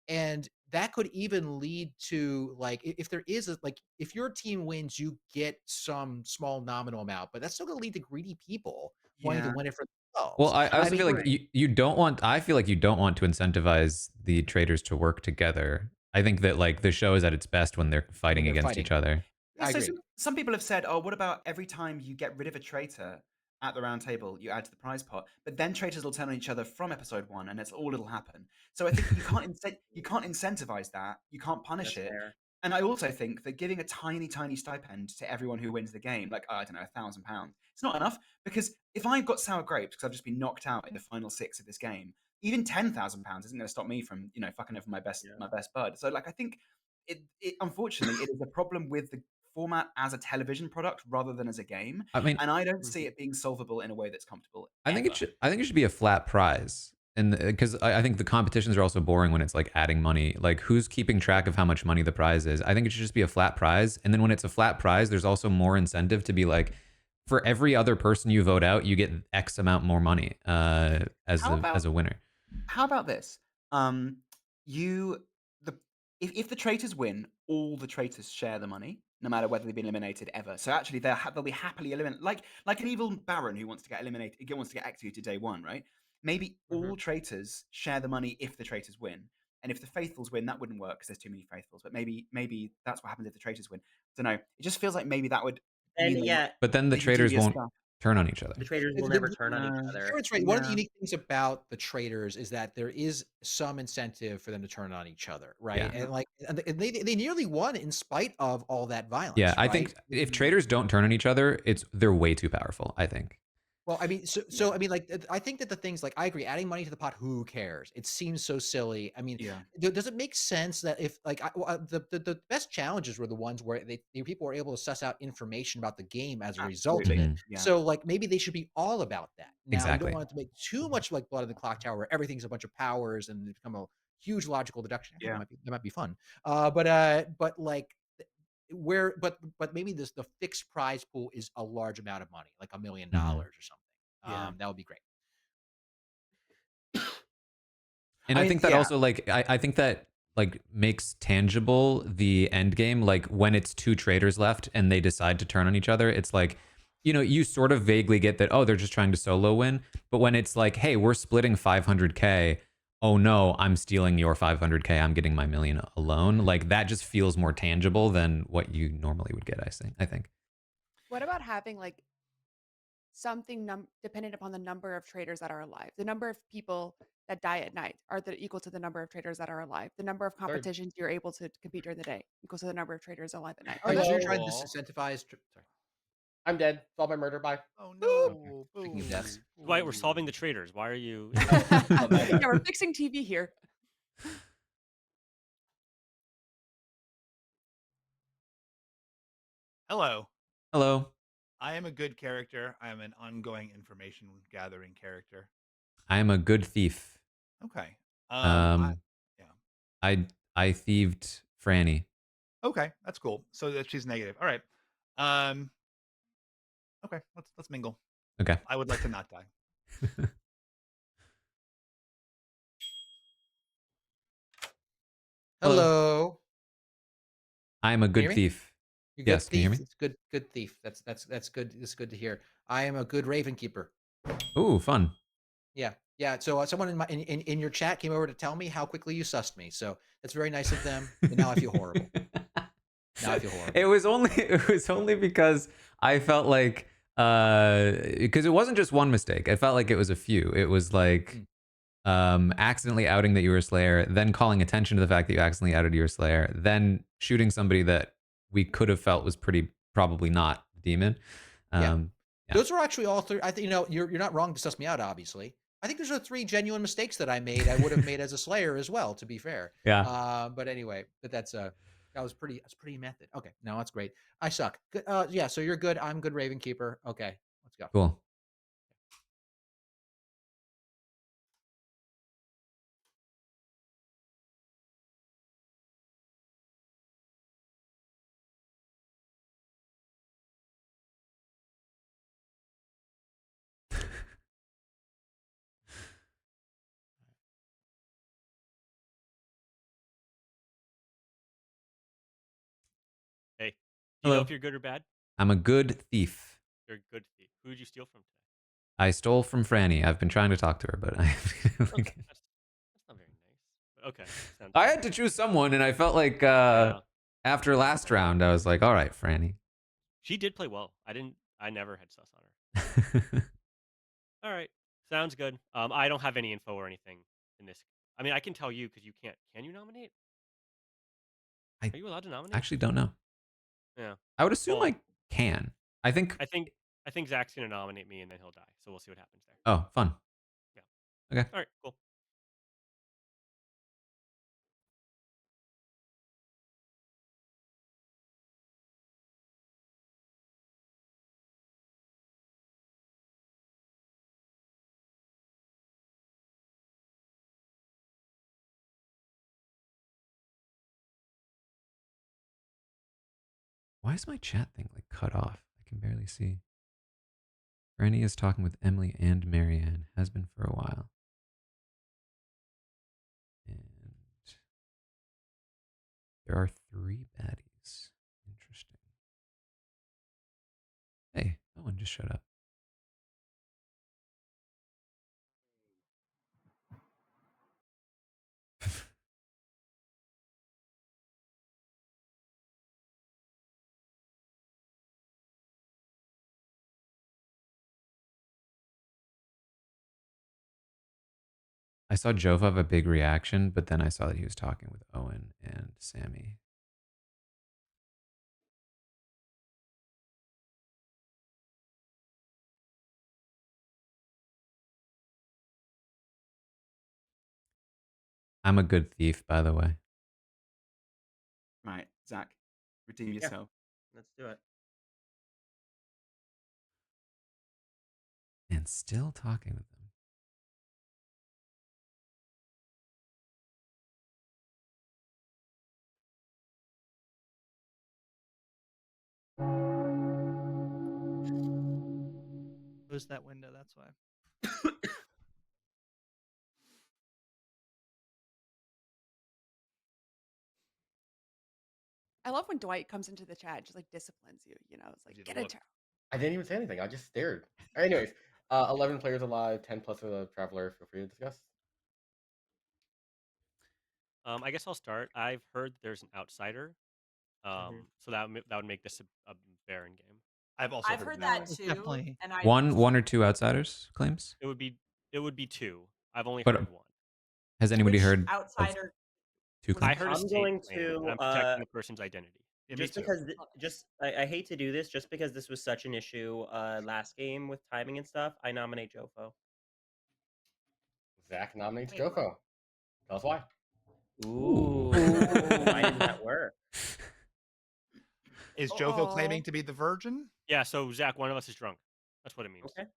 and that could even lead to like if there is a like if your team wins, you get some small nominal amount, but that's still going to lead to greedy people wanting to Yeah. win it for Well, themselves. I also mean, feel like you don't want. I feel like you don't want to incentivize the traders to work together. I think that like the show is at its best when they're when fighting they're against fighting. each other. Yeah, I so agree. some people have said, oh, what about every time you get rid of a traitor at the round table, you add to the prize pot, but then traitors will turn on each other from episode 1, and that's all it'll happen. So I think you can't incentivize that, you can't punish That's it. fair. And I also think that giving a tiny, tiny stipend to everyone who wins the game, like I don't know, £1,000, it's not enough because if I've got sour grapes because I've just been knocked out in the final 6 of this game, even £10,000 isn't going to stop me from fucking over my best bud. So like I think it unfortunately it is a problem with the format as a television product rather than as a game, I mean, and I don't see it being solvable in a way that's comfortable I think it ever. should. I think it should be a flat prize, and because I think the competitions are also boring when it's like adding money. Like who's keeping track of how much money the prize is? I think it should just be a flat prize, and then when it's a flat prize, there's also more incentive to be like, for every other person you vote out, you get X amount more money as How about as a winner. how about this? You the if the traitors win, all the traitors share the money, no matter whether they've been eliminated ever. So actually, they'll be happily eliminated, like an evil baron who wants to get eliminated, wants to get executed day 1, right? Maybe all traitors share the money if the traitors win, and if the faithfuls win, that wouldn't work because there's too many faithfuls. But maybe that's what happens if the traitors win. I don't know. It just feels like maybe that would And mean yeah, But then the they do traders devious won't stuff. turn on each other. the traders will The- never the- turn on each other. Tara's right. One of the unique things about the traders is that there is some incentive for them to turn on each other, right? Yeah. And like, and they nearly won in spite of all that violence. Yeah, I right? think if traders don't turn on each other, they're way too powerful. I think. Well, I mean, so I mean, like, I think that the things like I agree, adding money to the pot, who cares? It seems so silly. I mean, Yeah. does it make sense that if like the best challenges were the ones where the people were able to suss out information about the game as a result of Absolutely. it? Yeah. So like maybe they should be all about that. Now you don't Exactly. want it to make too much like Blood in the Clocktower, where everything's a bunch of powers and they become a huge logical deduction. I think Yeah. that might be fun. But like but maybe the fixed prize pool is a large amount of money, like $1 million or something. Yeah. That would be great. And I I mean, think that yeah. also like I think that like makes tangible the end game. Like when it's 2 traders left and they decide to turn on each other, it's like, you sort of vaguely get that, oh, they're just trying to solo win. But when it's like, hey, we're splitting 500K. Oh no, I'm stealing your 500K. I'm getting my million alone. Like that just feels more tangible than what you normally would get, I think. What about having like something dependent upon the number of traders that are alive? The number of people that die at night are equal to the number of traders that are alive. The number of competitions you're able to compete during the day equals to the number of traders alive at night. All right, should you That's try this incentivized? Sorry. I'm dead. Solve my murder. Bye. Oh no! Speaking of deaths, Why we're solving the traders? Why are you? yeah, we're fixing TV here. Hello. Hello. I am a good character. I am an ongoing information gathering character. I am a good thief. Okay. Yeah. I thieved Franny. Okay, that's cool. So that she's negative. All right. Okay, let's mingle. Okay. I would like to not die. hello. I am a Can you good hear me? thief. You good Yes, can you hear thief? me? It's good thief. That's good. It's good to hear. I am a good raven keeper. Ooh, fun. Yeah, yeah. So someone in your chat came over to tell me how quickly you sussed me. So that's very nice of them. But now I feel horrible. Now I feel horrible. It was only because I felt like because it wasn't just one mistake. I felt like it was a few. It was like accidentally outing that you were a Slayer, then calling attention to the fact that you accidentally outed you were a Slayer, then shooting somebody that we could have felt was probably not demon. Yeah. Those are actually all three. I think you're not wrong to suss me out. Obviously, I think those are 3 genuine mistakes that I made. I would have made as a Slayer as well. To be fair. Yeah. But anyway, that's pretty method. Okay, no, that's great. I suck. Good. Yeah. So you're good. I'm good. Raven keeper. Okay, let's go. Cool. Do you know Hello. if you're good or bad? I'm a good thief. You're a good thief. Who did you steal from today? I stole from Franny. I've been trying to talk to her, but I. Okay, that's not very nice. But okay, sounds I good. had to choose someone, and I felt like Yeah. after last round, I was like, all right, Franny. She did play well. I never had sus on her. All right, sounds good. I don't have any info or anything in this. I mean, I can tell you because you can't. Can you nominate? I Are you allowed to nominate? actually don't know. Yeah. I would assume Well, I can. I think. I think Zach's gonna nominate me and then he'll die. So we'll see what happens there. Oh, fun. Yeah. Okay. All right. Cool. Why is my chat thing like cut off? I can barely see. Franny is talking with Emily and Marianne. Has been for a while. And there are 3 baddies. Interesting. Hey, no one just shut up. I saw Jova have a big reaction, but then I saw that he was talking with Owen and Sammy. I'm a good thief, by the way. Right, Zach, redeem Yeah. yourself. Let's do it. And still talking with them. Close that window, that's why. I love when Dwight comes into the chat, just like disciplines you. You know, it's like get a look. turn. I didn't even say anything. I just stared. Anyways, 11 players alive, 10 plus of the traveler. Feel free to discuss. I guess I'll start. I've heard there's an outsider. So that would make this a Baron game. I've heard that too. Definitely. And I One or two outsiders claims? It would be 2. I've only But heard 1. has anybody Which heard of outsider? 2 was I claims? heard a I'm state going claim, and to I'm protecting the person's identity. just because I hate to do this, just because this was such an issue last game with timing and stuff. I nominate Jofo. Zach nominates Jofo. Tell us why. Ooh, why didn't that work? Is Jofo claiming to be the virgin? Yeah, so Zach, one of us is drunk. That's what it means. Okay.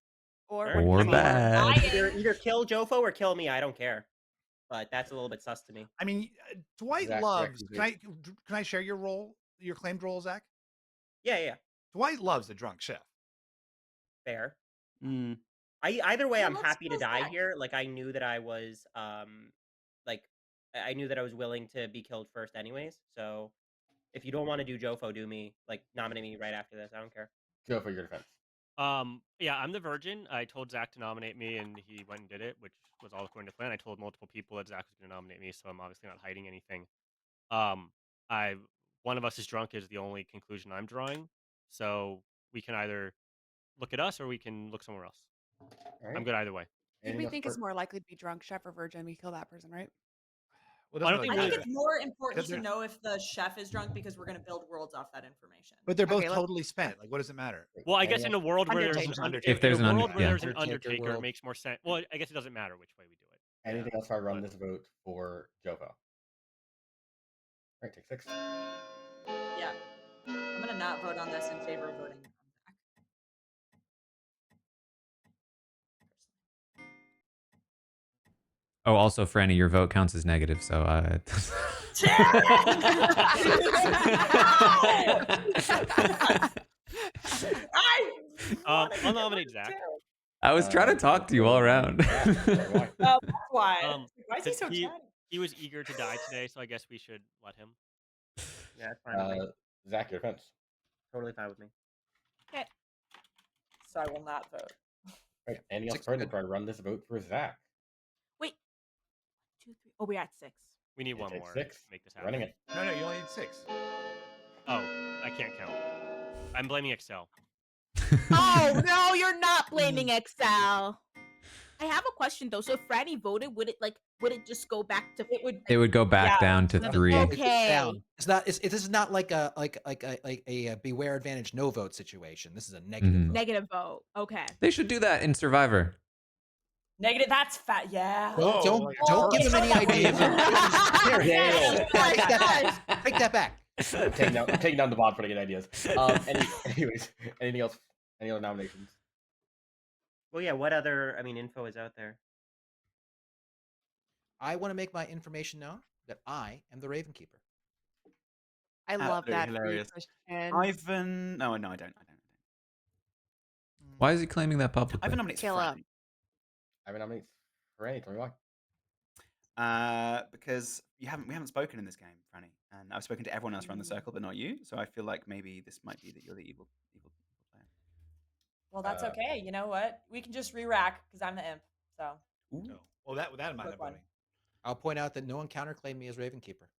Or Or bad. Either kill Jofo or kill me. I don't care. But that's a little bit sus to me. I mean, Dwight Zach, loves. correct, Can I share your role, your claimed role, Zach? Yeah. Dwight loves a drunk chef. Fair. Mm. Either way, Well, I'm let's happy to go die Zach. here. Like I knew that I was like I knew that I was willing to be killed first anyways. So if you don't want to do Jofo, do me. Like nominate me right after this. I don't care. Jofo, your defense. Yeah, I'm the virgin. I told Zach to nominate me, and he went and did it, which was all according to plan. I told multiple people that Zach was going to nominate me, so I'm obviously not hiding anything. One of us is drunk is the only conclusion I'm drawing. So we can either look at us or we can look somewhere else. Right. I'm good either way. Who do we think is more likely to be drunk, chef or virgin? We kill that person, right? Well, I don't think I think really- it's more important Because to they're- know if the chef is drunk because we're going to build worlds off that information. But they're both Okay, let's- totally spent. Like, what does it matter? Well, I guess in a world where there's Undertaker. If there's in a an world where there's an Undertaker Undertaker, it world. makes more sense. Well, I guess it doesn't matter which way we do it. Anything else? If I run this vote for Jofo. All right, take 6. Yeah. I'm going to not vote on this in favor of voting on Zach. Oh, also, Franny, your vote counts as negative, so I'll nominate Zach. I was trying to talk to you all around. Oh, that's why. Why is he so he, chatty? he was eager to die today, so I guess we should let him. Yeah, that's fine. Zach, your defense. Totally fine with me. Okay. So I will not vote. Right, anything else further before I run this vote for Zach? Wait. 2, 3. Oh, we got 6. We need It one takes more. 6. To make this happen. Running it. No, you only need 6. Oh, I can't count. I'm blaming Excel. Oh no, you're not blaming Excel. I have a question though. So if Franny voted, would it just go back to It would go back down to 3. Okay. It's not. This is not like a beware advantage no vote situation. This is a negative vote. Negative vote. Okay. They should do that in Survivor. Negative. That's fat. Yeah. Don't give them any ideas. Take that back. Taking down the bot for to get ideas. Anyways, anything else? Any other nominations? Well, yeah. What other info is out there? I want to make my information known that I am the Raven Keeper. I love Absolutely that for you, hilarious. Christian. Ivan. No, I don't. Why is he claiming that publicly? Ivan nominates Caleb. Franny. Ivan nominates Franny. Tell me why. Because we haven't spoken in this game, Franny, and I've spoken to everyone else around the circle, but not you. So I feel like maybe this might be that you're the evil player. Well, that's okay. You know what? We can just re-rack because I'm the imp. So. No. Well, that might have been. I'll point out that no one counterclaimed me as Raven Keeper.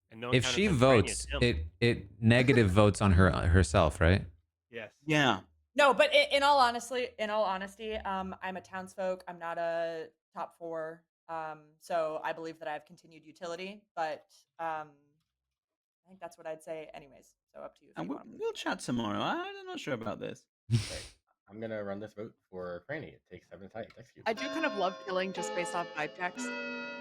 And no If she votes, it negative votes on herself, right? Yes. Yeah. No, but in all honesty, I'm a townsfolk. I'm not a top 4. So I believe that I have continued utility, but I think that's what I'd say anyways. So up to you. And we'll chat tomorrow. I'm not sure about this. Okay. I'm gonna run this vote for Franny. It takes 7 to execute. I do kind of love killing just based off vibe checks.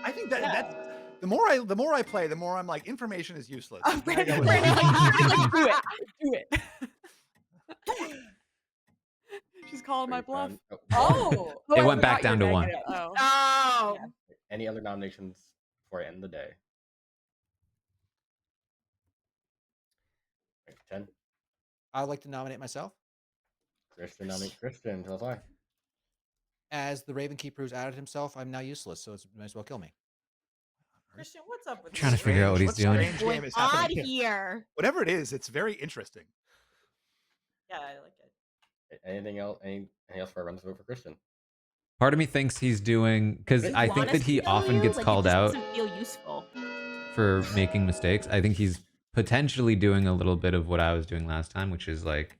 I think that's the more I play, the more I'm like information is useless. Oh, Brandon's like, do it. She's calling my bluff. Oh, It went back down to 1. Oh. Any other nominations before I end the day? 10. I'd like to nominate myself. Christian nominates Christian. Tell us why. As the Raven Keeper who's added himself, I'm now useless, so it might as well kill me. Christian, what's up with Trying to figure out what he's doing. Strange game is happening here. Whatever it is, it's very interesting. Yeah, I like it. Anything else? Anything else for I run this vote for Christian? Part of me thinks he's doing, because I think that he often gets called out Doesn't feel useful. for making mistakes. I think he's potentially doing a little bit of what I was doing last time, which is like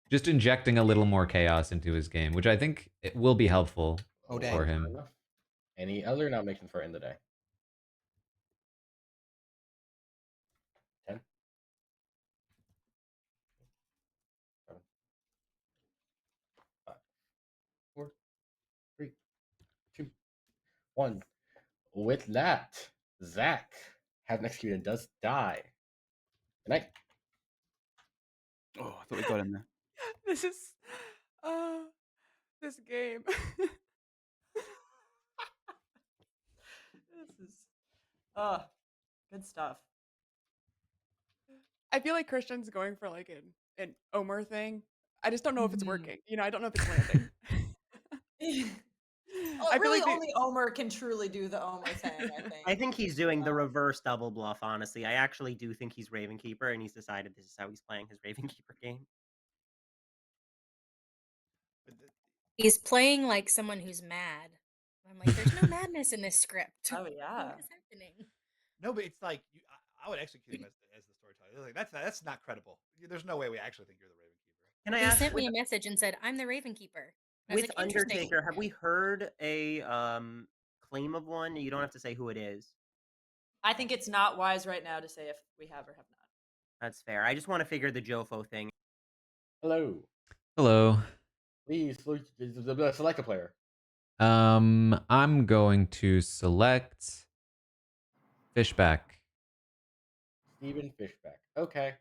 just injecting a little more chaos into his game, which I think it will be helpful for him. Any other nominations for end the day? 10. 7. 5. 4. 3. 2. 1. With that, Zach, having executed, does die. Good night. Oh, I thought we got in there. This is this game. This is good stuff. I feel like Christian's going for like an Omer thing. I just don't know if it's working. I don't know if it's landing. I feel like only Omer can truly do the Omer thing, I think. I think he's doing the reverse double bluff, honestly. I actually do think he's Raven Keeper, and he's decided this is how he's playing his Raven Keeper game. He's playing like someone who's mad. I'm like, there's no madness in this script. Oh yeah. What is happening? No, but it's like I would execute him as the storyteller. Like that's not credible. There's no way we actually think you're the Raven Keeper. Can I He ask sent me a message and said, "I'm the Raven Keeper." I was with like, "Interesting." Undertaker, have we heard a claim of one? You don't have to say who it is. I think it's not wise right now to say if we have or have not. That's fair. I just want to figure the Jofo thing. Hello. Hello. Please select a player. I'm going to select Fishback. Steven Fishback. Okay.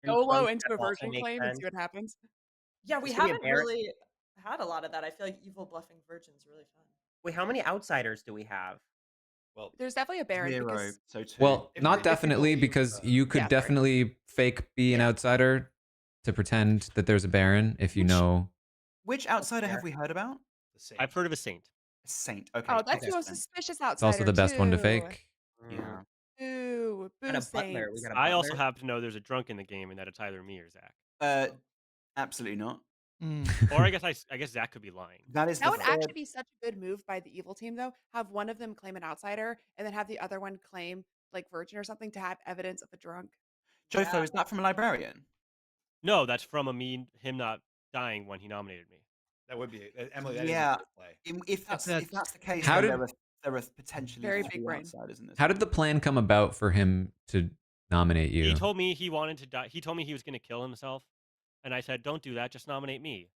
Go low into a That also virgin makes claim and sense. see what happens. Yeah, we This could be haven't really had a lot of that. I feel like evil bluffing virgin's really fun. Wait, how many outsiders do we have? Well, there's definitely a Baron. 0. Because So 2. Well, not definitely, because you could definitely fake be an outsider to pretend that there's a Baron if you know. Which outsider have we heard about? I've heard of a saint. A saint. Okay. Oh, that's the yes, most then. suspicious outsider. It's also the best one to too. fake. Yeah. Ooh. Boo. Got Boo a butler. We Saints. got a I also butler. happen to know there's a drunk in the game, and that it's either me or Zach. Absolutely not. Or I guess Zach could be lying. That is That the would third. actually be such a good move by the evil team, though. Have one of them claim an outsider, and then have the other one claim like virgin or something to have evidence of a drunk. Jofo, is that from a librarian? No, that's from him not dying when he nominated me. That would be Emily. That Yeah. is a good play. If that's the case, How then did- there are potentially Very three big brain. outsiders in this. How did the plan come about for him to nominate you? He told me he wanted to die. He told me he was going to kill himself, and I said, "Don't do that. Just nominate me."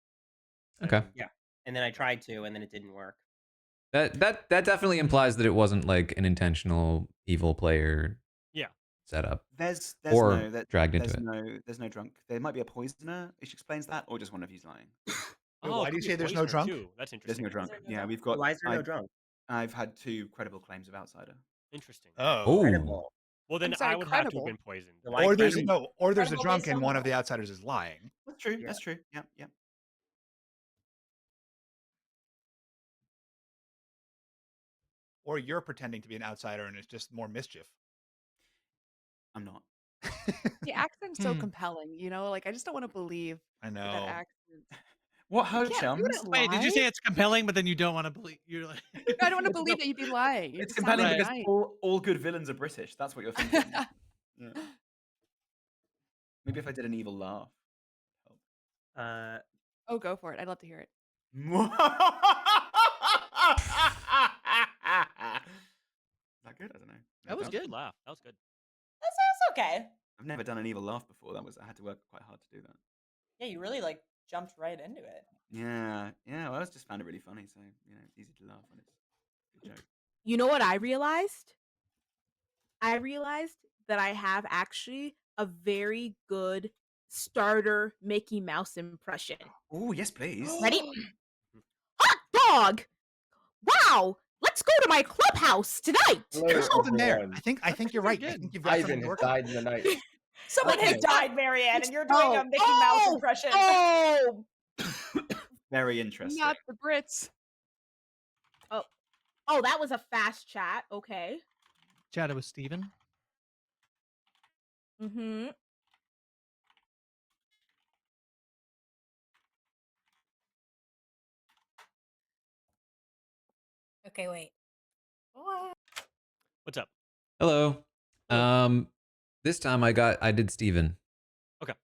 Okay. Yeah. And then I tried to, and then it didn't work. That definitely implies that it wasn't like an intentional evil player. Yeah. Setup. There's or no dragged into there's no drunk. There might be a poisoner. She explains that, or just one of you's lying. Why do you say there's no drunk? Too. That's There's interesting. no drunk. Yeah, we've got. Why is there no drunk? I've had 2 credible claims of outsider. Interesting. Oh. Credible. Well, then I'm sorry, I would have to credible? have been poisoned. Or there's a Credible drunk based and on one what? of the outsiders is lying. That's true. Yeah. That's true. Yep. Yep. Or you're pretending to be an outsider and it's just more mischief. I'm not. The accent's so compelling, like I just don't want to believe I that know. accent. What You wouldn't Wait, did you lie? say it's compelling, but then you don't want to believe? You're like, No, I don't want to believe that you'd be lying. It's just sounds compelling because nice. all good villains are British. That's what you're thinking. Yeah. Maybe if I did an evil laugh. Oh, go for it. I'd love to hear it. Is that good? I don't know. That was good. Laugh. That was good. That's okay. I've never done an evil laugh before. I had to work quite hard to do that. Yeah, you really jumped right into it. Yeah. Well, I just found it really funny. So it's easy to laugh when it's a good joke. You know what I realized? I realized that I have actually a very good starter Mickey Mouse impression. Oh, yes, please. Ready? Hot dog! Wow! Let's go to my clubhouse tonight. There's something there. I think you're right. I think you've got Ivan something has working. died in the night. Someone has Okay. died, Marianne, and you're doing a Mickey Mouse impression. Oh! Very interesting. Not the Brits. Oh, that was a fast chat. Okay. chatted with Steven. Mm-hmm. Okay, wait. What's up? Hello. This time I did Steven. Okay.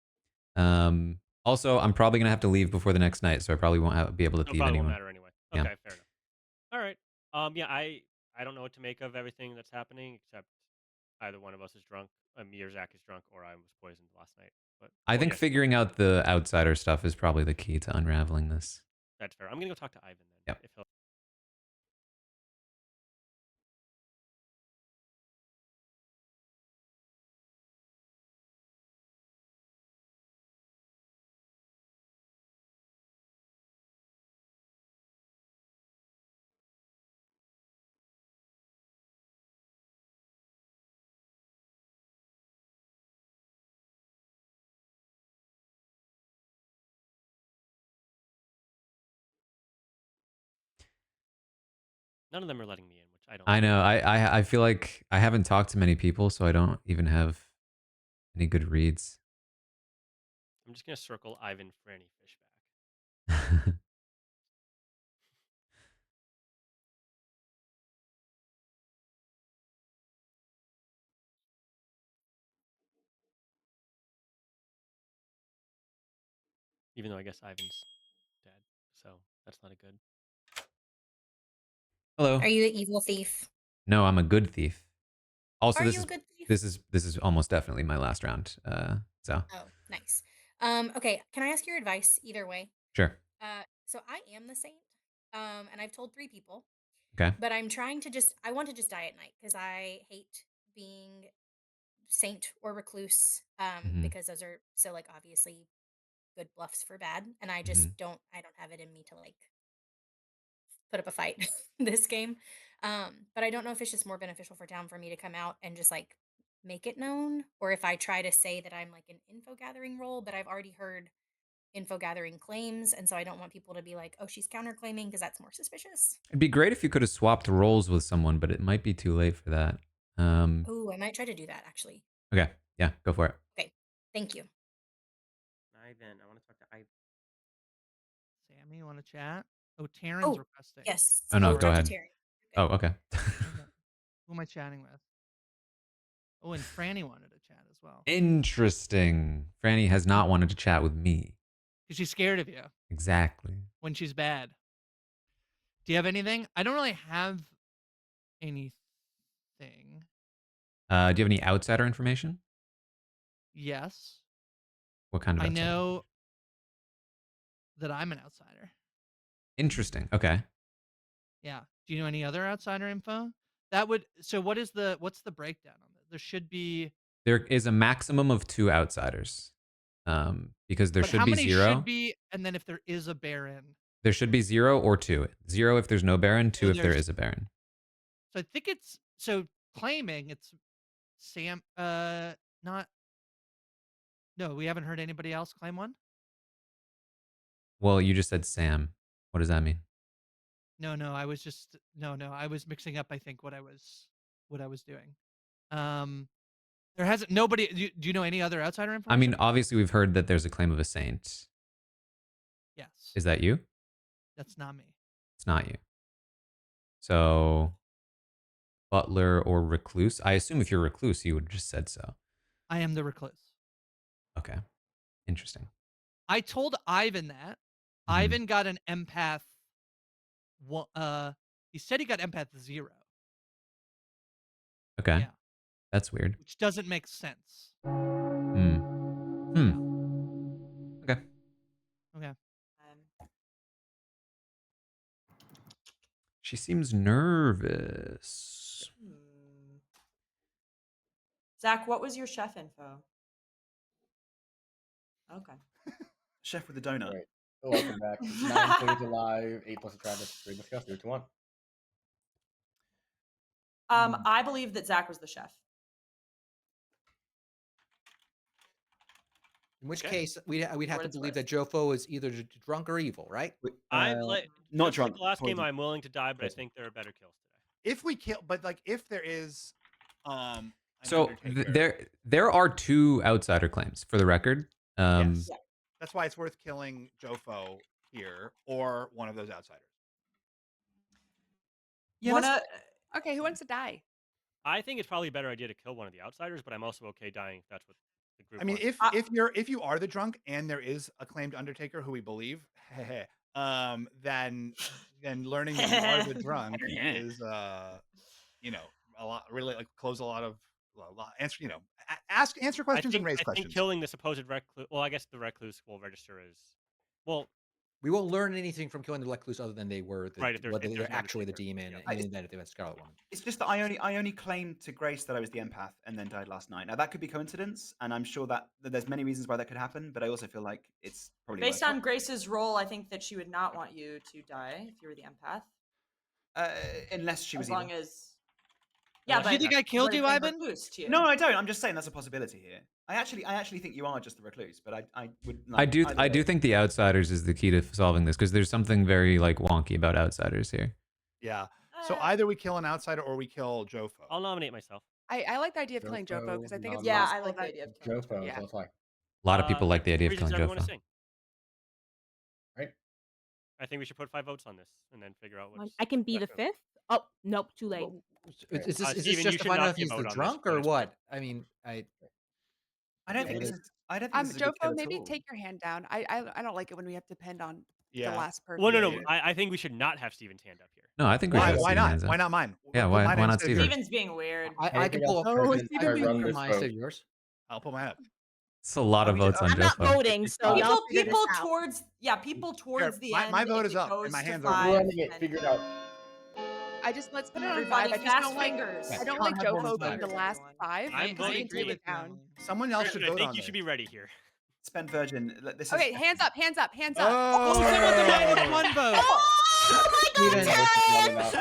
Also, I'm probably gonna have to leave before the next night, so I probably won't be able to thieve Probably anyone. won't matter anyway. Yeah. Okay, fair enough. All right. Yeah, I don't know what to make of everything that's happening, except either one of us is drunk, me or Zach is drunk, or I was poisoned last night. But I think figuring out the outsider stuff is probably the key to unraveling this. that's fair. I'm gonna go talk to Ivan then. Yep. If he'll... None of them are letting me in, which I don't. I know. I feel like I haven't talked to many people, so I don't even have any good reads. I'm just gonna circle Ivan for any fishback. Even though I guess Ivan's dead, so that's not a good. Hello. Are you the evil thief? No, I'm a good thief. Also, Are this you is a good thief? this is almost definitely my last round. So Oh, nice. Okay, can I ask your advice either way? sure. So I am the saint. And I've told 3 people. Okay. But I'm trying to I want to just die at night because I hate being saint or recluse. Mhm. Because those are so obviously good bluffs for bad. And I Mhm. just don't have it in me to put up a fight this game. But I don't know if it's just more beneficial for town for me to come out and just make it known, or if I try to say that I'm an info gathering role, but I've already heard info gathering claims, and so I don't want people to be like, oh, she's counterclaiming because that's more suspicious. It'd be great if you could have swapped roles with someone, but it might be too late for that. Oh, I might try to do that actually. Okay. Yeah, go for it. Okay, thank you. Ivan, I want to talk to Ivan. Sammy, you want to chat? Oh, Taran's Oh, requesting. yes. Oh no, Go go talk to ahead. Terry. Oh, okay. Okay. Who am I chatting with? Oh, and Franny wanted to chat as well. Interesting. Franny has not wanted to chat with me. Because she's scared of you Exactly. when she's bad. Do you have anything? I don't really have anything. Do you have any outsider information? Yes. What kind of I outsider? know that I'm an outsider. Interesting. Okay. Yeah. Do you know any other outsider info? That would so what's the breakdown on this? There should be There is a maximum of 2 outsiders. Because there but should how be many 0. should be and then if there is a Baron. There should be 0 or 2. 0 if there's no Baron, 2 So if there there's is a Baron. So I think it's claiming it's Sam not No, we haven't heard anybody else claim one? Well, you just said Sam. What does that mean? No, I was just I was mixing up I think what I was doing. There hasn't nobody do you know any other outsider I information? mean, obviously we've heard that there's a claim of a saint. Yes. Is that you? That's not me. It's not you. So Butler or Recluse? I assume if you're Recluse, you would have just said so. I am the Recluse. Okay. Interesting. I told Ivan that. Ivan got an empath. He said he got empath 0. Okay. Yeah. That's weird. Which doesn't make sense. Okay. Okay. She seems nervous. Zach, what was your chef info? Okay. Chef with a donut. Right. Welcome back. 9 plays alive, 8 plus a Travis, 3 discuss, 3 to 1. I believe that Zach was the chef. In which case, we'd have to believe that Jofo is either drunk or evil, right? I'm like not just drunk. Like the last game, poison. I'm willing to die, but I think there are better kills today. If we kill, but like if there is, an So Undertaker, there are 2 outsider claims for the record. yes. That's why it's worth killing Jofo here or one of those outsiders. Yeah, okay, who wants to die? I think it's probably a better idea to kill one of the outsiders, but I'm also okay dying if that's what the group I mean, wants. if you are the drunk and there is a claimed Undertaker who we believe, then learning that you are the drunk is you know, a lot really like close a lot of answer, you know, answer questions and raise I questions. think killing the supposed recluse. Well, I guess the recluse will register as well. We won't learn anything from killing the Recluse other than they were Right, if there's- whether if they're there's an actually the Undertaker. demon, Yeah. and then if they went Scarlet Woman. It's just that I only claimed to Grace that I was the empath and then died last night. Now that could be coincidence, and I'm sure that there's many reasons why that could happen. But I also feel like it's probably Based worth on Grace's role, I think that she would not want you to die if you were the empath. unless she was as long evil. as. Yeah, Do you think I killed you, Ivan? No, I don't. I'm just saying that's a possibility here. I actually think you are just the recluse, but I would. I do think the outsiders is the key to solving this because there's something very like wonky about outsiders here. Yeah. So either we kill an outsider or we kill Jofo. I'll nominate myself. I like the idea of killing Jofo because I think it's I possible like the that idea of killing Jofo, Yeah. so that's why. A lot of people like the idea of reasons killing everyone is Jofo. saying. Right. I think we should put 5 votes on this and then figure out what's. I can be the 5th. Oh nope, too late. Is this Steven, just you to should find not out if be a he's vote the on this, drunk but or it's what? I mean, I don't think this is. I don't think this is a good Jofo, kill at maybe all. take your hand down. I don't like it when we have to depend on the last person. Well, no. I think we should not have Steven's hand up here. No, I think we should. Why Steven not? hands up. Why not mine? Yeah, Put why mine not instead of Steven? yours. Steven's being weird. I can pull up. Steven, mine instead of yours. I'll put mine up. It's a lot of votes on I'm not Jofo. voting, so y'all figure this out. People towards the end. My vote if is it up goes and my to hands are up. 5, Running it, then- figure it out. Let's put it on Everybody 5. I just fast don't like. fingers. I don't Can't like have more than Jofo being the 5. last 5. I'm because I voting can take for it down. Someone else should Christian, I vote think on you this. should be ready here. Spend Virgin. This Okay, is, hands up, hands up, hands up. Oh, Someone the minus 1 vote. Steven,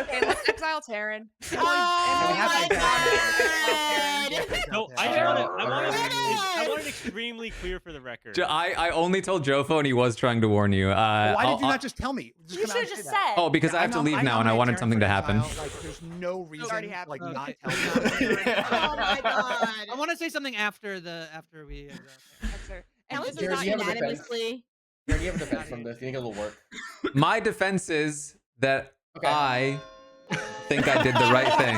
Okay, let's exile Taran. Oh my god! No, I want to. I want it extremely clear for the record. I only told Jofo and he was trying to warn you. Why did you not just tell me? You should have just said. Oh, because I have to leave now and I wanted something to happen. Like, there's no reason, like, Okay. not tell me. Oh my god. I want to say something after we. And this is Jared, not do you have a defense? unanimously. Jared, do you have a defense from this? Do you think it'll work? My defense is that I think I did the right thing.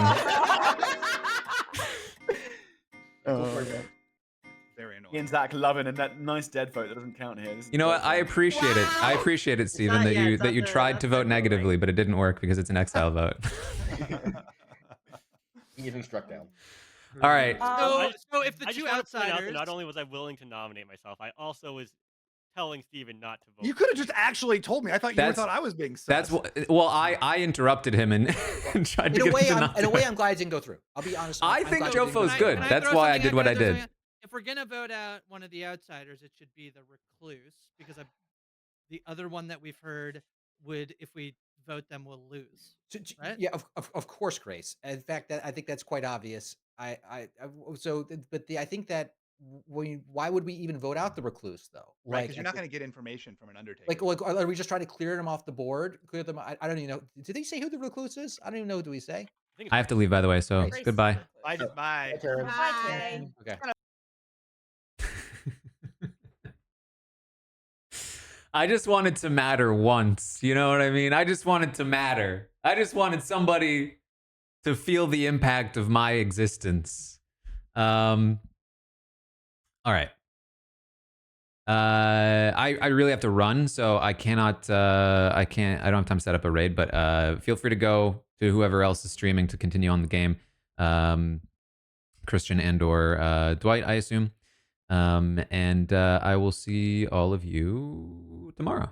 Very annoying. Ian Zach loving and that nice dead vote that doesn't count here. This is You know what? I great. appreciate it. I appreciate it, Steven, not- yeah, it's that not you the- tried to not the vote negatively, but it didn't work because it's an exile vote. He isn't struck down. All right. So if the I two just wanna point out outsiders, that not only was I willing to nominate myself, I also was telling Steven not to vote. You could have just actually told me. I thought you thought I was being sus. That's what. Well, I interrupted him and, and tried to In a get way, him to I'm, not in a do way, it. I'm glad it didn't go through. I'll be honest. I I'm think glad it didn't go Jofo's through. good. Can I That's throw why I something did out what there? I did. If we're gonna vote out one of the outsiders, it should be the recluse because the other one that we've heard would, if we vote them, will lose. Right? Yeah, of course, Grace. In fact, I think that's quite obvious. I think that why would we even vote out the recluse though? Right, because you're not going to get information from an undertaker. Like, are we just trying to clear them off the board? Clear them? I don't even know. Did they say who the recluse is? I don't even know. Do we say? I have to leave, by the way, so Grace. goodbye. Bye. Bye. Bye. Okay. I just wanted to matter once. You know what I mean? I just wanted to matter. I just wanted somebody to feel the impact of my existence. All right. I really have to run, so I cannot. I don't have time to set up a raid. But feel free to go to whoever else is streaming to continue on the game. Christian and/or Dwight, I assume. And I will see all of you tomorrow.